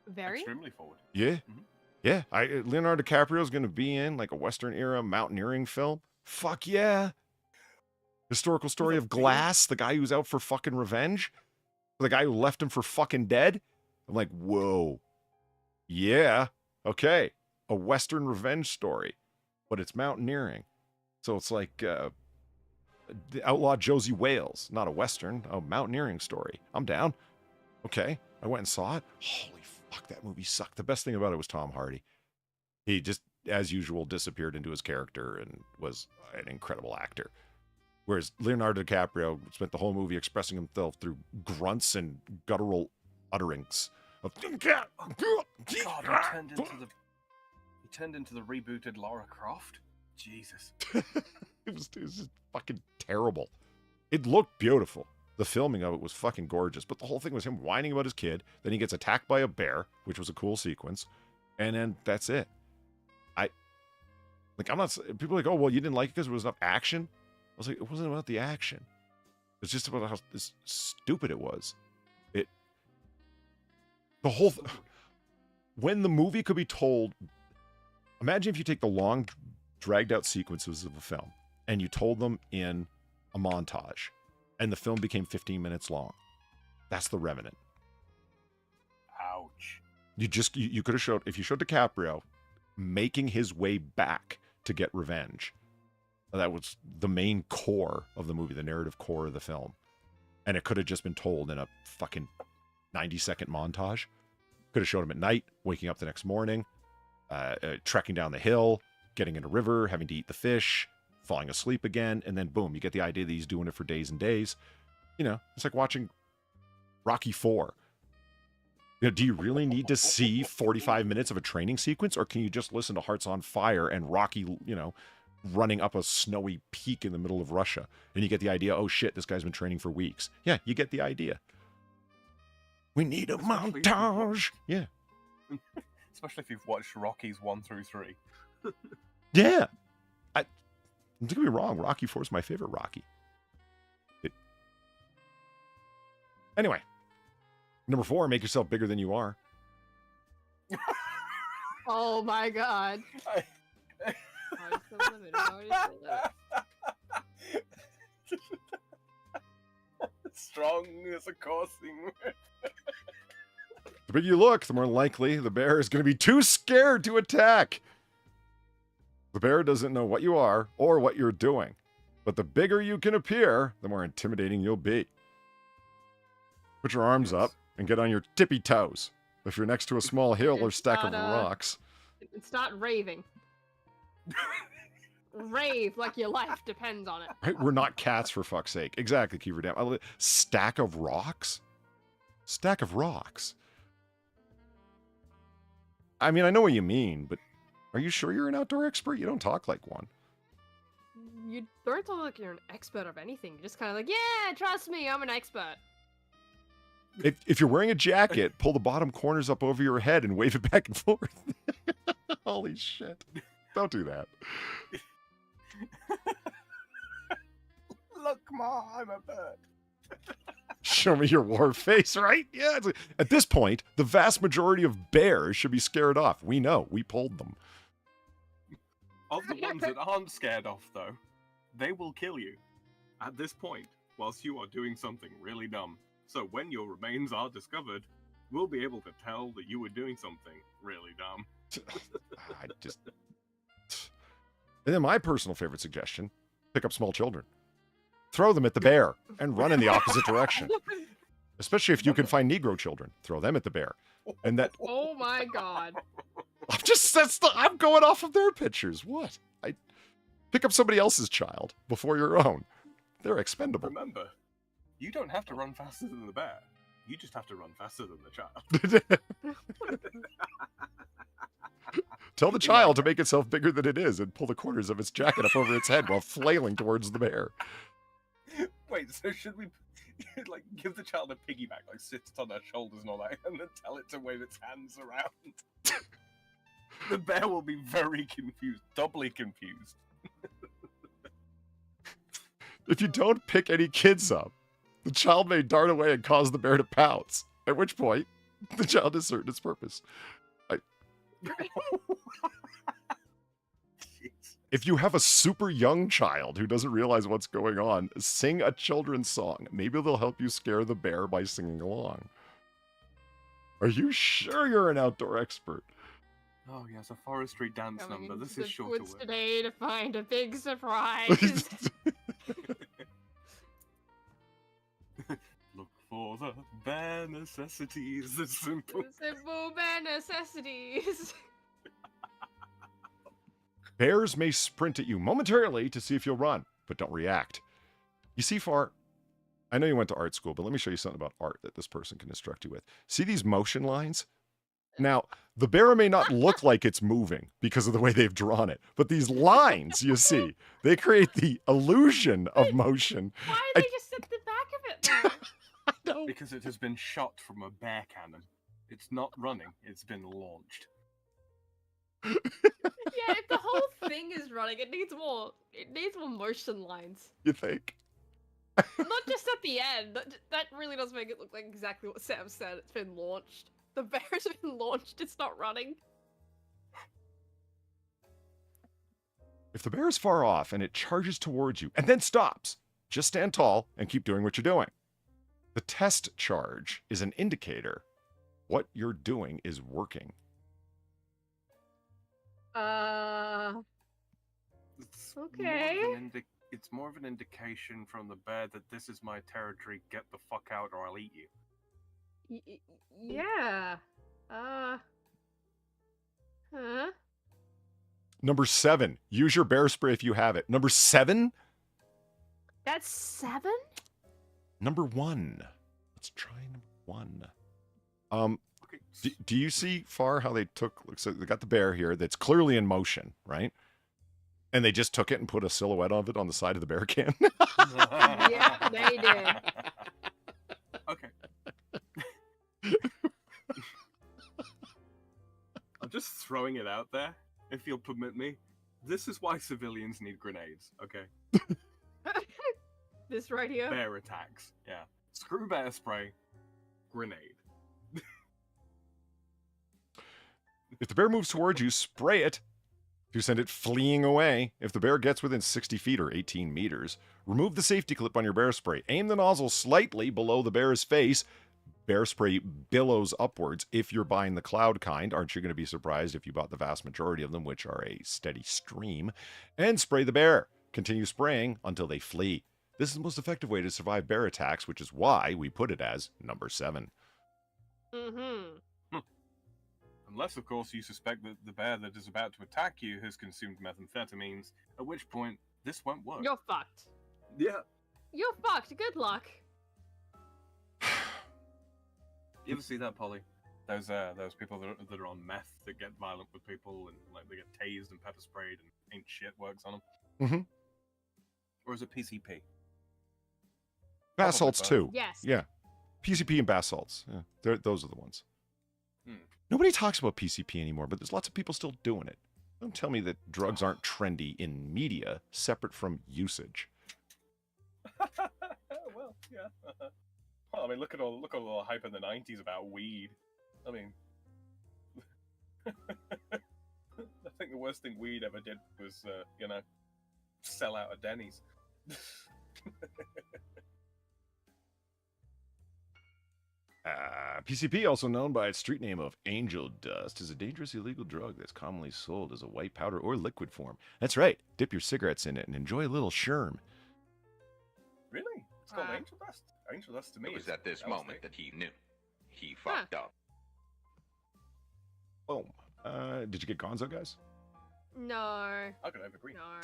Very? Extremely forward. Yeah. Mhm. Yeah. Leonardo DiCaprio's going to be in like a Western era mountaineering film. Fuck yeah. Historical story of Glass, the guy who's out for fucking revenge. The guy who left him for fucking dead. I'm like, whoa. Yeah. Okay. A Western revenge story. But it's mountaineering. So it's like the outlaw Josie Wales. Not a Western, a mountaineering story. I'm down. Okay. I went and saw it. Holy fuck, that movie sucked. The best thing about it was Tom Hardy. He just, as usual, disappeared into his character and was an incredible actor. Whereas Leonardo DiCaprio spent the whole movie expressing himself through grunts and guttural utterings. God, he turned into the rebooted Lara Croft. Jesus. It was just fucking terrible. It looked beautiful. The filming of it was fucking gorgeous, but the whole thing was him whining about his kid. Then he gets attacked by a bear, which was a cool sequence, and then that's it. I'm not. People are like, oh well, you didn't like it because it was enough action. I was like, it wasn't about the action. It's just about how stupid it was. When the movie could be told, imagine if you take the long, dragged out sequences of a film and you told them in a montage and the film became 15 minutes long. That's The Revenant. Ouch. You could have showed, if you showed DiCaprio making his way back to get revenge, that was the main core of the movie, the narrative core of the film. And it could have just been told in a fucking 90-second montage. Could have showed him at night, waking up the next morning, trekking down the hill, getting in a river, having to eat the fish, falling asleep again, and then boom, you get the idea that he's doing it for days and days. It's like watching Rocky IV. Do you really need to see 45 minutes of a training sequence, or can you just listen to Hearts on Fire and Rocky, running up a snowy peak in the middle of Russia, and you get the idea, oh shit, this guy's been training for weeks. Yeah, you get the idea. We need a montage. Yeah. Especially if you've watched Rockies 1 through 3. Yeah. Don't get me wrong, Rocky IV is my favorite Rocky. Anyway, number 4, make yourself bigger than you are. Oh my god. Strong as a coursing. The bigger you look, the more likely the bear is going to be too scared to attack. The bear doesn't know what you are or what you're doing, but the bigger you can appear, the more intimidating you'll be. Put your arms up and get on your tippy toes if you're next to a small hill or stack of rocks. Start raving. Rave like your life depends on it. Right? We're not cats, for fuck's sake. Exactly, Kiefer Dam. Stack of rocks? Stack of rocks. I mean, I know what you mean, but are you sure you're an outdoor expert? You don't talk like one. You don't talk like you're an expert of anything. You're just kind of like, yeah, trust me, I'm an expert. If you're wearing a jacket, pull the bottom corners up over your head and wave it back and forth. Holy shit. Don't do that. Look, Ma, I'm a bird. Show me your war face, right? Yeah. At this point, the vast majority of bears should be scared off. We know. We pulled them. Of the ones that aren't scared off, though, they will kill you at this point whilst you are doing something really dumb. So when your remains are discovered, we'll be able to tell that you were doing something really dumb. I just... And then my personal favorite suggestion, pick up small children. Throw them at the bear and run in the opposite direction. Especially if you can find Negro children. Throw them at the bear. And that... Oh my god. I'm going off of their pictures. What? I pick up somebody else's child before your own. They're expendable. Remember, you don't have to run faster than the bear. You just have to run faster than the child. Tell the child to make itself bigger than it is and pull the corners of its jacket up over its head while flailing towards the bear. Wait, so should we like give the child a piggyback, like sits on our shoulders and all that, and then tell it to wave its hands around? The bear will be very confused, doubly confused. If you don't pick any kids up, the child may dart away and cause the bear to pounce, at which point the child is certain its purpose. If you have a super young child who doesn't realize what's going on, sing a children's song. Maybe they'll help you scare the bear by singing along. Are you sure you're an outdoor expert? Oh yes, a forestry dance Coming number. This into is the sure to woods work. today to find a big surprise. Look for the bare necessities, the simple. The simple bare necessities. Bears may sprint at you momentarily to see if you'll run, but don't react. You see, Far, I know you went to art school, but let me show you something about art that this person can instruct you with. See these motion lines? Now, the bear may not look like it's moving because of the way they've drawn it, but these lines, you see, they create the illusion of motion. Why are they just at the back of it? I know. Because it has been shot from a bear cannon. It's not running, it's been launched. Yeah, if the whole thing is running, it needs more motion lines. You think? Not just at the end. That really does make it look like exactly what Sam said. It's been launched. The bear's been launched, it's not running. If the bear is far off and it charges towards you and then stops, just stand tall and keep doing what you're doing. The test charge is an indicator what you're doing is working. It's Okay. It's more of an indication from the bear that this is my territory, get the fuck out or I'll eat you. Yeah. Huh? Number 7, use your bear spray if you have it. Number 7? That's 7? Number 1. Let's try number 1. Okay. Do you see, Far, how they took, so they got the bear here that's clearly in motion, right? And they just took it and put a silhouette of it on the side of the bear can? Yeah, they did. Okay. I'm just throwing it out there, if you'll permit me. This is why civilians need grenades, okay? This right here? Bear attacks, yeah. Screw bear spray, grenade. If the bear moves towards you, spray it to send it fleeing away. If the bear gets within 60 feet or 18 meters, remove the safety clip on your bear spray. Aim the nozzle slightly below the bear's face. Bear spray billows upwards. If you're buying the cloud kind, aren't you going to be surprised if you bought the vast majority of them, which are a steady stream? And spray the bear. Continue spraying until they flee. This is the most effective way to survive bear attacks, which is why we put it as number 7. Mm-hmm. Unless, of course, you suspect that the bear that is about to attack you has consumed methamphetamines, at which point, this won't work. You're fucked. Yeah. You're fucked. Good luck. You ever see that, Polly? Those people that are on meth that get violent with people and like they get tased and pepper sprayed and ain't shit works on them. Mm-hmm. Or is it PCP? Bath salts too. Yes. Yeah. PCP and bath salts. Yeah, those are the ones. Hmm. Nobody talks about PCP anymore, but there's lots of people still doing it. Don't tell me that drugs aren't trendy in media, separate from usage. Well, yeah. Well, I mean, look at all the hype in the '90s about weed. I mean, I think the worst thing weed ever did was, sell out a Denny's. PCP, also known by its street name of angel dust, is a dangerous illegal drug that's commonly sold as a white powder or liquid form. That's right. Dip your cigarettes in it and enjoy a little sherm. Really? It's called angel dust. Angel dust to me. It was at this moment that he knew. He Huh. fucked up. Boom. Did you get Gonzo, guys? No. I got Eva Green. No.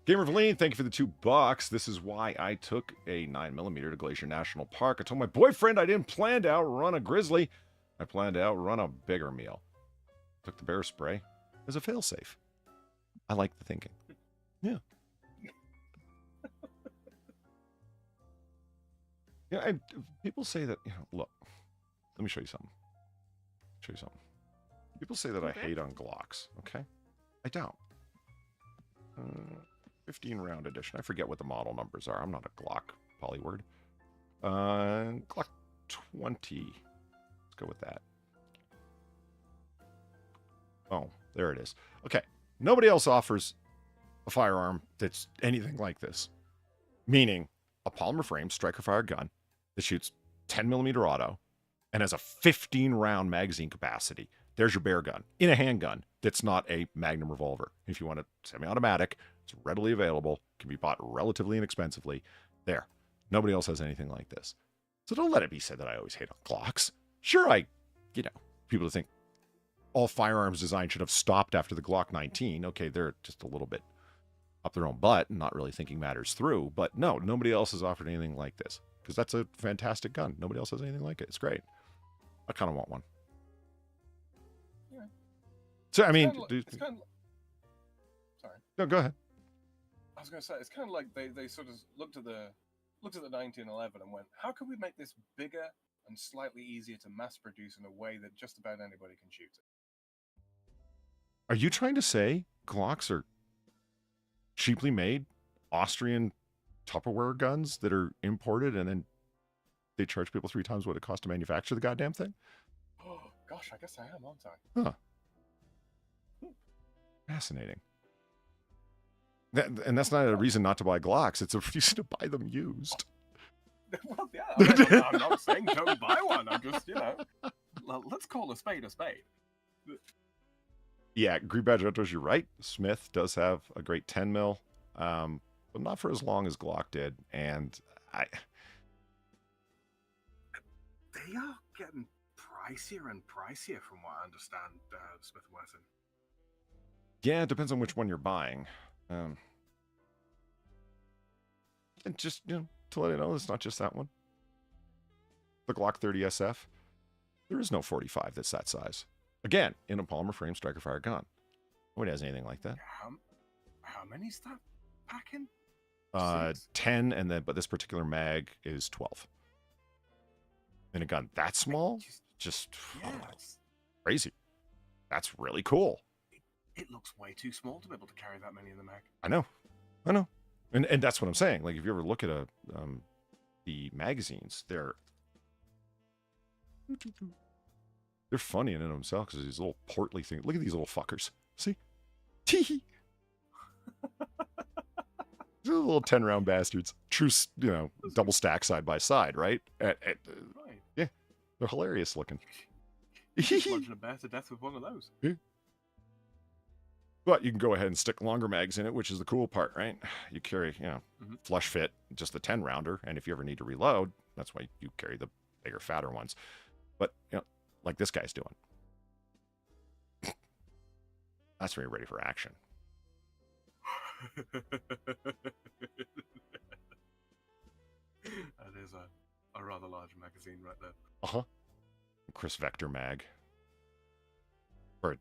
Gamer Valine, thank you for the $2. This is why I took a 9mm to Glacier National Park. I told my boyfriend I didn't plan to outrun a grizzly. I planned to outrun a bigger meal. Took the bear spray as a failsafe. I like the thinking. Yeah. Yeah, and people say that, look, let me show you something. People say that I hate on Glocks, okay? I don't. 15 round edition. I forget what the model numbers are. I'm not a Glock polyword. Glock 20. Let's go with that. Oh, there it is. Okay. Nobody else offers a firearm that's anything like this. Meaning a polymer frame striker fire gun that shoots 10mm auto and has a 15 round magazine capacity. There's your bear gun in a handgun that's not a Magnum revolver. If you want a semi-automatic, it's readily available, can be bought relatively inexpensively. There. Nobody else has anything like this. So don't let it be said that I always hate on Glocks. Sure, people think all firearms design should have stopped after the Glock 19. Okay, they're just a little bit up their own butt and not really thinking matters through. But no, nobody else has offered anything like this. Because that's a fantastic gun. Nobody else has anything like it. It's great. I kind of want one. Yeah. So, I mean... Sorry. No, go ahead. I was going to say, it's kind of like they sort of looked at the 1911 and went, how can we make this bigger and slightly easier to mass produce in a way that just about anybody can shoot it? Are you trying to say Glocks are cheaply made Austrian Tupperware guns that are imported and then they charge people 3 times what it costs to manufacture the goddamn thing? Oh, gosh, I guess I am, aren't I? Huh. Fascinating. And that's not a reason not to buy Glocks. It's a reason to buy them used. Well, yeah, I'm not saying don't buy one. I'm just, let's call a spade a spade. Yeah, Green Badge Outdoors, you're right. Smith does have a great 10 mil, but not for as long as Glock did. And they are getting pricier and pricier from what I understand, Smith & Wesson. Yeah, it depends on which one you're buying. And just, to let you know, it's not just that one. The Glock 30 SF, there is no 45 that's that size. Again, in a polymer frame striker fire gun. Nobody has anything like that. How many's that packing? 10, but this particular mag is 12. In a gun that small, crazy. That's really cool. It looks way too small to be able to carry that many in the mag. I know. And that's what I'm saying. Like, if you ever look at the magazines, they're funny in and of themselves because these little portly things. Look at these little fuckers. See? Tee. They're little 10-round bastards. True, double stack side by side, right? Right. Yeah, they're hilarious looking. Bludgeon a bear to death with one of those. Yeah. But you can go ahead and stick longer mags in it, which is the cool part, right? You carry, flush fit, just the 10-rounder. And if you ever need to reload, that's why you carry the bigger, fatter ones. But, like this guy's doing. That's when you're ready for action. That is a rather large magazine right there. Uh-huh. Chris Vector mag. Or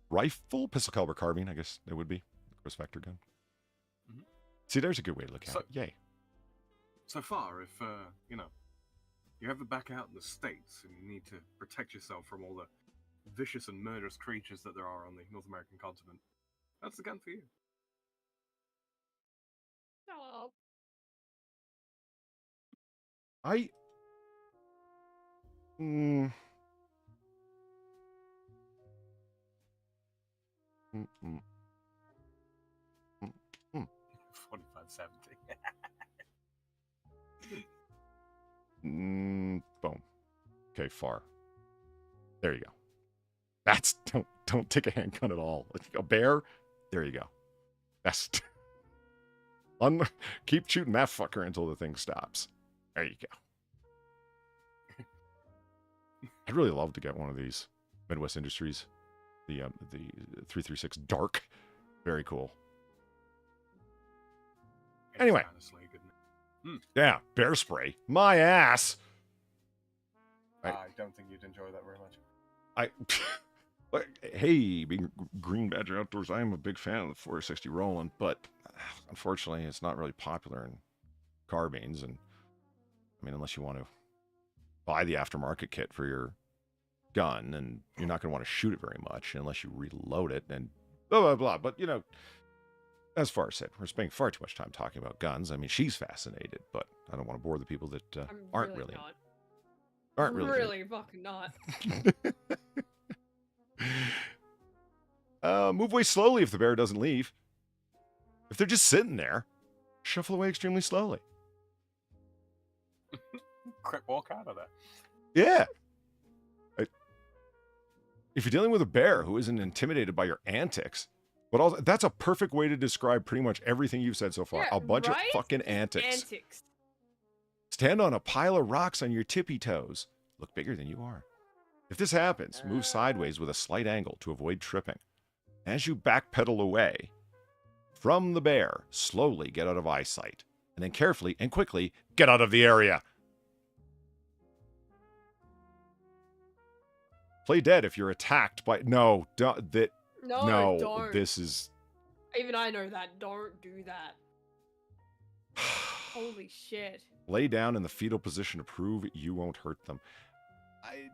rifle, pistol caliber carbine, I guess it would be. Chris Vector gun. Mm-hmm. See, there's a good way to look at it. Yay. So far, if, you ever back out in the States and you need to protect yourself from all the vicious and murderous creatures that there are on the North American continent, that's the gun for you. Oh. I. Mm, mm, mm, mm, mm. 4570. Boom. Okay, far. There you go. That's don't take a handgun at all. A bear. There you go. That's keep shooting that fucker until the thing stops. There you go. I'd really love to get one of these Midwest Industries, the 336 Dark. Very cool. Anyway. Honestly, good. Yeah, bear spray. My ass. I don't think you'd enjoy that very much. Hey, being Green Badger Outdoors, I am a big fan of the 460 Roland, but unfortunately, it's not really popular in carbines. And I mean, unless you want to buy the aftermarket kit for your gun, and you're not going to want to shoot it very much unless you reload it and blah, blah, blah. But, you know, as far as said, we're spending far too much time talking about guns. I mean, she's fascinated, but I don't want to bore the people that aren't really not. aren't really really fucking not. Move away slowly if the bear doesn't leave. If they're just sitting there, shuffle away extremely slowly. Quick walk out of there. Yeah. If you're dealing with a bear who isn't intimidated by your antics, but also that's a perfect way to describe pretty much everything you've said so far. Yeah, a bunch of right? fucking antics. Antics. Stand on a pile of rocks on your tippy toes. Look bigger than you are. If this happens, move sideways with a slight angle to avoid tripping. As you backpedal away from the bear, slowly get out of eyesight, and then carefully and quickly get out of the area. Play dead if you're attacked by... No, don't. Don't. This is... Even I know that. Don't do that. Holy shit. Lay down in the fetal position to prove you won't hurt them. I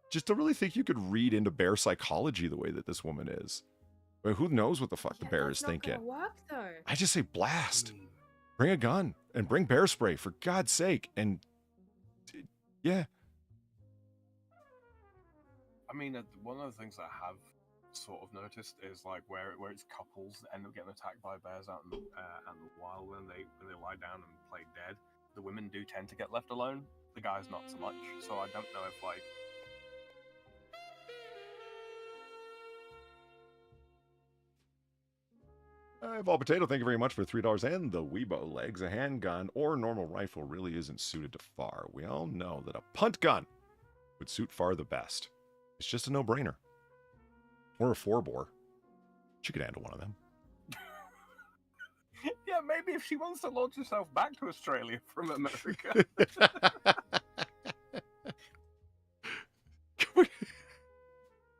just don't really think you could read into bear psychology the way that this woman is. I mean, who knows what the fuck the bear is thinking? That's not gonna work, though. I just say blast. Bring a gun and bring bear spray, for God's sake. And yeah. I mean, one of the things I have sort of noticed is like where it's couples that end up getting attacked by bears out in the wild when they lie down and play dead. The women do tend to get left alone. The guys not so much. So I don't know if like. Vol Potato, thank you very much for $3 and the Weibo legs. A handgun or normal rifle really isn't suited to far. We all know that a punt gun would suit far the best. It's just a no-brainer. Or a 4-bore. She could handle one of them. Yeah, maybe if she wants to launch herself back to Australia from America.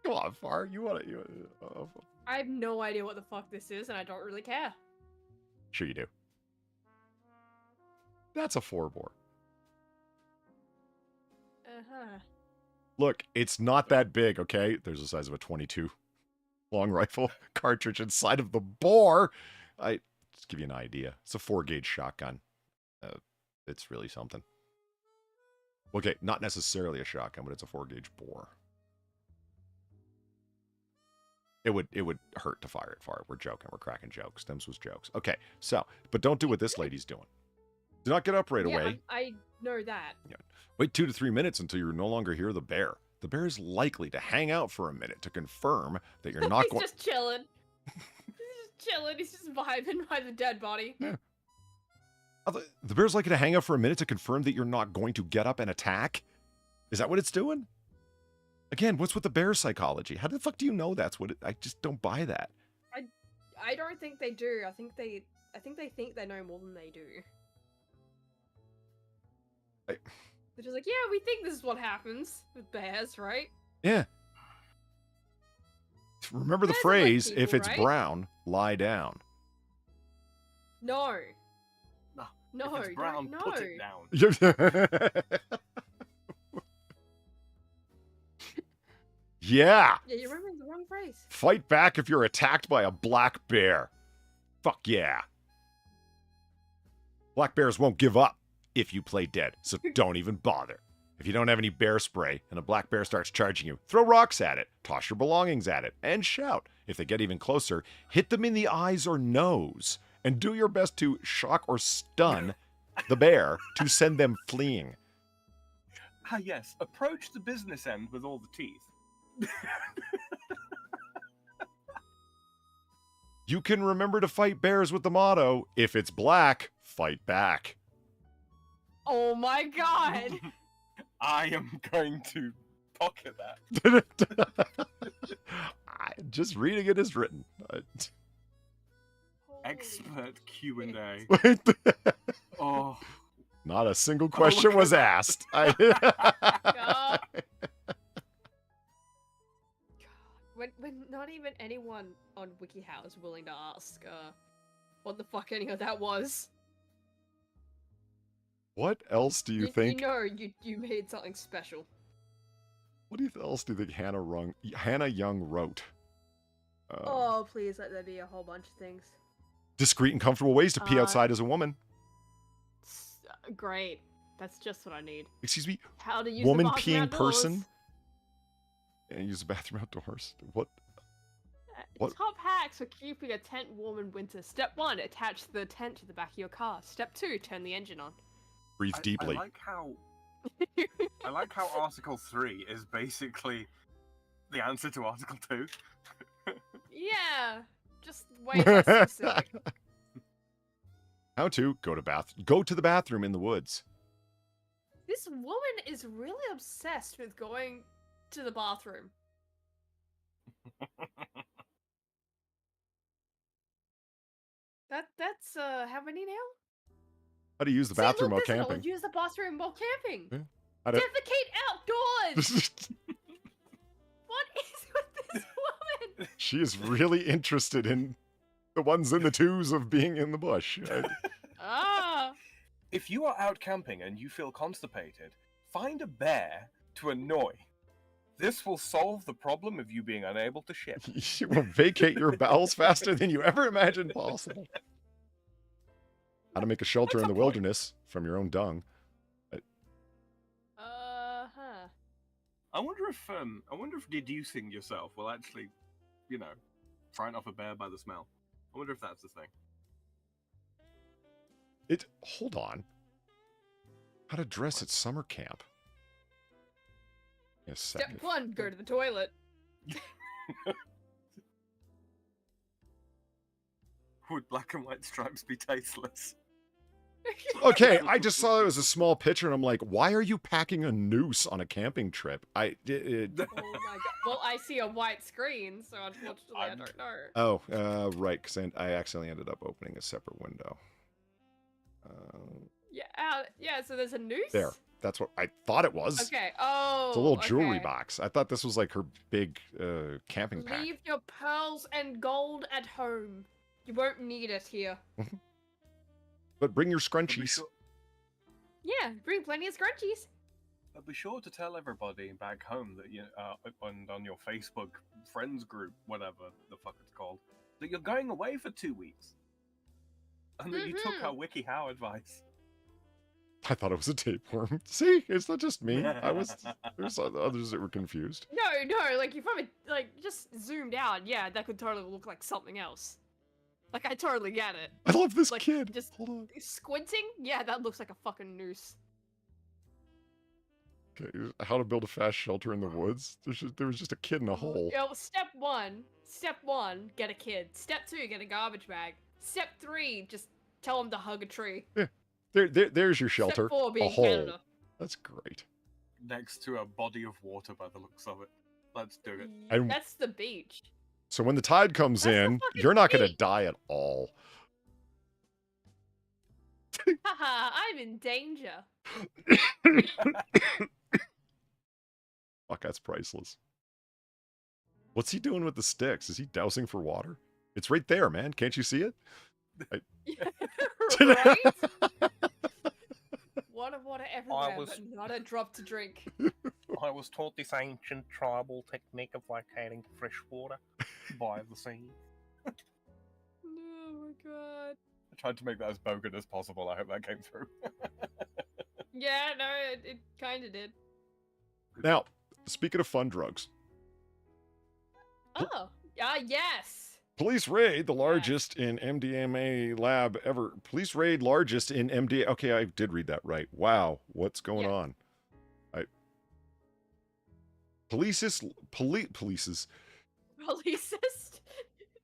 Come on, Far. You want to... I have no idea what the fuck this is, and I don't really care. Sure you do. That's a 4-bore. Uh-huh. Look, it's not that big, okay? There's the size of a 22 long rifle cartridge inside of the bore. I just give you an idea. It's a 4-gauge shotgun. It's really something. Okay, not necessarily a shotgun, but it's a 4-gauge bore. It would hurt to fire it far. We're joking. We're cracking jokes. Stems was jokes. Okay, so, but don't do what this lady's doing. Do not get up right away. I know that. Yeah. Wait 2 to 3 minutes until you no longer hear the bear. The bear is likely to hang out for a minute to confirm that you're not going... He's just chilling. He's just chilling. He's just vibing by the dead body. Yeah. The bear's likely to hang out for a minute to confirm that you're not going to get up and attack? Is that what it's doing? Again, what's with the bear psychology? How the fuck do you know that's what it... I just don't buy that. I don't think they do. I think they think they know more than they do. They're just like, yeah, we think this is what happens with bears, right? Yeah. Remember the Bears are like phrase, people, if it's right? brown, lie down. No. No. If it's brown, no. put it down. Yeah. Yeah, you're remembering the wrong phrase. Fight back if you're attacked by a black bear. Fuck yeah. Black bears won't give up, if you play dead, so don't even bother. If you don't have any bear spray and a black bear starts charging you, throw rocks at it, toss your belongings at it, and shout. If they get even closer, hit them in the eyes or nose, and do your best to shock or stun the bear to send them fleeing. Ah, yes. Approach the business end with all the teeth. You can remember to fight bears with the motto, if it's black, fight back. Oh my god! I am going to pocket that. Just reading it as written. Expert Q&A. Wait. Oh. Not a single question was asked. God. When not even anyone on WikiHow is willing to ask what the fuck any of that was. What else do you think? You know you made something special. What else do you think Hannah Young wrote? Oh, please let there be a whole bunch of things. Discreet and comfortable ways to pee outside as a woman. Great. That's just what I need. Excuse me? How to use woman the bathroom peeing outdoors. person? And use the bathroom outdoors? What? Top hacks for keeping a tent warm in winter. Step 1, attach the tent to the back of your car. Step 2, turn the engine on. Breathe deeply. I like how Article 3 is basically the answer to Article 2. Yeah, just way less specific. How to go to the bathroom in the woods. This woman is really obsessed with going to the bathroom. That's how many now? How to use the bathroom while camping. Use the bathroom while camping. Yeah. How to... Defecate outdoors. What is with this woman? She is really interested in the ones and the twos of being in the bush. If you are out camping and you feel constipated, find a bear to annoy. This will solve the problem of you being unable to shit. You will vacate your bowels faster than you ever imagined possible. How to make a shelter in the wilderness from your own dung. I wonder if deducing yourself will actually, frighten off a bear by the smell. I wonder if that's the thing. Hold on. How to dress at summer camp. Yes. Step 1, go to the toilet. Would black and white stripes be tasteless? Okay, I just saw it was a small picture, and I'm like, why are you packing a noose on a camping trip? Oh my god. Well, I see a white screen, so unfortunately I don't know. Oh, right, because I accidentally ended up opening a separate window. Yeah, so there's a noose? There. That's what I thought it was. Okay, It's a little jewelry box. I thought this was like her big camping pack. Leave your pearls and gold at home. You won't need it here. But bring your scrunchies. Yeah, bring plenty of scrunchies. But be sure to tell everybody back home that on your Facebook friends group, whatever the fuck it's called, that you're going away for 2 weeks. And that you took our WikiHow advice. I thought it was a tapeworm. See, it's not just me. There's others that were confused. No, like if I'm just zoomed out, yeah, that could totally look like something else. Like I totally get it. I love this kid. Just hold on. Squinting, yeah, that looks like a fucking noose. Okay, how to build a fast shelter in the woods? There was just a kid in a hole. Yo, step one, get a kid. Step 2, get a garbage bag. Step 3, just tell him to hug a tree. Yeah. There's your shelter. Step 4, be a in hole. Canada. That's great. Next to a body of water by the looks of it. Let's do it. And that's the beach. So when the tide comes in, you're not going to die at all. Haha, I'm in danger. Fuck, that's priceless. What's he doing with the sticks? Is he dousing for water? It's right there, man. Can't you see it? Right? Water everywhere, but not a drop to drink. I was taught this ancient tribal technique of locating fresh water by the sea. Oh my god. I tried to make that as bogan as possible. I hope that came through. Yeah, no, it kind of did. Now, speaking of fun drugs, Oh, yes. police raid the largest in MDMA lab ever. Police raid largest in MDA. Okay, I did read that right. Wow, what's going Yeah. on? Police's. Policist.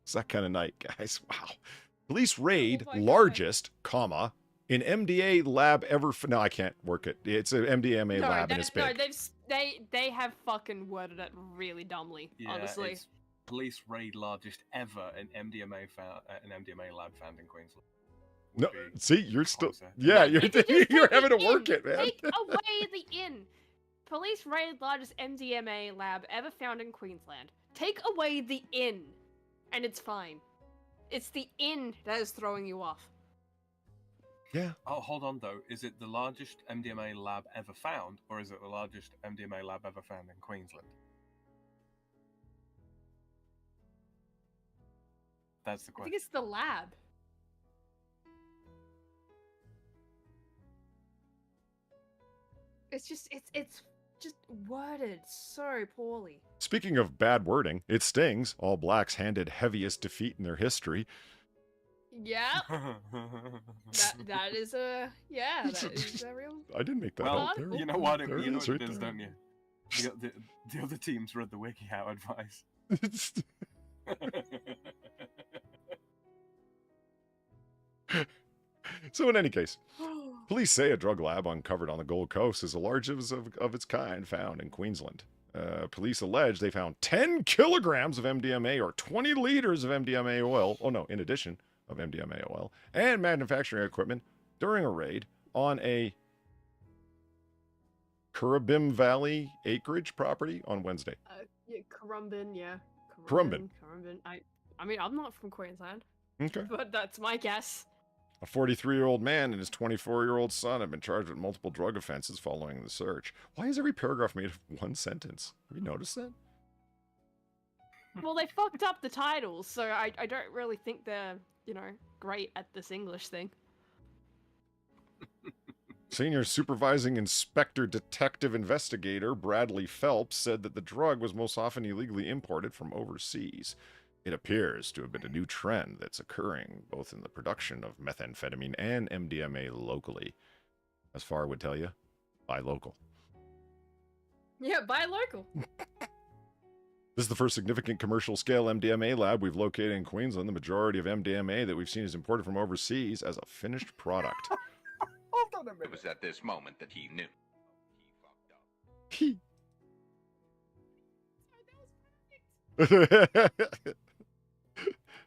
It's that kind of night, guys. Wow. Police raid my God. largest, comma, in MDA lab ever. No, I can't work it. It's an MDMA lab and it's big. They have fucking worded it really dumbly. Honestly. It's police raid largest ever in MDMA lab found in Queensland. No, Would be see, you're still. closer. Yeah, You you're can just you're take having to the work in. it, man. Take away the in. Police raided largest MDMA lab ever found in Queensland. Take away the in, and it's fine. It's the in that is throwing you off. Yeah. Oh, hold on though. Is it the largest MDMA lab ever found, or is it the largest MDMA lab ever found in Queensland? That's the I question. think it's the lab. It's just worded so poorly. Speaking of bad wording, it stings. All Blacks handed heaviest defeat in their history. Yeah, that is a real. I didn't make that Well, up. There, you know what? there You know is what it right is, there. don't you? The other teams read the WikiHow advice. So in any case, police say a drug lab uncovered on the Gold Coast is the largest of its kind found in Queensland. Police allege they found 10 kilograms of MDMA or 20 liters of MDMA oil. Oh no, in addition of MDMA oil and manufacturing equipment during a raid on a Currabim Valley acreage property on Wednesday. Yeah, Currumbin, yeah. Currumbin. Currumbin. I mean, I'm not from Queensland, Okay. but that's my guess. A 43-year-old man and his 24-year-old son have been charged with multiple drug offenses following the search. Why is every paragraph made of one sentence? Have you noticed that? Well, they fucked up the titles, so I don't really think they're, great at this English thing. Senior Supervising Inspector Detective Investigator Bradley Phelps said that the drug was most often illegally imported from overseas. It appears to have been a new trend that's occurring both in the production of methamphetamine and MDMA locally. As far would tell you, buy local. Yeah, buy local. This is the first significant commercial-scale MDMA lab we've located in Queensland. The majority of MDMA that we've seen is imported from overseas as a finished product. Hold on a It minute. was at this moment that he knew. He fucked up.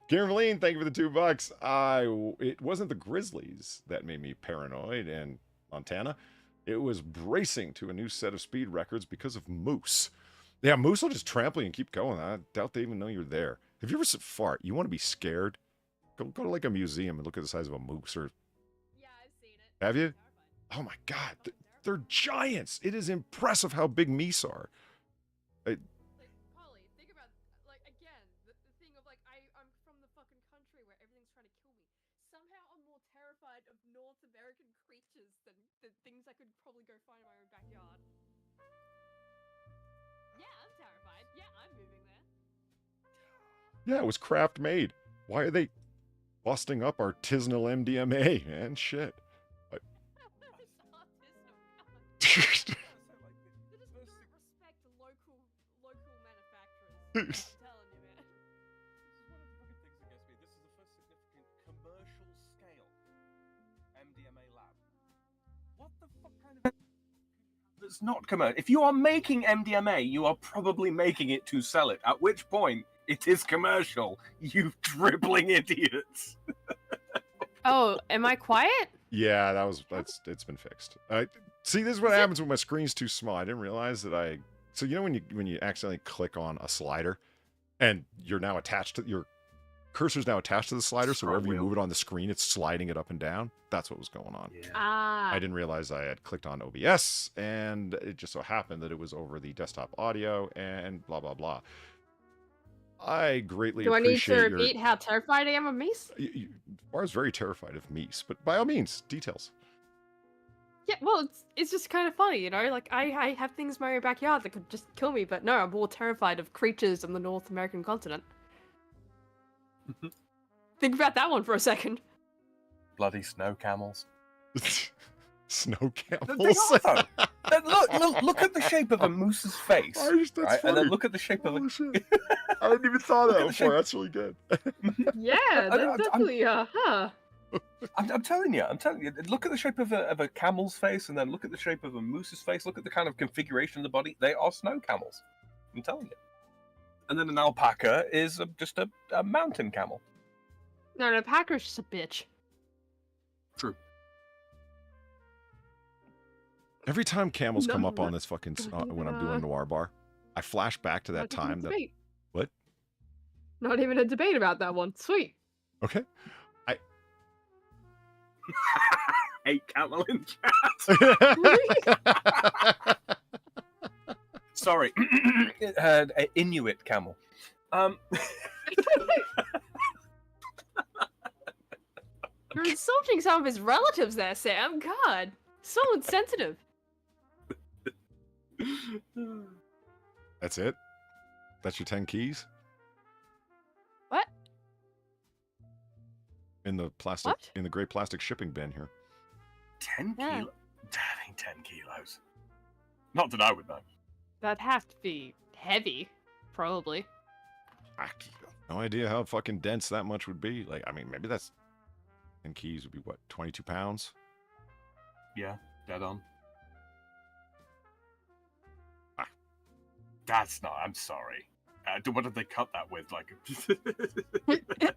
Karen Valine, thank you for the $2. It wasn't the Grizzlies that made me paranoid in Montana. It was bracing to a new set of speed records because of moose. Yeah, moose will just trample you and keep going. I doubt they even know you're there. Have you ever fart? You want to be scared? Go to like a museum and look at the size of a moose. Or Yeah, I've seen it. have you? Oh my God, they're giants. It is impressive how big meese are. Like, Polly, think about, again, the thing of, I'm from the fucking country where everything's trying to kill me. Somehow I'm more terrified of North American creatures than things I could probably go find in my own backyard. Yeah, I'm terrified. Yeah, I'm moving there. Yeah, it was craft made. Why are they busting up artisanal MDMA, man? Shit. They just don't respect local manufacturers. I'm telling you, man. This is one of the fucking things that gets me. This is the first significant commercial scale MDMA lab. What the fuck kind of... That's not commercial. If you are making MDMA, you are probably making it to sell it, at which point it is commercial, you dribbling idiots. Oh, am I quiet? Yeah, it's been fixed. See, this is what happens when my screen's too small. I didn't realize that so you know when you accidentally click on a slider and you're now attached to your cursor's now attached to the slider, so wherever you move it on the screen, it's sliding it up and down. That's what was going on. Yeah. Ah. I didn't realize I had clicked on OBS, and it just so happened that it was over the desktop audio and blah blah blah. I greatly Do I need to appreciate repeat how terrified I am of meese? Bar is very terrified of meese, but by all means, details. Yeah, well, it's just kind of funny, you know? Like, I have things in my own backyard that could just kill me, but no, I'm more terrified of creatures on the North American continent. Think about that one for a second. Bloody snow camels. Snow They camels. are, though. Look at the shape of a moose's face. That's Right? funny. And then look at the shape of Holy a... shit. I hadn't even thought of Look that at the shape- before. That's really good. Yeah, that's definitely, huh. I'm telling you. Look at the shape of a camel's face, and then look at the shape of a moose's face. Look at the kind of configuration of the body. They are snow camels. I'm telling you. And then an alpaca is just a mountain camel. No, an alpaca's just a bitch. True. Every time camels come up No, on this fucking when I'm doing Noir Bar, I flash back to that time that what? Not even a debate about that one. Sweet. Okay. Hey, camel in chat. Sorry, Inuit camel. You're insulting some of his relatives there, Sam. God, so insensitive. That's it? That's your 10 keys? What? In the plastic, What? in the gray plastic shipping bin here. 10 Yeah. kilos? That ain't 10 kilos. Not that I would know. That'd have to be heavy, probably. No idea how fucking dense that much would be. Like, I mean, maybe that's 10 keys would be what, 22 pounds? Yeah, dead on. That's not. I'm sorry. What did they cut that with? Like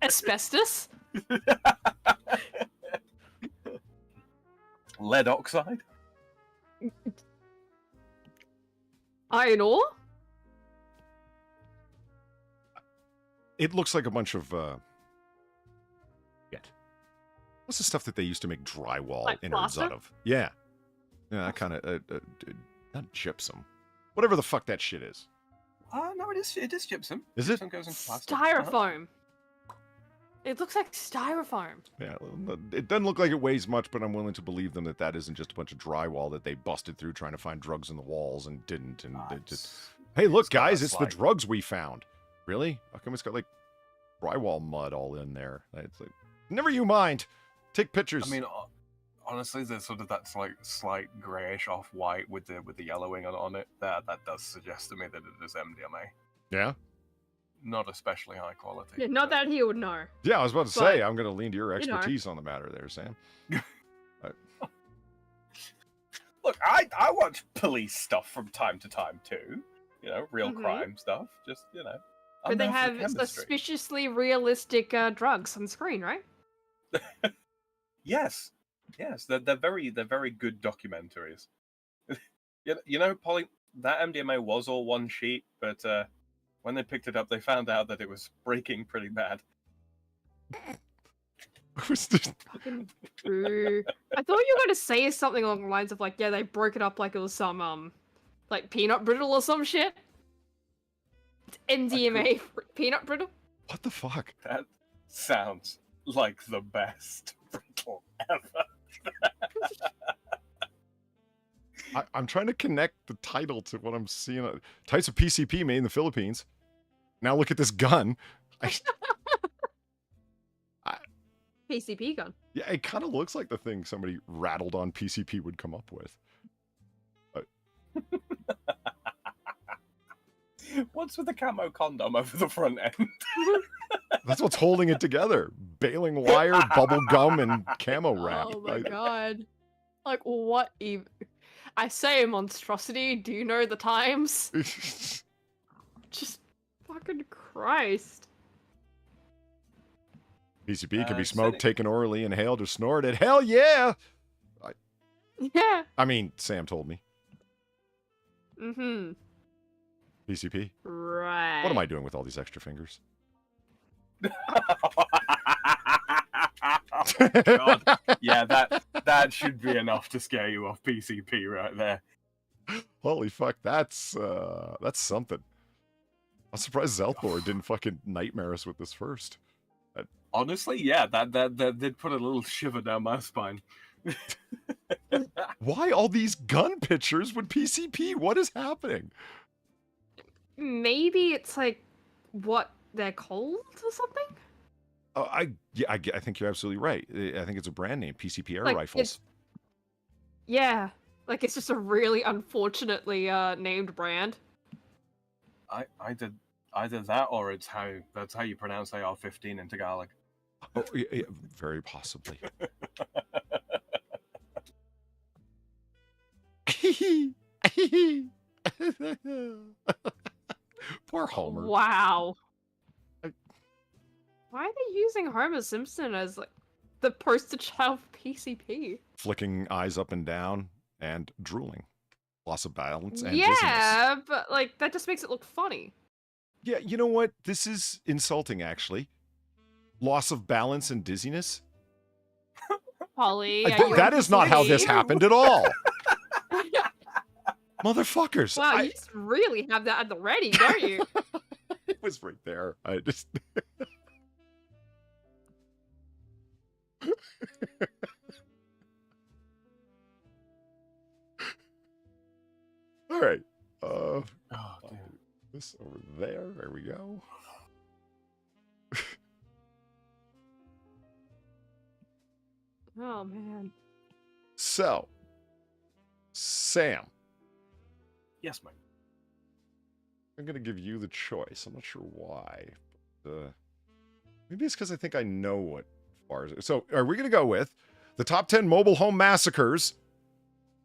Asbestos? lead oxide? Iron ore? It looks like a bunch of what's the stuff that they used to make drywall Like innards plaster? out of? Yeah. Yeah, that kind of not gypsum. Whatever the fuck that shit is. No, it is gypsum. Is it? Gypsum goes into plastic. Styrofoam. It looks like styrofoam. Yeah, it doesn't look like it weighs much, but I'm willing to believe them that isn't just a bunch of drywall that they busted through trying to find drugs in the walls and didn't. And they just, hey, look, it's got guys, a it's the slight- drugs we found. Really? How come it's got like drywall mud all in there? It's like, never you mind. Take pictures. I mean, honestly, there's sort of that slight grayish off-white with the yellowing on it. That does suggest to me that it is MDMA. yeah, Not especially high quality. Yeah, not but- that he would know. yeah. I was about to But, say I'm going to lean to your you know. expertise on the matter there, Sam. Look, I watch police stuff from time to time too. You know, real Mhm. crime stuff. Just I'm But they there for the have chemistry. suspiciously realistic drugs on screen, right? Yes, they're very good documentaries. you know, Polly, that MDMA was all one sheet, but when they picked it up, they found out that it was breaking pretty bad. Fucking true. I thought you were going to say something along the lines of like, yeah, they broke it up like it was some like peanut brittle or some shit. It's MDMA peanut brittle. What the fuck? That sounds like the best brittle ever. I'm trying to connect the title to what I'm seeing. Types of PCP made in the Philippines. Now look at this gun. PCP gun. Yeah, it kind of looks like the thing somebody rattled on PCP would come up with. What's with the camo condom over the front end? That's what's holding it together. Baling wire, bubble gum, and camo wrap. Oh my god. Like, what even? I say monstrosity, do you know the times? Just fucking Christ. PCP can be so smoked, they- taken orally, inhaled, or snorted. Hell yeah! Yeah. I mean, Sam told me. Mm-hmm. PCP. Right. What am I doing with all these extra fingers? God. Yeah, that should be enough to scare you off PCP right there. Holy fuck, that's something. I'm surprised Zelthor didn't fucking nightmare us with this first. Honestly, yeah, that did put a little shiver down my spine. Why all these gun pictures with PCP? What is happening? Maybe it's like what they're called or something? Oh, I think you're absolutely right. I think it's a brand name, PCP air Like, rifles. Yeah. Like it's just a really unfortunately named brand. Either that or that's how you pronounce AR-15 in Tagalog. Oh, yeah, very possibly. Poor Homer. Wow. Why are they using Homer Simpson as like the poster child for PCP? Flicking eyes up and down and drooling. Loss of balance and dizziness. Yeah, but like that just makes it look funny. Yeah, you know what? This is insulting, actually. Loss of balance and dizziness. Polly, That is not how this happened at all. Motherfuckers. Wow, you just really have that at the ready, don't you? It was right there. I just. All right. This over there. There we go. Oh man. So, Sam, Yes, mate. I'm gonna give you the choice. I'm not sure why. But, maybe it's because I think I know what bars. So, are we gonna go with the top 10 mobile home massacres,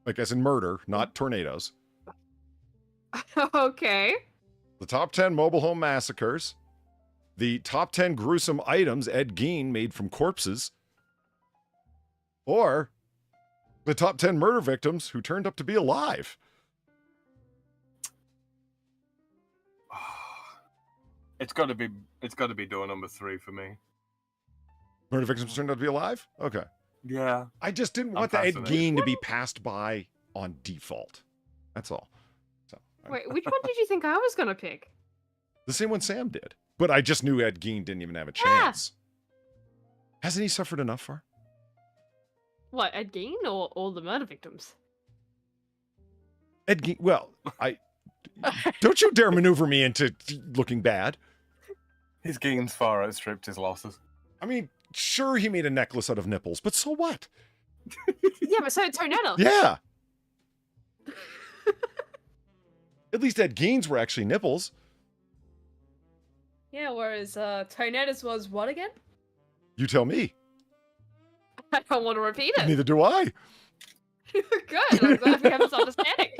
like as in murder, not tornadoes? Okay. The top 10 mobile home massacres, the top 10 gruesome items Ed Gein made from corpses, or the top 10 murder victims who turned up to be alive. It's got to be door number 3 for me. Murder victims turned out to be alive? Okay. Yeah. I just didn't want the Ed Gein to be passed by on default. That's all. So, Wait, which one did you think I was gonna pick? the same one Sam did. But I just knew Ed Gein didn't even have a chance. Hasn't he suffered enough for? What, Ed Gein or all the murder victims? Ed Gein, well, don't you dare maneuver me into looking bad. His gains far outstripped his losses. I mean, sure, he made a necklace out of nipples, but so what? Yeah, but so did Tonetta. Yeah. At least Ed Gein's were actually nipples. Yeah, whereas Tonetta's was what again? You tell me. I don't want to repeat it. Neither do I. Good, I'm glad we have this understanding.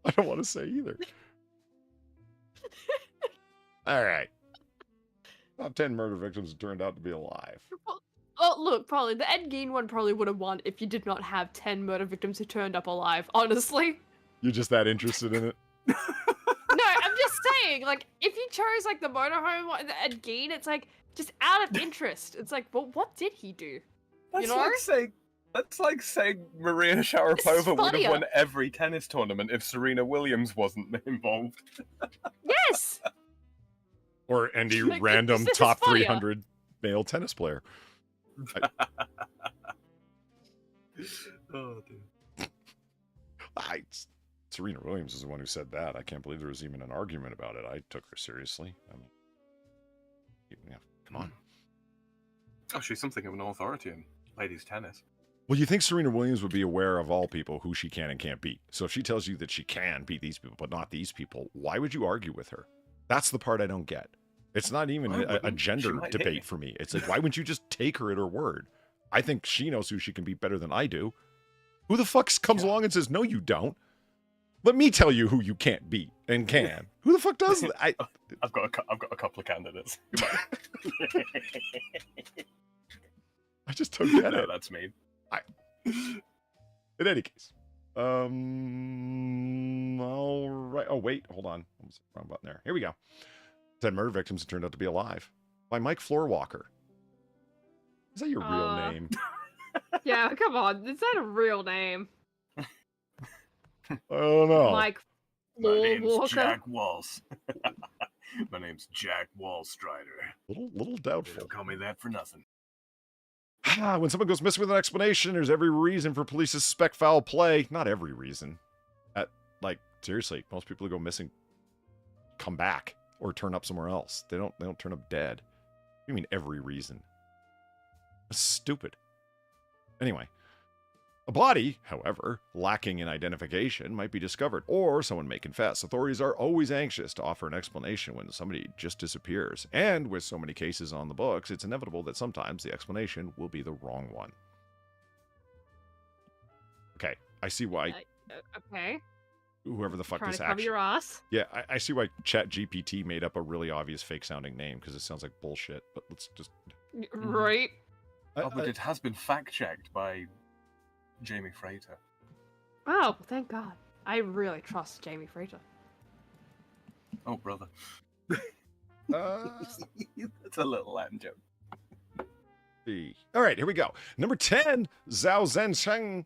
I don't want to say either. All right. Top 10 murder victims turned out to be alive. Oh, look, probably the Ed Gein one probably would have won if you did not have 10 murder victims who turned up alive, honestly. You're just that interested in it? No, I'm just saying, like, if you chose, like, the motorhome one, the Ed Gein, it's, like, just out of interest. It's like, well, what did he do? That's You know? That's like saying Maria Sharapova would have funnier. won every tennis tournament if Serena Williams wasn't involved. Yes! Or any Like, random this is top funnier. 300 male tennis player. Oh, dude. Serena Williams is the one who said that. I can't believe there was even an argument about it. I took her seriously. I mean, yeah, come on. Oh, she's something of an authority in ladies' tennis. Well, you think Serena Williams would be aware of all people who she can and can't beat. So if she tells you that she can beat these people, but not these people, why would you argue with her? That's the part I don't get. It's not even a gender debate for me. It's like, why wouldn't you just take her at her word? I think she knows who she can beat better than I do. Who the fuck comes along and says, no, you don't? Let me tell you who you can't beat and can. Who the fuck does that? I've got a couple of candidates. I just don't get No, it. that's me. In any case. All right. Oh, wait. Hold on. Wrong button there. Here we go. 10 murder victims turned out to be alive. By Mike Floorwalker. Is that your real name? Yeah, come on. Is that a real name? I don't know. Mike My name's Walker. Jack Walls. My name's Jack Wallstrider. Little They doubtful. don't call me that for nothing. When someone goes missing with an explanation, there's every reason for police to suspect foul play. Not every reason. Seriously, most people who go missing come back or turn up somewhere else. They don't turn up dead. What do you mean every reason? That's stupid. Anyway, a body, however, lacking in identification might be discovered, or someone may confess. Authorities are always anxious to offer an explanation when somebody just disappears. And with so many cases on the books, it's inevitable that sometimes the explanation will be the wrong one. Okay, I see why. Okay. Whoever the fuck Trying this to cover actually... your ass. Yeah, I see why ChatGPT made up a really obvious fake-sounding name, because it sounds like bullshit, but let's just... Right. Oh, but it has been fact-checked by Jamie Frater. Oh, thank God. I really trust Jamie Frater. Oh, brother. That's a little Latin joke. All right, here we go. Number 10, Zhao Zhensheng.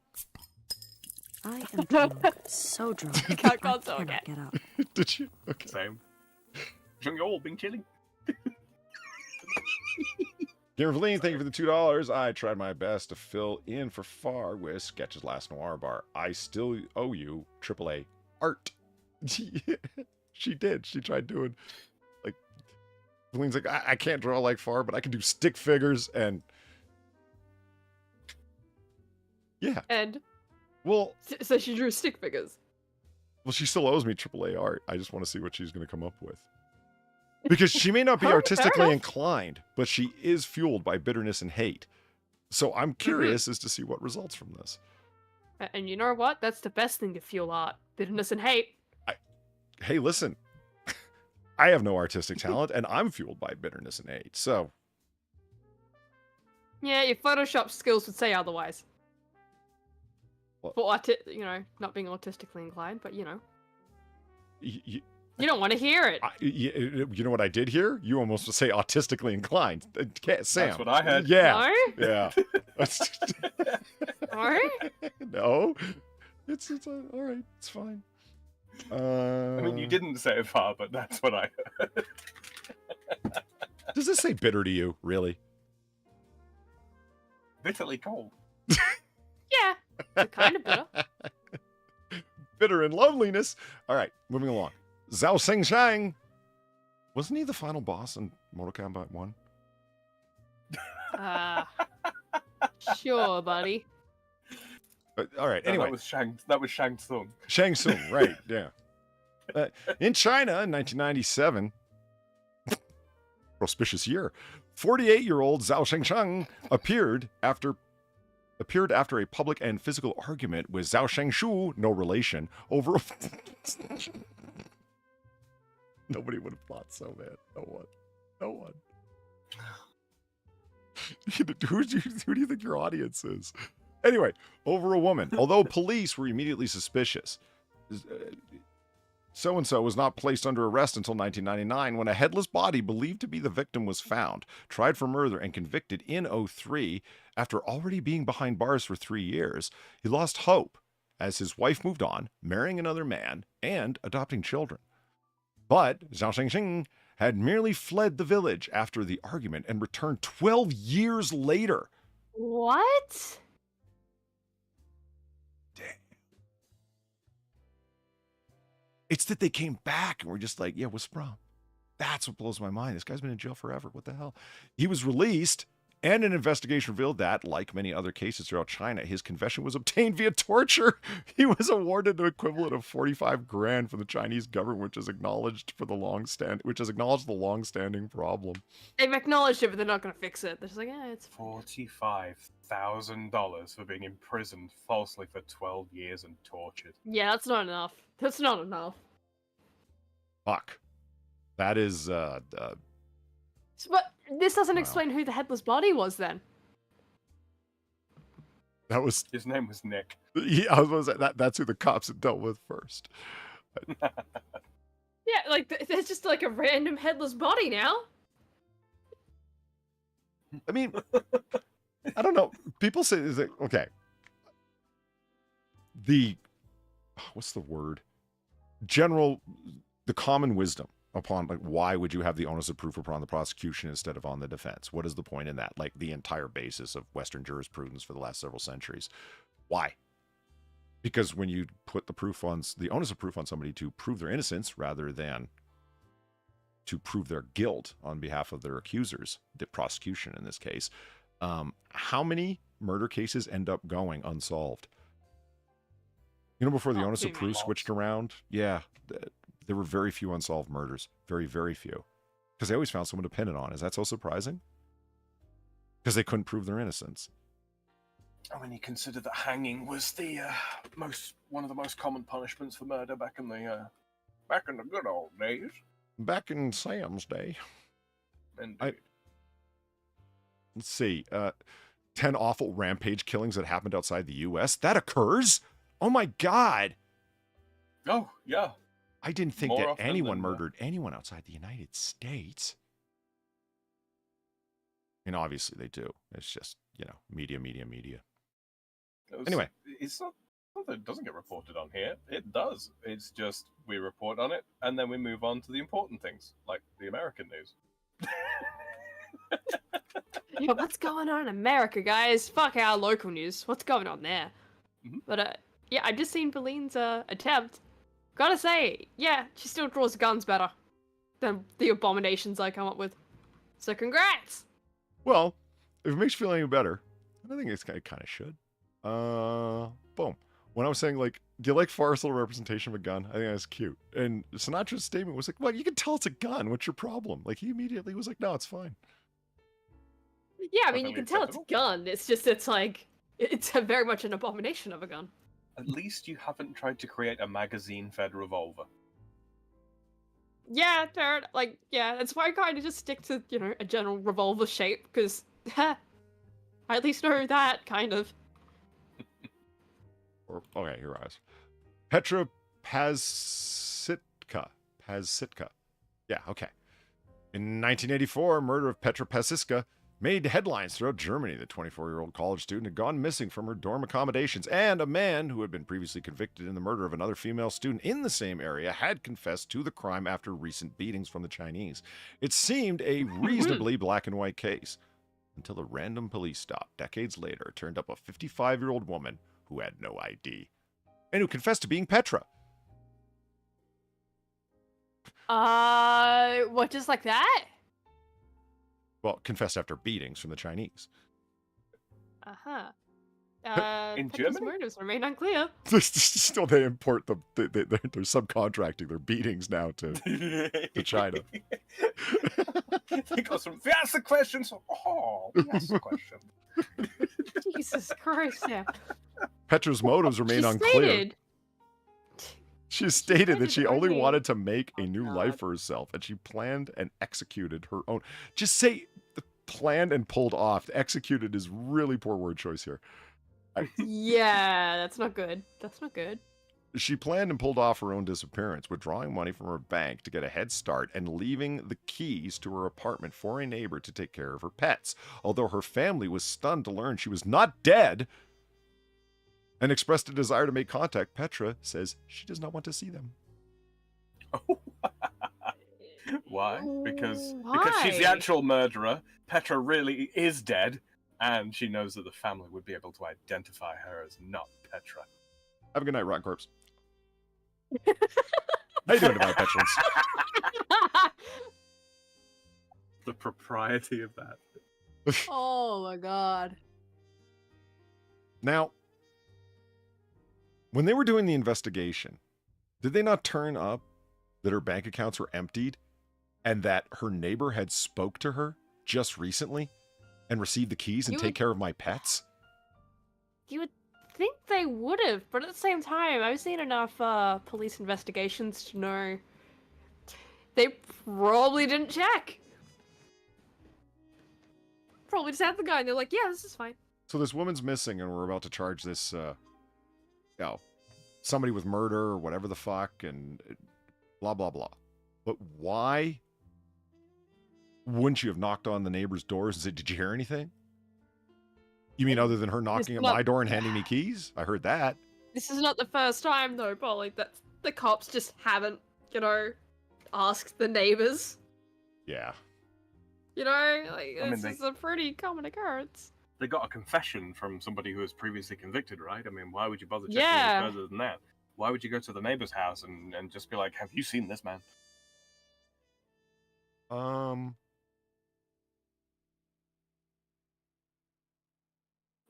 I am drunk. So drunk. Got I Gonzo cannot again. get up. Did you? Okay. Same. Shouldn't you all been chilling? Gamervaline, thank you for the $2. I tried my best to fill in for Far with Sketch's last Noir Bar. I still owe you AAA art. She did. She tried doing, like, Valine's like, I can't draw like Far, but I can do stick figures and... Yeah. And... Well... So she drew stick figures. Well, she still owes me AAA art. I just want to see what she's going to come up with. Because she may not be artistically inclined, but she is fueled by bitterness and hate. So I'm curious as to see what results from this. And you know what? That's the best thing to fuel art. Bitterness and hate. Hey, listen. I have no artistic talent, and I'm fueled by bitterness and hate. So... Yeah, your Photoshop skills would say otherwise. What? For not being artistically inclined, but you know. You don't want to hear it. You know what I did here? You almost say autistically inclined. Sam. That's what I heard. Yeah. No? Yeah. No? No. It's all right. It's fine. I mean, you didn't say it far, but that's what I heard. Does this say bitter to you, really? Bitterly cold. Yeah. It's kind of bitter. Bitter in loneliness. All right, moving along. Zhao Xingshang. Wasn't he the final boss in Mortal Kombat 1? Sure, buddy. All right, No, anyway. that was Shang Tsung. Shang Tsung, right, yeah. In China in 1997, auspicious year, 48-year-old Zhao Shengsheng appeared after a public and physical argument with Zhao Shengshu, no relation, over a... Nobody would have thought so, man. No one. Who do you think your audience is? Anyway, over a woman. Although police were immediately suspicious, so-and-so was not placed under arrest until 1999 when a headless body believed to be the victim was found, tried for murder, and convicted in 2003 after already being behind bars for 3 years. He lost hope as his wife moved on, marrying another man and adopting children. But Zhao Shengxing had merely fled the village after the argument and returned 12 years later. What? It's that they came back and were just like, yeah, what's the problem? That's what blows my mind. This guy's been in jail forever. What the hell? He was released, and an investigation revealed that, like many other cases throughout China, his confession was obtained via torture. He was awarded an equivalent of 45 grand from the Chinese government, which has acknowledged the long-standing problem. They've acknowledged it, but they're not going to fix it. They're just like, it's $45,000 for being imprisoned falsely for 12 years and tortured. Yeah, that's not enough. That's not enough. Fuck. That is, But this doesn't explain who the headless body was then. That was... His name was Nick. Yeah, I was going to say, that's who the cops had dealt with first. Yeah, like, there's just like a random headless body now. I mean, I don't know. People say, okay. What's the word? The common wisdom upon, like, why would you have the onus of proof upon the prosecution instead of on the defense? What is the point in that? Like, the entire basis of Western jurisprudence for the last several centuries. Why? Because when you put the onus of proof on somebody to prove their innocence rather than to prove their guilt on behalf of their accusers, the prosecution in this case, how many murder cases end up going unsolved? You know, before the onus of proof switched around, yeah, there were very few unsolved murders. Very, very few. Because they always found someone to pin it on. Is that so surprising? Because they couldn't prove their innocence. When you consider that hanging was the one of the most common punishments for murder back in the good old days. Back in Sam's day. Indeed. Let's see. 10 awful rampage killings that happened outside the U.S. That occurs? Oh my God. Oh, yeah. I didn't think More that often anyone than murdered anyone outside the United States. And obviously they do. It's just, you know, media. Anyway. It's not that it doesn't get reported on here. It does. It's just we report on it, and then we move on to the important things, like the American news. Yeah, what's going on in America, guys? Fuck our local news. What's going on there? Mm-hmm. But, yeah, I've just seen Berlin's attempt. Gotta say, yeah, she still draws guns better than the abominations I come up with. So congrats! Well, if it makes you feel any better, I think it kind of should. Boom. When I was saying, like, do you like farcical representation of a gun? I think that's cute. And Sinatra's statement was like, well, you can tell it's a gun. What's your problem? Like, he immediately was like, no, it's fine. Yeah, I mean, you can tell it's a gun. It's just, it's like, it's very much an abomination of a gun. At least you haven't tried to create a magazine-fed revolver. Yeah, fair. Like, yeah, that's why I kind of just stick to, you know, a general revolver shape, because, I at least know that, kind of. Okay, here I was. Petra Pazsitka. Yeah, okay. In 1984, murder of Petra Pazsitka made headlines throughout Germany. The 24-year-old college student had gone missing from her dorm accommodations, and a man who had been previously convicted in the murder of another female student in the same area had confessed to the crime after recent beatings from the Chinese. It seemed a reasonably black and white case, until a random police stop decades later turned up a 55-year-old woman who had no ID, and who confessed to being Petra. What, just like that? Well, confessed after beatings from the Chinese. Uh-huh. In Petra's Germany? motives remain unclear. Still, they import them. They're subcontracting their beatings now to China. They got some. That's the question. So, that's the question. Jesus Christ, yeah. Petra's motives remain unclear. She stated that she only wanted to make a new life for herself, and she planned and executed her own. Just say planned and pulled off. Executed is really poor word choice here. Yeah, that's not good. That's not good. She planned and pulled off her own disappearance, withdrawing money from her bank to get a head start and leaving the keys to her apartment for a neighbor to take care of her pets. Although her family was stunned to learn she was not dead and expressed a desire to make contact, Petra says she does not want to see them. Why? Because Why? she's the actual murderer. Petra really is dead, and she knows that the family would be able to identify her as not Petra. Have a good night, Rotten Corpse. How you doing, Divine Petulance? The propriety of that. Oh my god. Now, when they were doing the investigation, did they not turn up that her bank accounts were emptied and that her neighbor had spoke to her just recently and received the keys and take care of my pets? You would think they would have, but at the same time, I've seen enough police investigations to know they probably didn't check. Probably just had the guy and they're like, yeah, this is fine. So this woman's missing and we're about to charge this, somebody with murder or whatever the fuck and blah, blah, blah. But why wouldn't you have knocked on the neighbor's doors and said, did you hear anything? You mean other than her knocking at my door and handing me keys? I heard that. This is not the first time, though, Polly, that the cops just haven't, ask the neighbors. Yeah. You know, like I mean, this is a pretty common occurrence. They got a confession from somebody who was previously convicted, right? I mean, why would you bother checking Yeah. any further than that? Why would you go to the neighbor's house and just be like, have you seen this man?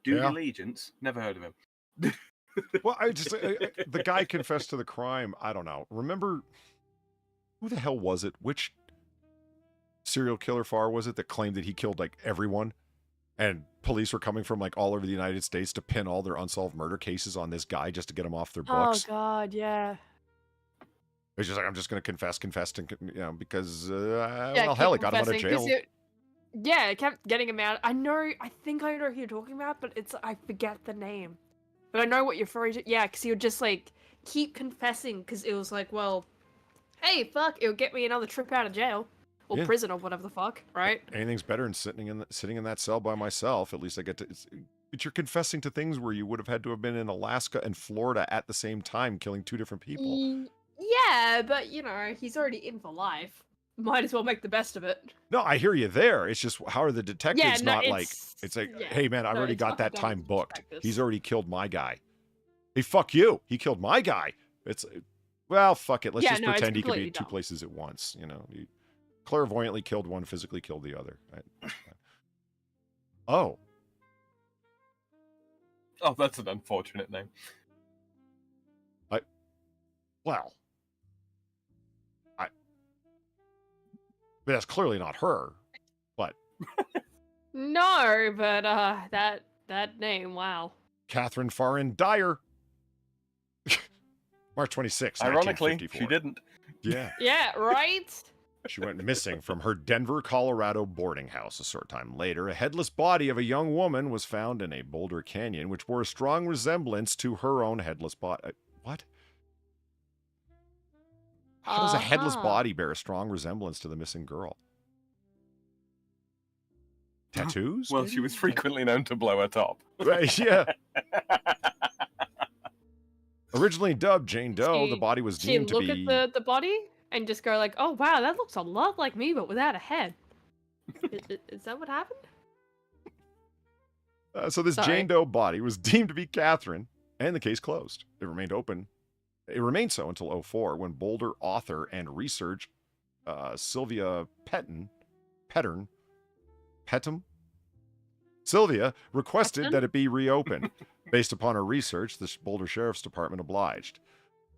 Duty Yeah. Allegiance? Never heard of him. Well, the guy confessed to the crime. I don't know. Remember, who the hell was it? Which serial killer far was it that claimed that he killed like everyone? And police were coming from like all over the United States to pin all their unsolved murder cases on this guy just to get him off their books. Oh God, yeah. It's just like, I'm just going to confess, and because Yeah, well, keep hell, it got him out of confessing, 'cause jail. yeah, it kept getting him out. I think I know who you're talking about, but I forget the name. But I know what you're referring to. Yeah, because he would just like keep confessing because it was like, well, hey, fuck, it'll get me another trip out of jail or Yeah. prison or whatever the fuck, right? Anything's better than sitting in that cell by myself. At least I get to. But you're confessing to things where you would have had to have been in Alaska and Florida at the same time, killing two different people. Yeah, but you know, he's already in for life. Might as well make the best of it. No, I hear you there. It's just, how are the detectives no, not like, it's like, yeah. hey man, I've No, already it's got fucking that dumb time with the booked. detectives. He's already killed my guy. Hey, fuck you. He killed my guy. It's, well, fuck it. Let's Yeah, just no, it's pretend he could be completely two dumb. places at once. You know, he clairvoyantly killed one, physically killed the other. Oh, Oh, that's an unfortunate name. well. But that's clearly not her. But No, but that name, wow. Catherine Farin Dyer. March 26, Ironically, 1954. she didn't. Yeah. Yeah, right? She went missing from her Denver, Colorado boarding house. A short time later, a headless body of a young woman was found in a Boulder Canyon, which bore a strong resemblance to her own headless body. What? How does a headless Uh-huh. body bear a strong resemblance to the missing girl? Tattoos? Well, she was frequently known to blow her top. Right, yeah. Originally dubbed Jane Doe, the body was She deemed to look be... at the body and just go like, oh wow, that looks a lot like me, but without a head. Is that what happened? So this Sorry. Jane Doe body was deemed to be Catherine, and the case closed. It remained open. It remained so until 2004, when Boulder author and research Sylvia Sylvia requested Petton? that it be reopened. Based upon her research, the Boulder Sheriff's Department obliged.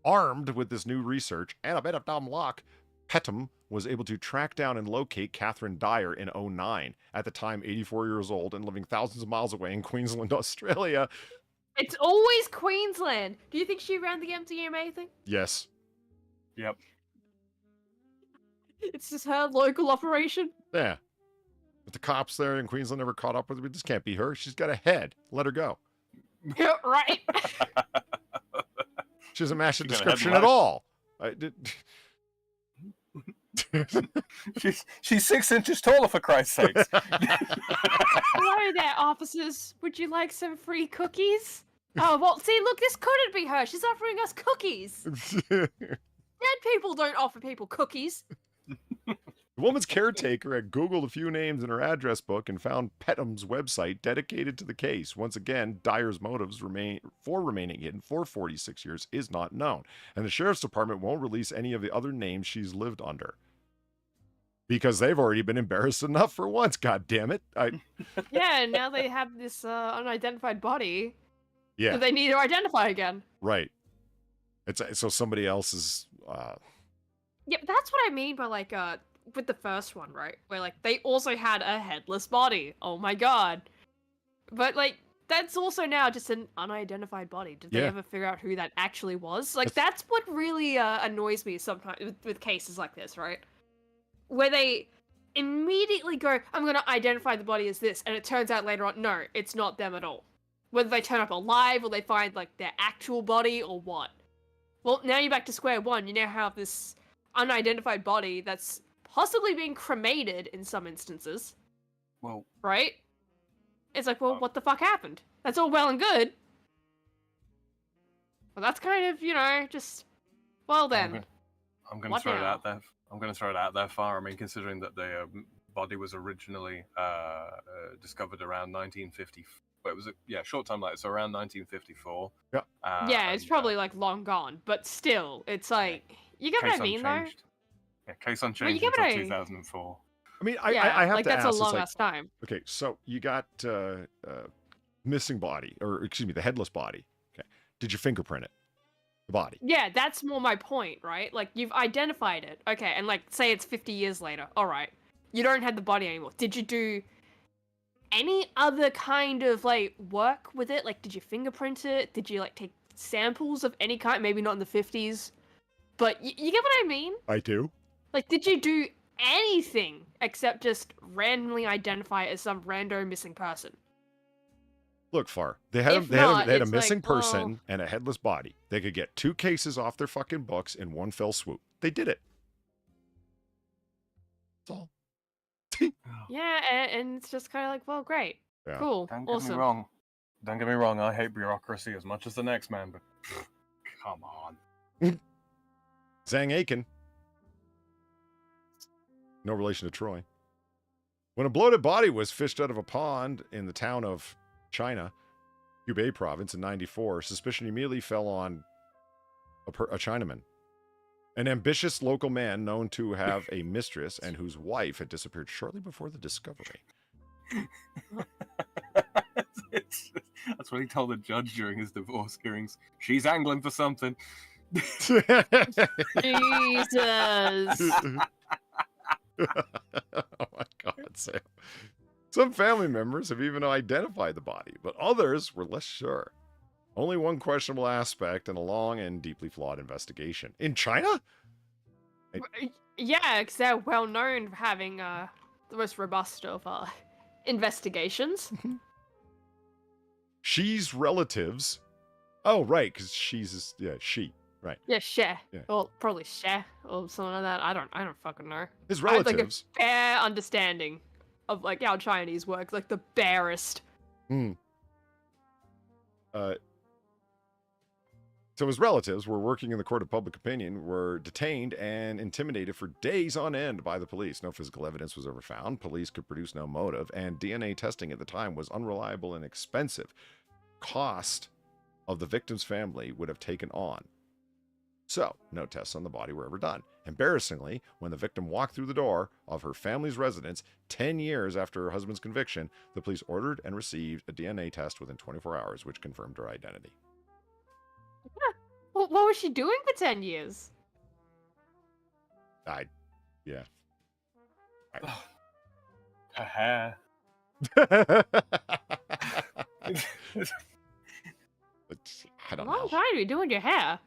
Armed with this new research and a bit of dumb luck, Pettum was able to track down and locate Catherine Dyer in 2009, at the time 84 years old and living thousands of miles away in Queensland, Australia. It's always Queensland. Do you think she ran the MDMA thing? Yes. Yep. It's just her local operation. Yeah. But the cops there in Queensland never caught up with her. This can't be her. She's got a head. Let her go. Yeah, right. She doesn't match the She got a description head at all. I did. She's 6 inches taller, for Christ's sakes. Hello there, officers. Would you like some free cookies? Oh, well, see, look, this couldn't be her. She's offering us cookies. Dead people don't offer people cookies. The woman's caretaker had Googled a few names in her address book and found Pettum's website dedicated to the case. Once again, Dyer's motives for remaining hidden for 46 years is not known, and the Sheriff's Department won't release any of the other names she's lived under. Because they've already been embarrassed enough for once, God damn it. Yeah, and now they have this unidentified body Yeah, that they need to identify again. right. It's so somebody else is... Yeah, but that's what I mean by, like, with the first one, right? Where, like, they also had a headless body. Oh my god. But, like, that's also now just an unidentified body. Did they Yeah. ever figure out who that actually was? Like, that's what really annoys me sometimes with cases like this, right? Where they immediately go, I'm gonna identify the body as this, and it turns out later on, no, it's not them at all. Whether they turn up alive or they find, like, their actual body or what. Well, now you're back to square one. You now have this unidentified body that's possibly being cremated in some instances, Well, right? It's like, well, what the fuck happened? That's all well and good. Well, that's kind of, you know, just... Well then. I'm going to What throw it now? out there. I'm going to throw it out there far. I mean, considering that the body was originally discovered around 1950. It was short time later, so around 1954. Yeah. Yeah, it's probably like long gone, but still, it's like you get what I mean, though. Yeah, case unchanged Well, you get until what I- 2004. I mean, Yeah, I have like to that's ask. a it's long like, ass time. okay, so you got missing body, or excuse me, the headless body. Okay, did you fingerprint it? The body. Yeah, that's more my point, right? Like you've identified it, okay, and like say it's 50 years later. All right, you don't have the body anymore. Did you do any other kind of like work with it? Like, did you fingerprint it? Did you like take samples of any kind? Maybe not in the 50s, but you get what I mean? I do. Like, did you do anything except just randomly identify it as some rando missing person? Look, Far. They had If they had not, a it's missing like, person well- and a headless body. They could get 2 cases off their fucking books in one fell swoop. They did it. That's all. Yeah, and it's just kind of like, well, great, Yeah. cool, Don't get awesome. me wrong. Don't get me wrong. I hate bureaucracy as much as the next man, but come on. Zhang Aiken. No relation to Troy. When a bloated body was fished out of a pond in the town of China, Hubei province in 94, suspicion immediately fell on a Chinaman. An ambitious local man known to have a mistress and whose wife had disappeared shortly before the discovery. That's what he told the judge during his divorce hearings. She's angling for something. Jesus. Oh my God, Sam. Some family members have even identified the body, but others were less sure. Only one questionable aspect in a long and deeply flawed investigation. In China? Yeah, because they're well known for having the most robust of investigations. She's relatives. Oh, right, because she. Right. Yeah, share. Yeah. Or probably share or something like that. I don't fucking know. His I have like a relatives. bare understanding of like how Chinese works, like the barest. So his relatives were working in the court of public opinion, were detained and intimidated for days on end by the police. No physical evidence was ever found. Police could produce no motive, and DNA testing at the time was unreliable and expensive. Cost of the victim's family would have taken on. So, no tests on the body were ever done. Embarrassingly, when the victim walked through the door of her family's residence 10 years after her husband's conviction, the police ordered and received a DNA test within 24 hours, which confirmed her identity. Well, what was she doing for 10 years? Yeah. Her hair. I don't A long know. time to be doing your hair.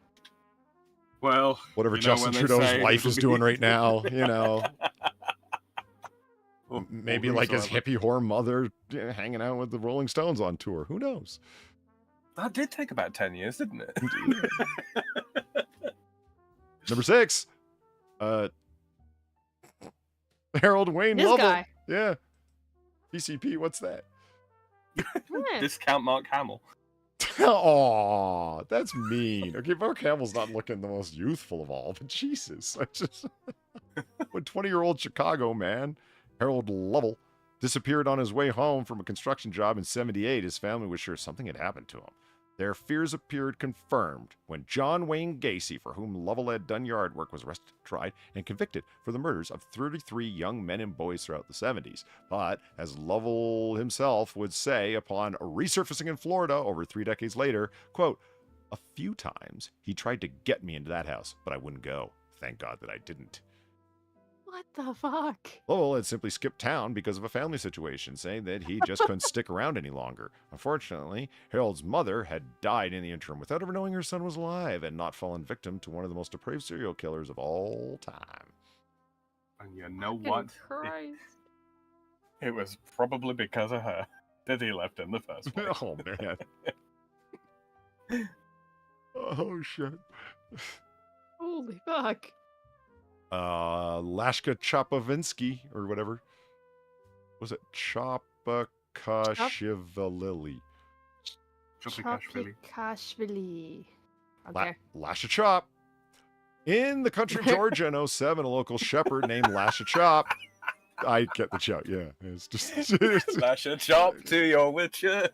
Well, Whatever you know, Justin when they Trudeau's say wife it'll is be- doing right now, you know. Or- Maybe or like his whosoever. hippie whore mother hanging out with the Rolling Stones on tour. Who knows? That did take about 10 years, didn't it? Number 6. Harold Wayne This Lovell. guy. Yeah. PCP, what's that? Yeah. Discount Mark Hamill. Aw, that's mean. Okay, Mark Hamill's not looking the most youthful of all, but Jesus. I just when 20-year-old Chicago man, Harold Lovell, disappeared on his way home from a construction job in 78, his family was sure something had happened to him. Their fears appeared confirmed when John Wayne Gacy, for whom Lovell had done yard work, was arrested, tried, and convicted for the murders of 33 young men and boys throughout the 70s. But, as Lovell himself would say upon resurfacing in Florida over 3 decades later, quote, "A few times he tried to get me into that house, but I wouldn't go. Thank God that I didn't." What the fuck? Lovell had simply skipped town because of a family situation, saying that he just couldn't stick around any longer. Unfortunately, Harold's mother had died in the interim without ever knowing her son was alive and not fallen victim to one of the most depraved serial killers of all time. And you know Fucking what? Christ. It was probably because of her that he left in the first place. Oh, man. Oh, shit. Holy fuck. Lashka Chopovinsky, or whatever. Was it Chopakashvili? Chopikashvili. Chopikashvili. Okay. Lasha Chop. In the country of Georgia in 07, a local shepherd named Lasha Chop. I get the joke, yeah. It's just Lash a chop to your witcher.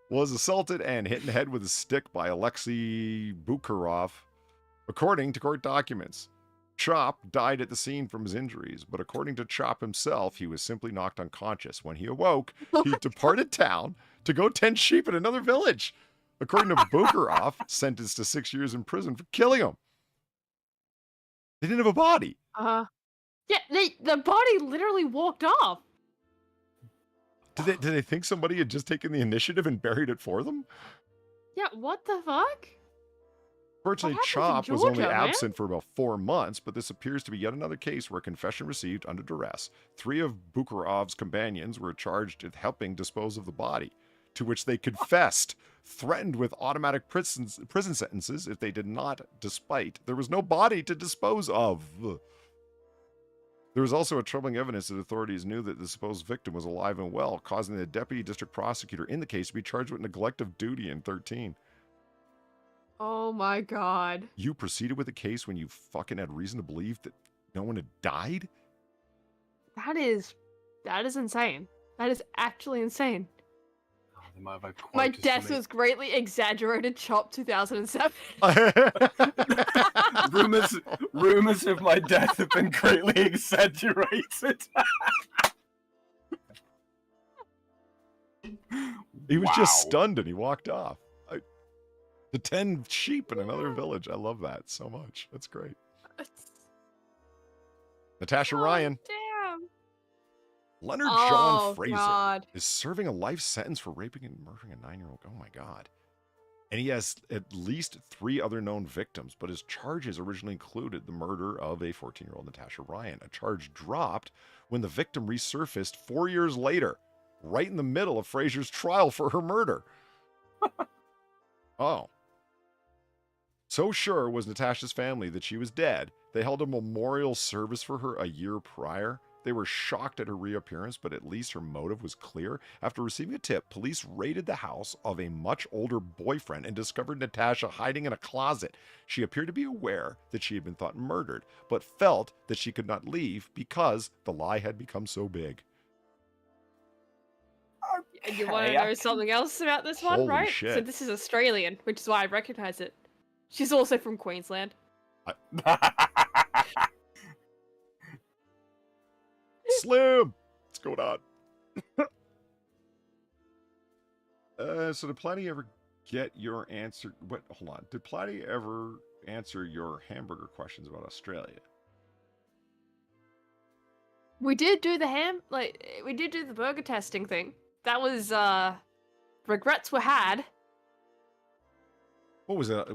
was assaulted and hit in the head with a stick by Alexei Bukharov, according to court documents. Chop died at the scene from his injuries, but according to Chop himself, he was simply knocked unconscious. When he awoke, he departed town to go tend sheep in another village. According to Bukharov, sentenced to 6 years in prison for killing him. They didn't have a body. Yeah, the body literally walked off. Did they think somebody had just taken the initiative and buried it for them? Yeah, what the fuck? Fortunately, What happened Chop in was only Georgia, man? absent for about 4 months, but this appears to be yet another case where confession received under duress. 3 of Bukharov's companions were charged with helping dispose of the body, to which they confessed, threatened with automatic prison sentences if they did not, despite there was no body to dispose of. There was also a troubling evidence that authorities knew that the supposed victim was alive and well, causing the deputy district prosecutor in the case to be charged with neglect of duty in 13. Oh my god. You proceeded with the case when you fucking had reason to believe that no one had died? That is insane. That is actually insane. They might have had quite My a death similar- was greatly exaggerated. Chop 2007. rumors of my death have been greatly exaggerated. He was just Wow. stunned and he walked off. The 10 sheep in another village. I love that so much. That's great. Natasha Ryan. Damn. Leonard Oh, John Fraser God. is serving a life sentence for raping and murdering a 9-year-old. Oh my God. And he has at least 3 other known victims, but his charges originally included the murder of a 14-year-old Natasha Ryan. A charge dropped when the victim resurfaced 4 years later, right in the middle of Fraser's trial for her murder. Oh. So sure was Natasha's family that she was dead, they held a memorial service for her a year prior. They were shocked at her reappearance, but at least her motive was clear. After receiving a tip, police raided the house of a much older boyfriend and discovered Natasha hiding in a closet. She appeared to be aware that she had been thought murdered, but felt that she could not leave because the lie had become so big. And you want to Okay, know something else about this one, Holy right? shit. So this is Australian, which is why I recognize it. She's also from Queensland. Slim! What's going on? So did Platy ever get your answer? What? Hold on. Did Platy ever answer your hamburger questions about Australia? We did do we did do the burger testing thing. That was, regrets were had. What was it?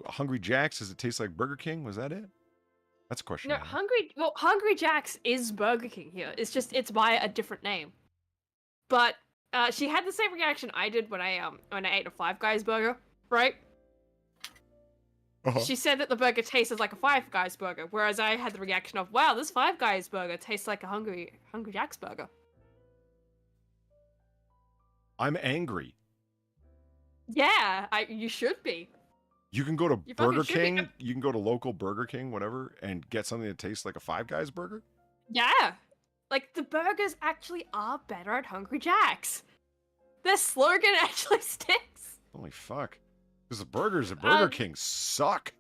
Hungry Jack's? Does it taste like Burger King? Was that it? That's a question. No, I have. Hungry Jack's is Burger King here. It's just, it's by a different name. But, she had the same reaction I did when I ate a Five Guys burger, right? Uh-huh. She said that the burger tasted like a Five Guys burger, whereas I had the reaction of, wow, this Five Guys burger tastes like a Hungry Jack's burger. I'm angry. Yeah, you should be. You can go to You fucking Burger should be. King, you can go to local Burger King, whatever, and get something that tastes like a Five Guys burger? Yeah. Like, the burgers actually are better at Hungry Jack's. Their slogan actually sticks. Holy fuck. Because the burgers at Burger King suck.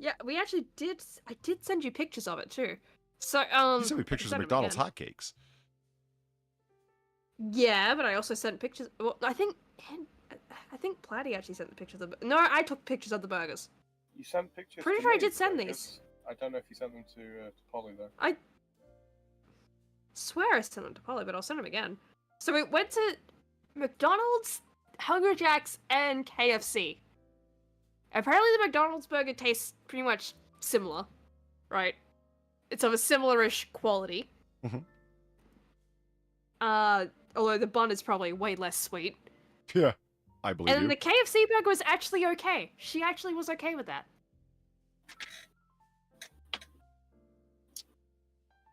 Yeah, we actually did. I did send you pictures of it too. So, You sent me pictures of send 'em McDonald's again. hotcakes. Yeah, but I also sent pictures. Well, I think Platy actually sent the pictures of. No, I took pictures of the burgers. You sent pictures. Pretty to sure I me, did send though, these. 'cause I don't know if you sent them to Polly though. I swear I sent them to Polly, but I'll send them again. So we went to McDonald's, Hungry Jack's, and KFC. Apparently, the McDonald's burger tastes pretty much similar, right? It's of a similar-ish quality. Mhm. Although the bun is probably way less sweet. Yeah, I believe And you. the KFC burger was actually okay. She actually was okay with that.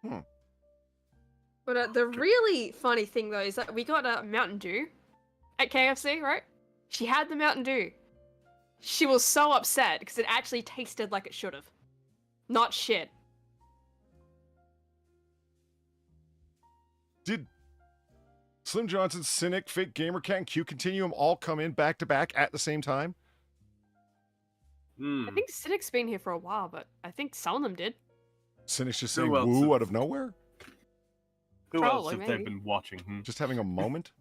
Hmm. But the really funny thing though is that we got a Mountain Dew at KFC, right? She had the Mountain Dew. she was so upset because it actually tasted like it should have. Not shit. Did Slim Johnson, Cynic, Fake Gamer Cat, and Q Continuum all come in back to back at the same time? I think Cynic's been here for a while, but I think some of them did. Cynic's just Who saying else woo have- out of nowhere? Who else Probably, have they maybe. been watching? Just having a moment?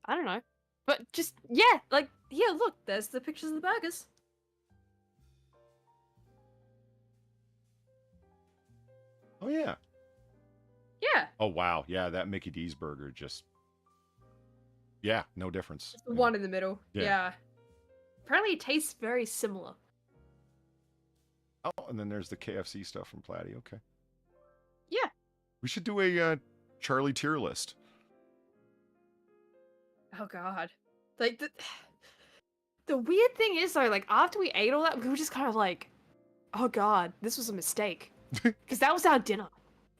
I don't know. But just, yeah, like, here, look, there's the pictures of the burgers. Oh, yeah. Yeah. Oh, wow. Yeah, that Mickey D's burger just... Yeah, no difference. The one in the middle. Yeah. Yeah. Apparently it tastes very similar. Oh, and then there's the KFC stuff from Platy. Okay. Yeah. We should do a Charlie tier list. Oh god. Like, the weird thing is, though, like, after we ate all that, we were just kind of like, oh god, this was a mistake. Because that was our dinner.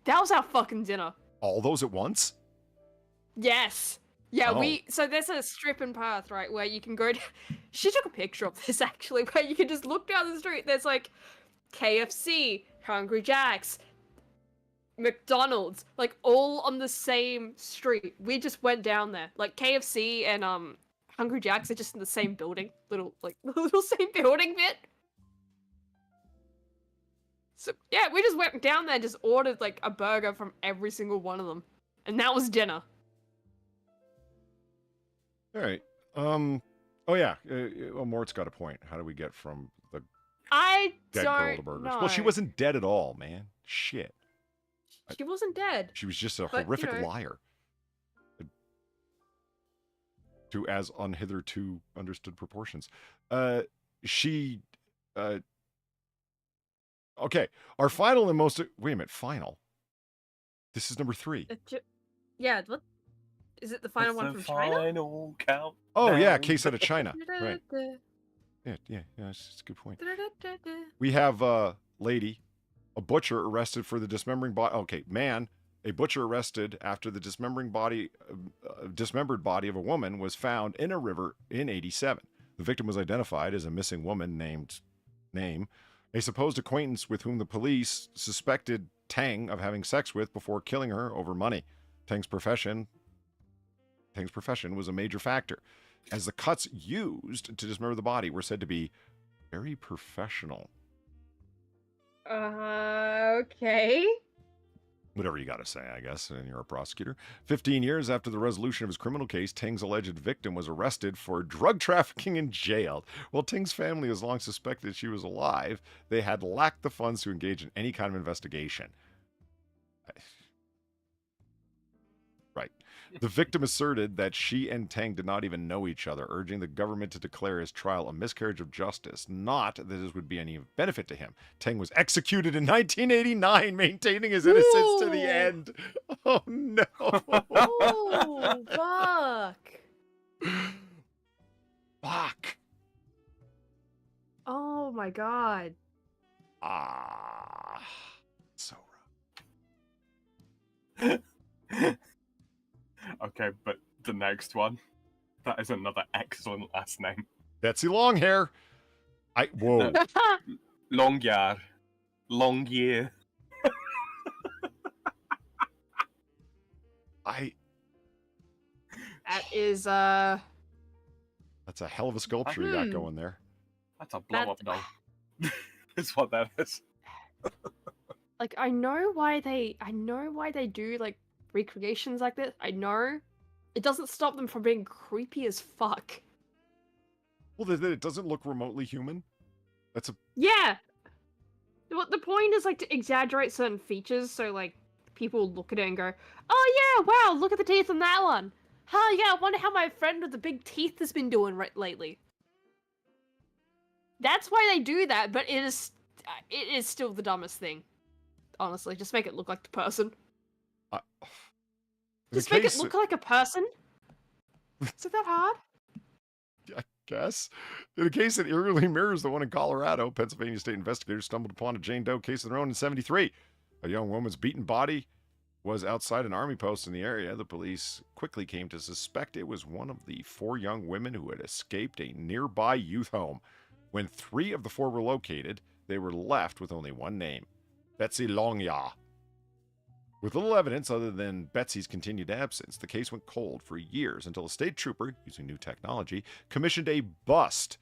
That was our fucking dinner. All those at once? Yes. Yeah, Oh. so there's a strip in Perth, right, where you can go to... She took a picture of this, actually, where you can just look down the street. There's, like, KFC, Hungry Jack's, McDonald's, like, all on the same street. We just went down there. Like, KFC and, Hungry Jack's are just in the same building. Little same building bit. So, yeah, we just went down there and just ordered, like, a burger from every single one of them. And that was dinner. All right. Oh, yeah. Well, Mort's got a point. How do we get from the I dead don't girl to burgers? know. Well, she wasn't dead at all, man. Shit. She wasn't dead. She was just a But, you horrific know. liar. To as on hitherto understood proportions. She... Okay. Our final and most... Wait a minute. Final? This is number 3. Yeah, what? Is it the final one from China? Final count. Oh, yeah. Case out of China. Right. Yeah, it's a good point. We have a lady, a butcher arrested for the dismembering body. Okay, man, a butcher arrested after the dismembered body of a woman was found in a river in 87. The victim was identified as a missing woman named a supposed acquaintance with whom the police suspected Tang of having sex with before killing her over money. Tang's profession was a major factor, as the cuts used to dismember the body were said to be very professional. Okay. Whatever you got to say, I guess, and you're a prosecutor. 15 years after the resolution of his criminal case, Tang's alleged victim was arrested for drug trafficking and jailed. While Tang's family has long suspected she was alive, they had lacked the funds to engage in any kind of investigation. Right. The victim asserted that she and Tang did not even know each other, urging the government to declare his trial a miscarriage of justice, not that this would be any benefit to him. Tang was executed in 1989, maintaining his innocence to the end. Oh, no. Oh, fuck. Fuck. Oh my god. Ah. So Okay, but the next one, that is another excellent last name. Betsy Longhair. Whoa. Longyar. Long year. That is, That's a hell of a sculpture you got Hmm. going there. That's a blow up doll. That's what that is. like, I know why they do, like, recreations like this. I know. It doesn't stop them from being creepy as fuck. Well, it doesn't look remotely human. That's a... Yeah! The point is, like, to exaggerate certain features, so, like, people look at it and go, oh yeah, wow, look at the teeth on that one! Huh, yeah, I wonder how my friend with the big teeth has been doing lately. That's why they do that, but it is still the dumbest thing. Honestly, just make it look like the person. Just make it look like a person. Is it that hard? I guess. In a case that eerily mirrors the one in Colorado, Pennsylvania state investigators stumbled upon a Jane Doe case of their own in 73. A young woman's beaten body was outside an army post in the area. The police quickly came to suspect it was one of the 4 young women who had escaped a nearby youth home. When 3 of the 4 were located, they were left with only one name, Betsy Longya. With little evidence other than Betsy's continued absence, the case went cold for years until a state trooper, using new technology, commissioned a bust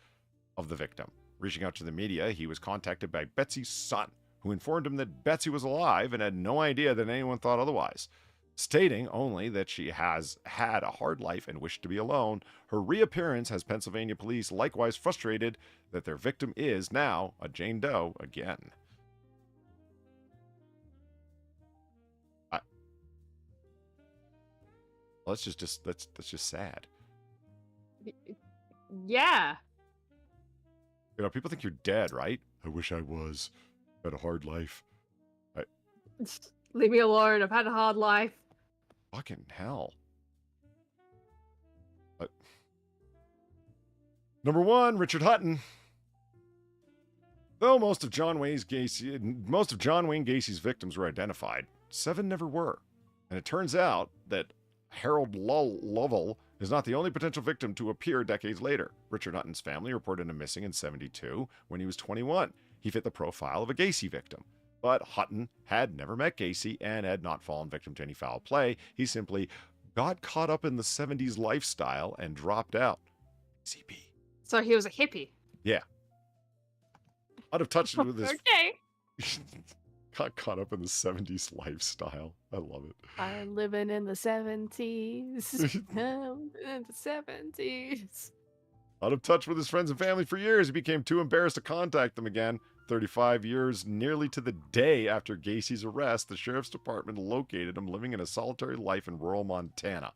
of the victim. Reaching out to the media, he was contacted by Betsy's son, who informed him that Betsy was alive and had no idea that anyone thought otherwise. Stating only that she has had a hard life and wished to be alone, her reappearance has Pennsylvania police likewise frustrated that their victim is now a Jane Doe again. That's just sad. Yeah. You know, people think you're dead, right? I wish I was. Had a hard life. Leave me alone. I've had a hard life. Fucking hell. Number 1, Richard Hutton. Though most of John Wayne Gacy's victims were identified, 7 never were. And it turns out that Harold Lovell is not the only potential victim to appear decades later. Richard Hutton's family reported him missing in 1972 when he was 21. He fit the profile of a Gacy victim. But Hutton had never met Gacy and had not fallen victim to any foul play. He simply got caught up in the 70s lifestyle and dropped out. CP. So he was a hippie. Yeah. Out of touch with his... Okay. Got caught up in the 70s lifestyle. I love it. I'm living in the 70s. I'm in the 70s. Out of touch with his friends and family for years, he became too embarrassed to contact them again. 35 years, nearly to the day after Gacy's arrest, the sheriff's department located him living in a solitary life in rural Montana.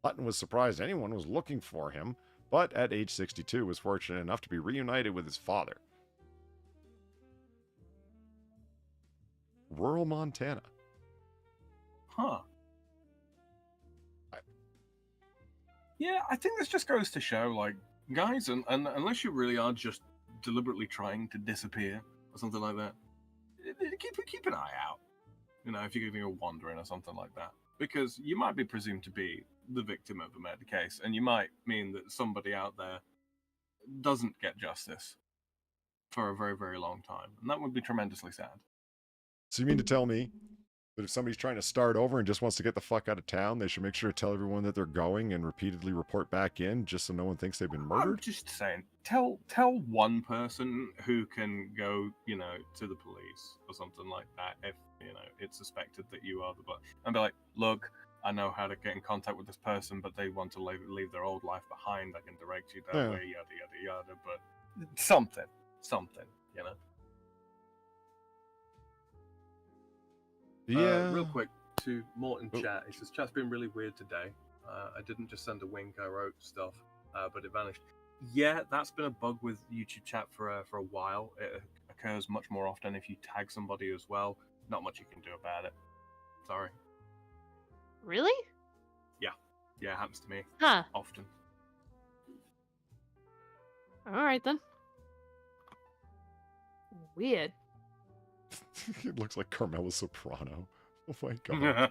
Hutton was surprised anyone was looking for him, but at age 62 was fortunate enough to be reunited with his father. Rural Montana. Huh. Yeah, I think this just goes to show, like, guys, and unless you really are just deliberately trying to disappear or something like that, keep an eye out. You know, if you're going wandering or something like that, because you might be presumed to be the victim of a murder case, and you might mean that somebody out there doesn't get justice for a very, very long time, and that would be tremendously sad. So you mean to tell me that if somebody's trying to start over and just wants to get the fuck out of town, they should make sure to tell everyone that they're going and repeatedly report back in just so no one thinks they've been murdered? I'm just saying, tell one person who can go, you know, to the police or something like that if, you know, it's suspected that you are the butt. And be like, look, I know how to get in contact with this person, but they want to leave their old life behind. I can direct you that way, yada, yada, yada. But something, you know? Yeah. Real quick to Morton chat. He says chat's been really weird today. I didn't just send a wink. I wrote stuff, but it vanished. Yeah, that's been a bug with YouTube chat for a while. It occurs much more often if you tag somebody as well. Not much you can do about it. Sorry. Really? Yeah, it happens to me often. All right then. Weird. It looks like Carmela Soprano. Oh my god.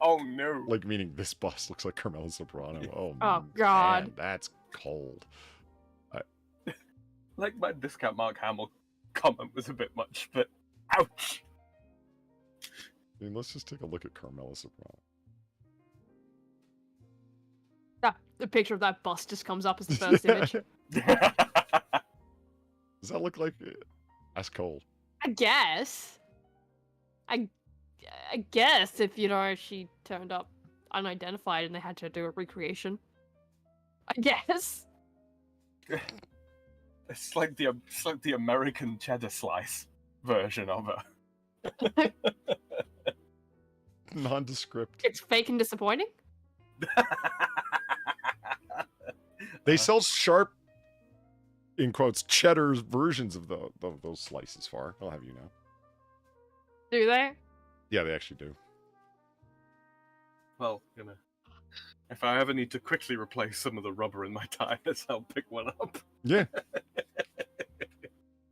Oh no. Like, meaning this bus looks like Carmela Soprano. Oh god. Man, that's cold. Like, my discount Mark Hamill comment was a bit much, but ouch. I mean, let's just take a look at Carmela Soprano. The picture of that bus just comes up as the first image. Does that look like that's cold? I guess. I guess if, you know, she turned up unidentified and they had to do a recreation. I guess. It's like the American cheddar slice version of her. Nondescript. It's fake and disappointing? They sell sharp, in quotes, cheddar versions of those slices far. I'll have you know. Do they? Yeah, they actually do. Well, you know, if I ever need to quickly replace some of the rubber in my tires, I'll pick one up. Yeah.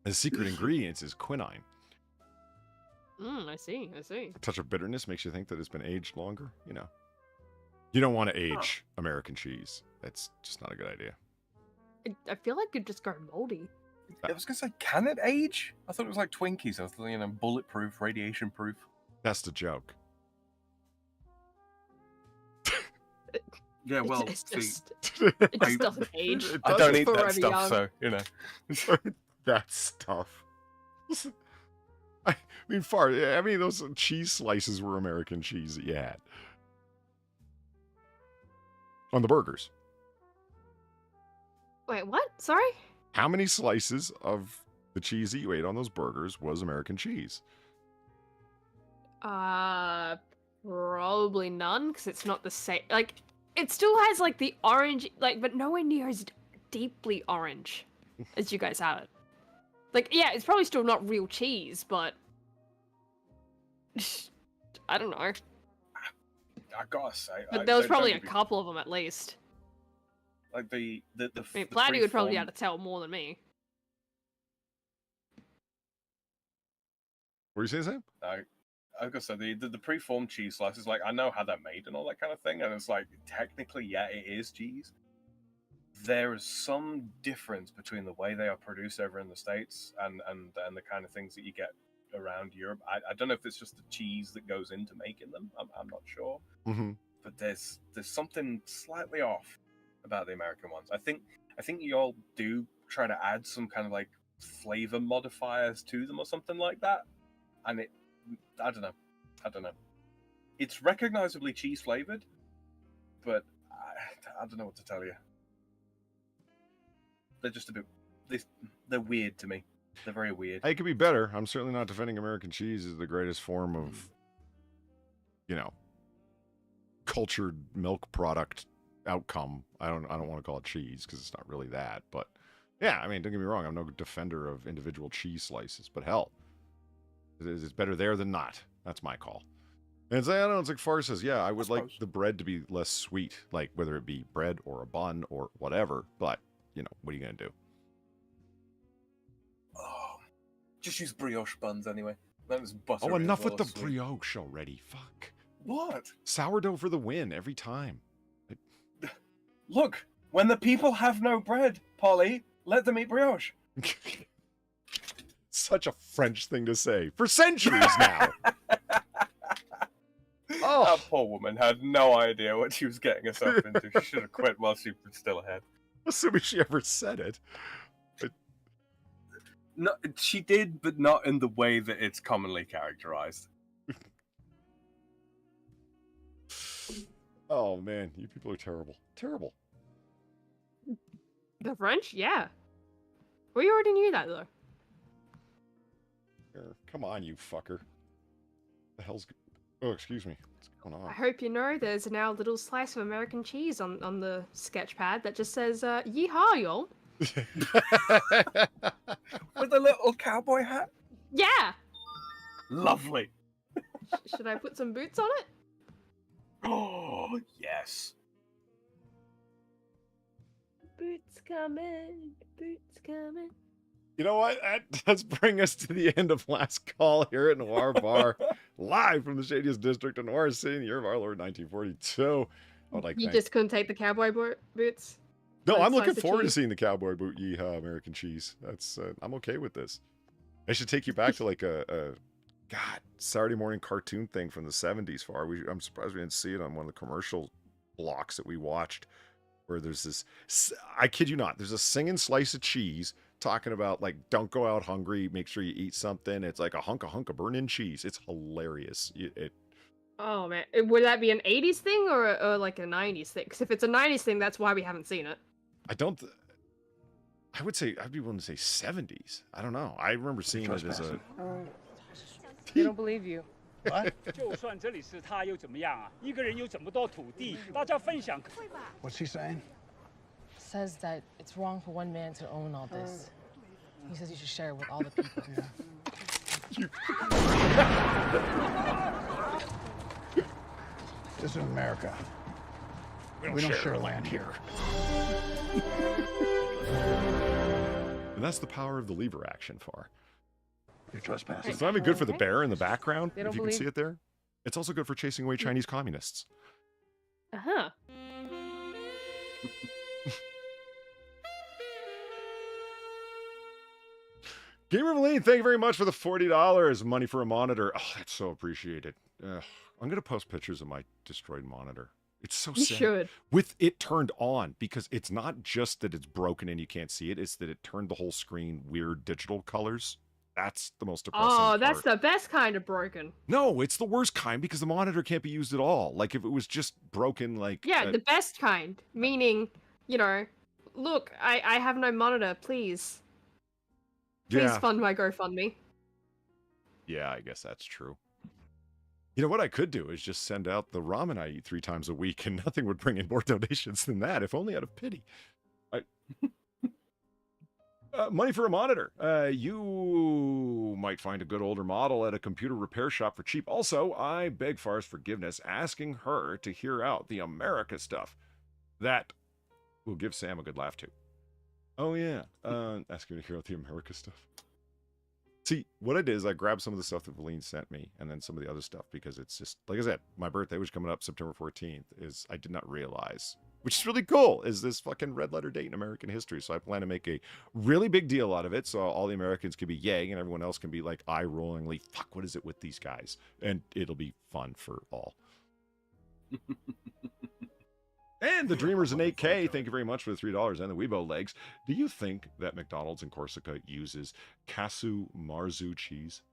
The secret ingredient is quinine. I see. I see. A touch of bitterness makes you think that it's been aged longer. You know, you don't want to age American cheese. That's just not a good idea. I feel like it'd just go moldy. I was gonna say, can it age? I thought it was like Twinkies. I thought, you know, bulletproof, radiation proof. That's the joke. Yeah, well, it's see, just, it just doesn't age. I don't It's eat that forever stuff, young. so you know. That stuff. I mean, I mean, those cheese slices were American cheese that you had on the burgers. Wait, what? Sorry? How many slices of the cheese that you ate on those burgers was American cheese? Probably none, because it's not the same. Like, it still has like the orange, like, but nowhere near as deeply orange as you guys have it. Like, yeah, it's probably still not real cheese, but I don't know. I gotta say, But there was probably a don't get me- couple of them at least. like the I mean, Platy would probably be freeform- able to tell more than me. What do you say, Sam? I was gonna say the preformed cheese slices, like I know how they're made and all that kind of thing, and it's like technically, yeah, it is cheese. There is some difference between the way they are produced over in the States and the kind of things that you get around Europe. I don't know if it's just the cheese that goes into making them. I'm not sure, Mm-hmm. but there's something slightly off about the American ones. I think y'all do try to add some kind of like flavor modifiers to them or something like that, and I don't know. It's recognizably cheese flavored, but I don't know what to tell you. They're just a bit. They're weird to me. They're very weird. It could be better. I'm certainly not defending American cheese as the greatest form of, you know, cultured milk product outcome. I don't want to call it cheese because it's not really that. But yeah, I mean, don't get me wrong. I'm no defender of individual cheese slices, but hell, it's better there than not. That's my call. And it's, I don't know, it's like Far says, yeah, I would like suppose. the bread to be less sweet, like whether it be bread or a bun or whatever. But you know, what are you gonna do? Oh, just use brioche buns anyway. That was butter. Oh, enough with the brioche already. Fuck. What? Sourdough for the win every time. Look, when the people have no bread, Polly, let them eat brioche. Such a French thing to say for centuries now. Oh, That poor woman had no idea what she was getting herself into. She should have quit while she was still ahead. assuming she ever said it. No, she did, but not in the way that it's commonly characterized. Oh man, you people are terrible. Terrible. The French? Yeah. We already knew that, though. Here, come on, you fucker. The hell's... Oh, excuse me. What's going I on? hope you know there's now a little slice of American cheese on the sketch pad that just says, yeehaw, y'all. With a little cowboy hat? Yeah! Lovely. Should I put some boots on it? Oh, yes. Boots coming, boots coming. You know what? That does bring us to the end of last call here at Noir Bar, live from the shadiest district of Noir City in the year of our Lord 1942. I would like You thank- just couldn't take the cowboy boots? No, one I'm slice looking of forward to cheese? seeing the cowboy boot yeehaw American cheese. That's I'm okay with this. I should take you back to like a God Saturday morning cartoon thing from the 70s. I'm surprised we didn't see it on one of the commercial blocks that we watched, where there's this. I kid you not. There's a singing slice of cheese talking about like don't go out hungry. Make sure you eat something. It's like a hunk of burn-in cheese. It's hilarious. Oh, man. Would that be an 80s thing or like a 90s thing? Because if it's a 90s thing, that's why we haven't seen it. I don't. I would say I'd be willing to say 70s. I don't know. I remember seeing it as a. They don't believe you. 就算这里是他又怎么样啊？一个人有这么多土地，大家分享。 What's he saying? Says that it's wrong for one man to own all this. He says you should share it with all the people. This is America. We don't share land here. And that's the power of the lever action, Far. You're trespassing. It's not even good for the bear in the background, They if don't you can see believe- it there. It's also good for chasing away Chinese communists. Uh-huh. Gamer Valine, thank you very much for the $40. Money for a monitor. Oh, that's so appreciated. I'm going to post pictures of my destroyed monitor. It's so You sad. should. With it turned on, because it's not just that it's broken and you can't see it, it's that it turned the whole screen weird digital colors. That's the most depressing Oh, that's part. the best kind of broken. No, it's the worst kind because the monitor can't be used at all. Like if it was just broken, like Yeah, the best kind. Meaning, you know, look, I have no monitor, please. Please yeah, fund my GoFundMe. yeah, I guess that's true. You know what I could do is just send out the ramen I eat 3 times a week, and nothing would bring in more donations than that, if only out of pity. Money for a monitor. You might find a good older model at a computer repair shop for cheap. Also, I beg Far's forgiveness, asking her to hear out the America stuff. That will give Sam a good laugh too. Oh yeah, ask her to hear out the America stuff. See, what I did is I grabbed some of the stuff that Valine sent me, and then some of the other stuff, because it's just, like I said, my birthday was coming up September 14th, is I did not realize, which is really cool, is this fucking red letter date in American history. So I plan to make a really big deal out of it, so all the Americans can be yay, and everyone else can be like eye-rollingly, fuck, what is it with these guys? And it'll be fun for all. And the Dreamers in 8K, thank you very much for the $3 and the Weibo legs. Do you think that McDonald's in Corsica uses Casu Marzu cheese?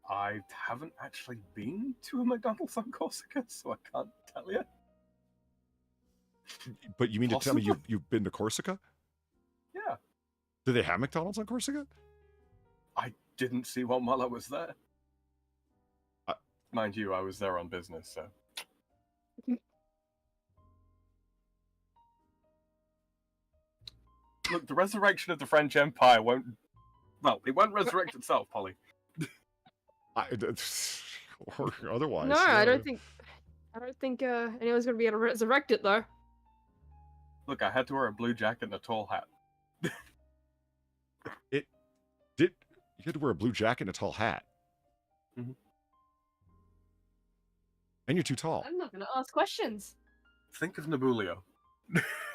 I haven't actually been to a McDonald's on Corsica, so I can't tell you. But you mean to tell me Possibly. you've been to Corsica? Yeah, Do they have McDonald's on Corsica? I didn't see one while I was there. I- Mind you, I was there on business, so. Look, the resurrection of the French Empire won't... Well, it won't resurrect itself, Polly. Or otherwise. No, yeah. I don't think anyone's gonna be able to resurrect it though. Look, I had to wear a blue jacket and a tall hat. You had to wear a blue jacket and a tall hat. Mhm. And you're too tall. I'm not gonna ask questions. Think of Nabulio.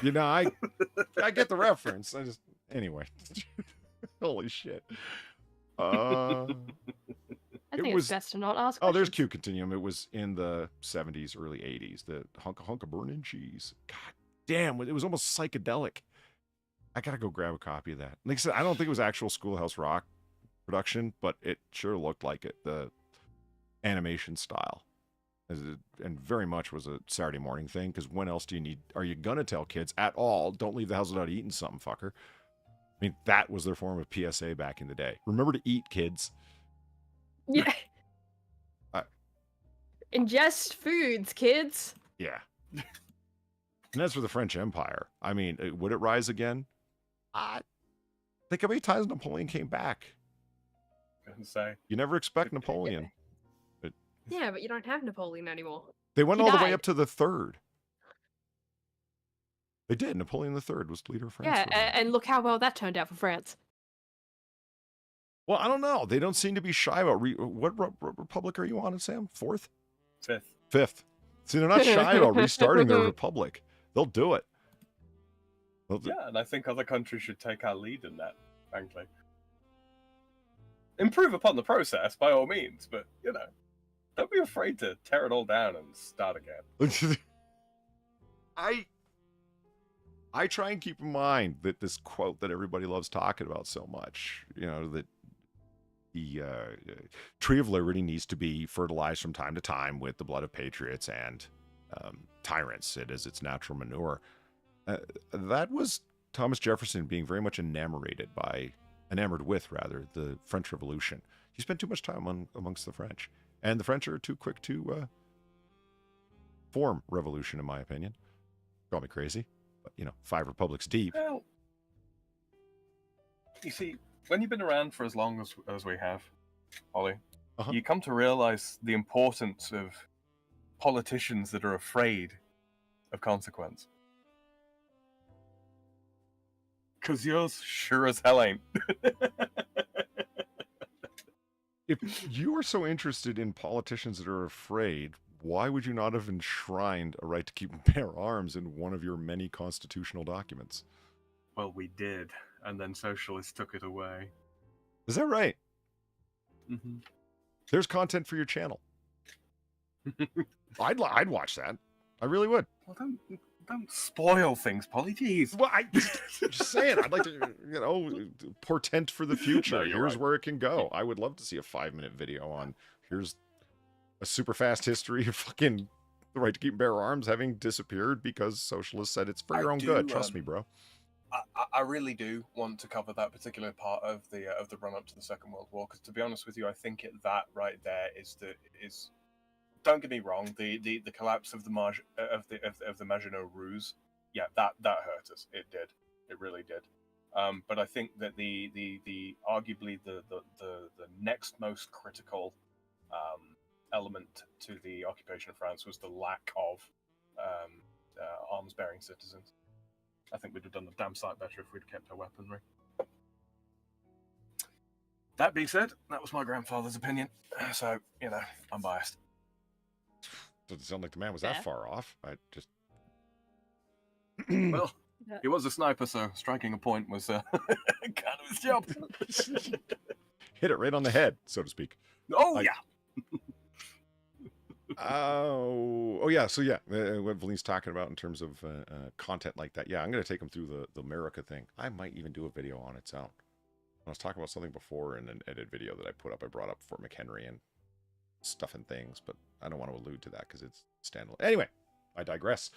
You know, I get the reference. Anyway. Holy shit. I think was- it's best to not ask Oh, questions. there's Q Continuum. It was in the 70s, early 80s. The hunk of burning cheese. God damn, it was almost psychedelic. I gotta go grab a copy of that. Like I said, I don't think it was actual Schoolhouse Rock production, but it sure looked like it. The animation style. And very much was a Saturday morning thing, because when else are you gonna tell kids at all, don't leave the house without eating something, fucker? I mean, that was their form of PSA back in the day. Remember to eat, kids. Yeah. I- Ingest foods, kids. Yeah. And as for the French Empire, I mean, would it rise again? Think how many times Napoleon came back. Couldn't say. You never expect Napoleon. Yeah, but you don't have Napoleon anymore. They went He all the way died. up to the 3rd. They did. Napoleon III was the leader of France. Yeah, for a while. and look how well that turned out for France. Well, I don't know. They don't seem to be shy about what republic are you on, Sam? 4th? Fifth. 5th. See, they're not shy about restarting their republic. They'll do it. Yeah, and I think other countries should take our lead in that, frankly. Improve upon the process, by all means, but, you know, don't be afraid to tear it all down and start again. I try and keep in mind that this quote that everybody loves talking about so much, you know, that the tree of liberty needs to be fertilized from time to time with the blood of patriots and tyrants. It is its natural manure. That was Thomas Jefferson being very much enamored with the French Revolution. He spent too much time amongst the French, and the French are too quick to form revolution, in my opinion. Call me crazy, but you know, 5 republics deep. Well, you see, when you've been around for as long as we have, Ollie, you come to realize the importance of politicians that are afraid of consequence. Because yours sure as hell ain't. If you are so interested in politicians that are afraid, why would you not have enshrined a right to keep and bear arms in one of your many constitutional documents? Well, we did, and then socialists took it away. Is that right? Mm-hmm. There's content for your channel. I'd watch that. I really would. Well, don't spoil things, Polly. Jeez. Well, I'm just saying. I'd like to, portent for the future. No, Here's right. where it can go. I would love to see a 5-minute video on here's a super fast history of fucking the right to keep and bear arms having disappeared because socialists said it's for your own good. Trust me, bro. I really do want to cover that particular part of the run up to the Second World War, because to be honest with you, I think that right there is don't get me wrong, the collapse of the Maginot Ruse, yeah, that hurt us. It did. It really did. But I think that the arguably the next most critical element to the occupation of France was the lack of arms bearing citizens. I think we'd have done the damn sight better if we'd kept our weaponry. That being said, that was my grandfather's opinion, so I'm biased. Doesn't sound like the man was that far off. I just well, he was a sniper, so striking a point was kind of his job. Hit it right on the head, so to speak. Oh yeah. Yeah. So yeah, what Valine's talking about in terms of content like that. Yeah, I'm going to take him through the America thing. I might even do a video on its own. I was talking about something before in an edited video that I put up. I brought up Fort McHenry and stuff and things, but I don't want to allude to that because it's standalone. Anyway, I digress.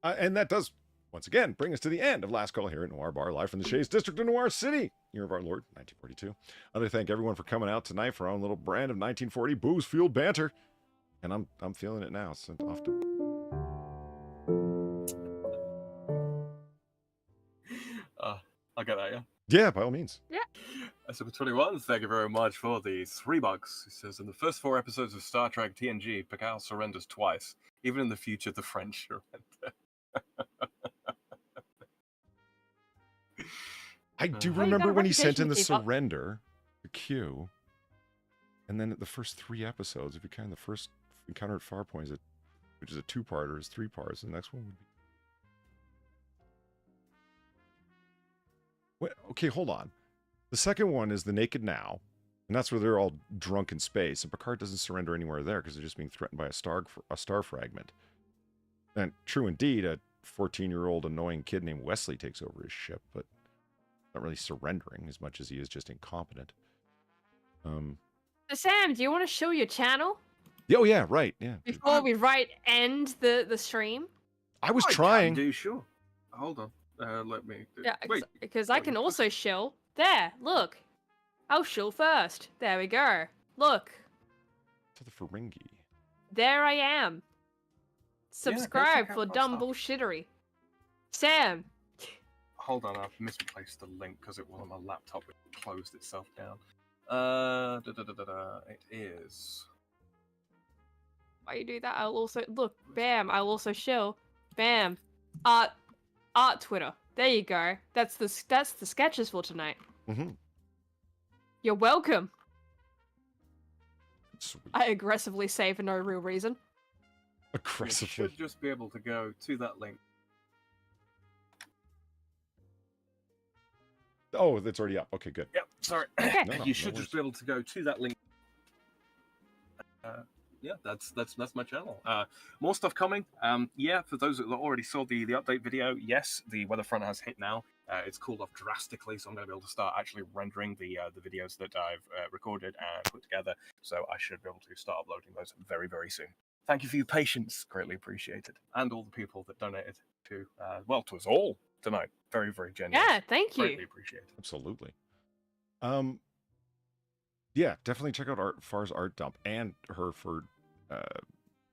And that does, once again, bring us to the end of Last Call here at Noir Bar, live from the Shays District of Noir City, year of our Lord, 1942. I'd like to thank everyone for coming out tonight for our own little brand of 1940 booze-fueled banter. And I'm feeling it now, so off to... I'll get that, yeah? Yeah, by all means. Yeah. Episode 21, thank you very much for the $3. It says, in the first 4 episodes of Star Trek TNG, Picard surrenders twice. Even in the future, the French surrender. I do remember when he sent in the surrender, the Q, and then at the first 3 episodes, if you count the first encounter at Farpoint, which is a 2-parter, is 3 parts. The next one would be... Wait, okay, hold on. The second one is the Naked Now, and that's where they're all drunk in space, and Picard doesn't surrender anywhere there because they're just being threatened by a star fragment. And true indeed, a 14-year-old annoying kid named Wesley takes over his ship, but not really surrendering as much as he is just incompetent. So Sam, do you want to show your channel? Oh yeah, right, yeah. Before we end the stream? I was trying. Can do, sure. Hold on. Let me... Yeah, wait. because I can also shill. There, look. I'll shill first. There we go. Look. To the Ferengi. There I am. Subscribe check out for my dumb stuff. bullshittery. Sam. Hold on, I've misplaced the link because it wasn't my laptop. It closed itself down. It is... Why you do that? I'll also... Look, bam. I'll also shill. Bam. Art Twitter. There you go. That's the sketches for tonight. Mm-hmm. You're welcome. Sweet. I aggressively say for no real reason. Aggressively. You should just be able to go to that link. Oh, that's already up. Okay, good. Yep, sorry. Okay. No, You should no just be able to go to that link. Yeah, that's my channel. More stuff coming. Yeah, for those that already saw the update video, yes, the weather front has hit now. It's cooled off drastically, so I'm going to be able to start actually rendering the videos that I've recorded and put together. So I should be able to start uploading those very, very soon. Thank you for your patience, greatly appreciated, and all the people that donated to to us all tonight. Very, very genuine. Yeah, thank you. Greatly appreciated. Absolutely. Yeah, definitely check out Far's art dump and her for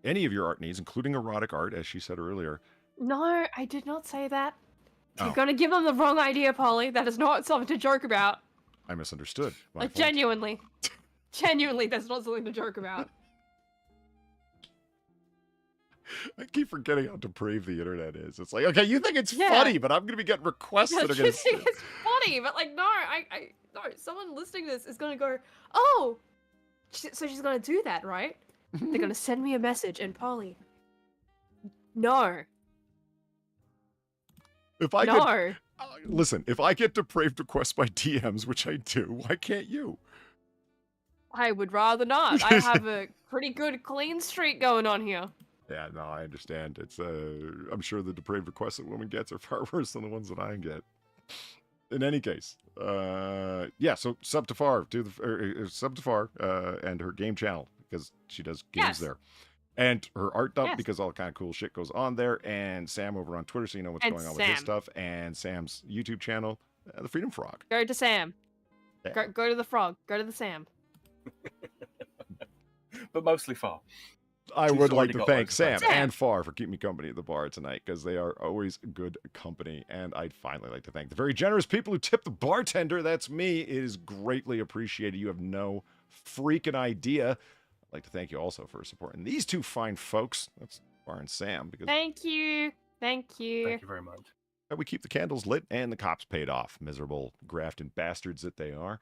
any of your art needs, including erotic art, as she said earlier. No, I did not say that. Oh. You're gonna give them the wrong idea, Polly. That is not something to joke about. I misunderstood. My Like, fault. genuinely. Genuinely, that's not something to joke about. I keep forgetting how depraved the internet is. It's like, okay, you think it's Yeah. funny, but I'm going to be getting requests that are You going think to... it's funny, but like, no, no, someone listening to this is gonna go, oh, so she's gonna do that, right? They're gonna send me a message, and Polly, no, If I no. could... listen, if I get depraved requests by DMs, which I do, why can't you? I would rather not. I have a pretty good clean streak going on here. Yeah, no, I understand. It's I'm sure the depraved requests that woman gets are far worse than the ones that I get. In any case, yeah. So sub to Far, sub to Far, and her game channel because she does games there, and her art dump because all kind of cool shit goes on there. And Sam over on Twitter, so you know what's going on with his stuff. And Sam's YouTube channel, the Freedom Frog. Go to Sam. Yeah. Go to the frog. Go to the Sam. But mostly Far. I would like to thank Sam Sam and Far for keeping me company at the bar tonight because they are always good company. And I'd finally like to thank the very generous people who tip the bartender. That's me. It is greatly appreciated. You have no freaking idea. I'd like to thank you also for supporting these two fine folks. That's Far and Sam. Because Thank you. Thank you. Thank you very much. we keep the candles lit and the cops paid off. Miserable grafting bastards that they are.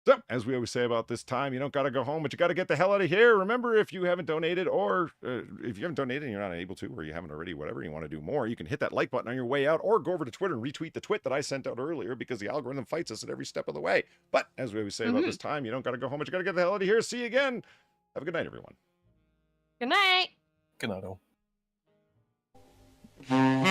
So, as we always say about this time, you don't got to go home, but you got to get the hell out of here. Remember, if you haven't donated or if you haven't donated and you're not able to, or you haven't already, whatever, you want to do more, you can hit that like button on your way out or go over to Twitter and retweet the tweet that I sent out earlier because the algorithm fights us at every step of the way. But as we always say about this time, you don't got to go home, but you got to get the hell out of here. See you again. Have a good night, everyone. Good night. Good night, all. Hmm.